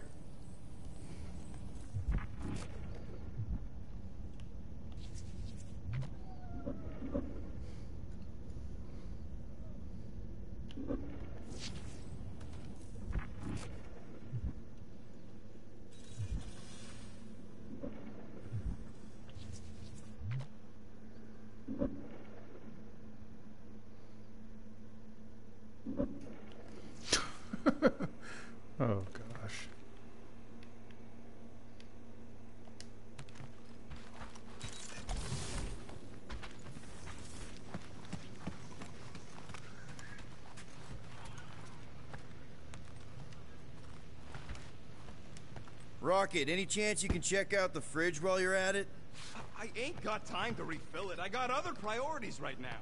Oh gosh.
Rocket, any chance you can check out the fridge while you're at it?
I ain't got time to refill it. I got other priorities right now.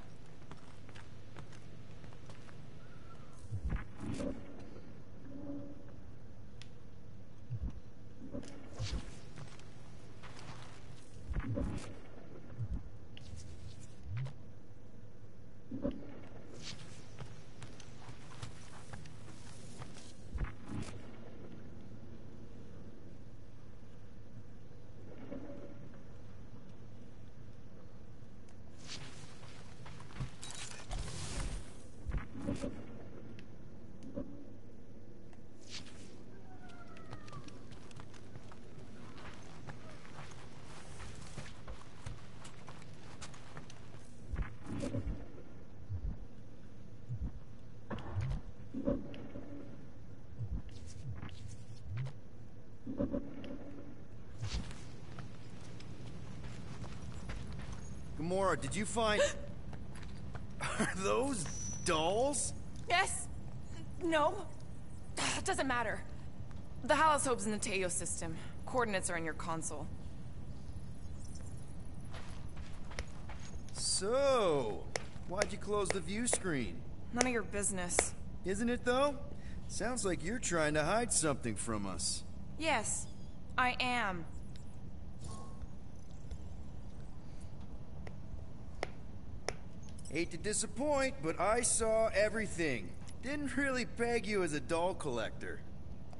Gamora, did you find... Are those dolls?
Yes. No. It doesn't matter. The Halosope's in the Teo system. Coordinates are in your console.
So, why'd you close the view screen?
None of your business.
Isn't it, though? Sounds like you're trying to hide something from us.
Yes, I am.
Hate to disappoint, but I saw everything. Didn't really peg you as a doll collector.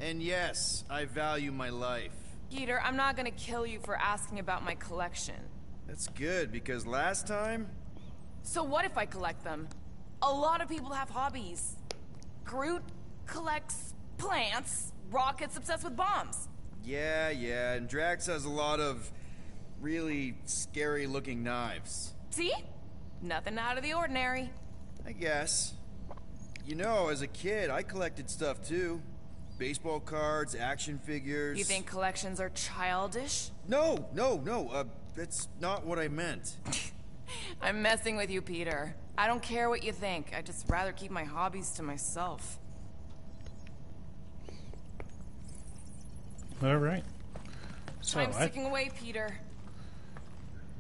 And yes, I value my life.
Peter, I'm not gonna kill you for asking about my collection.
That's good, because last time...
So what if I collect them? A lot of people have hobbies. Groot collects plants. Rocket's obsessed with bombs.
Yeah, and Drax has a lot of really scary-looking knives.
See? Nothing out of the ordinary.
I guess. You know, as a kid, I collected stuff too. Baseball cards, action figures...
You think collections are childish?
No, that's not what I meant.
I'm messing with you, Peter. I don't care what you think. I'd just rather keep my hobbies to myself.
All right. So
I'm sticking away, Peter.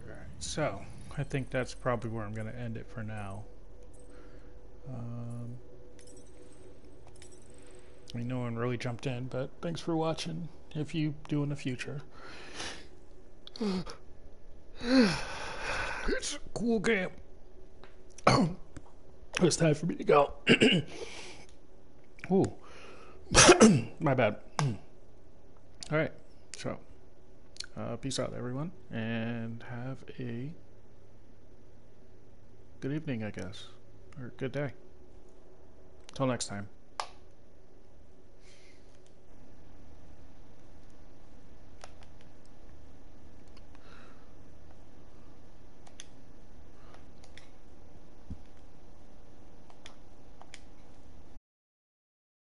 Alright, so I think that's probably where I'm going to end it for now. I mean, no one really jumped in, but thanks for watching. If you do in the future. It's a cool game. It's time for me to go. Ooh. My bad. Alright, so peace out, everyone, and have a good evening, I guess, or good day. Till next time.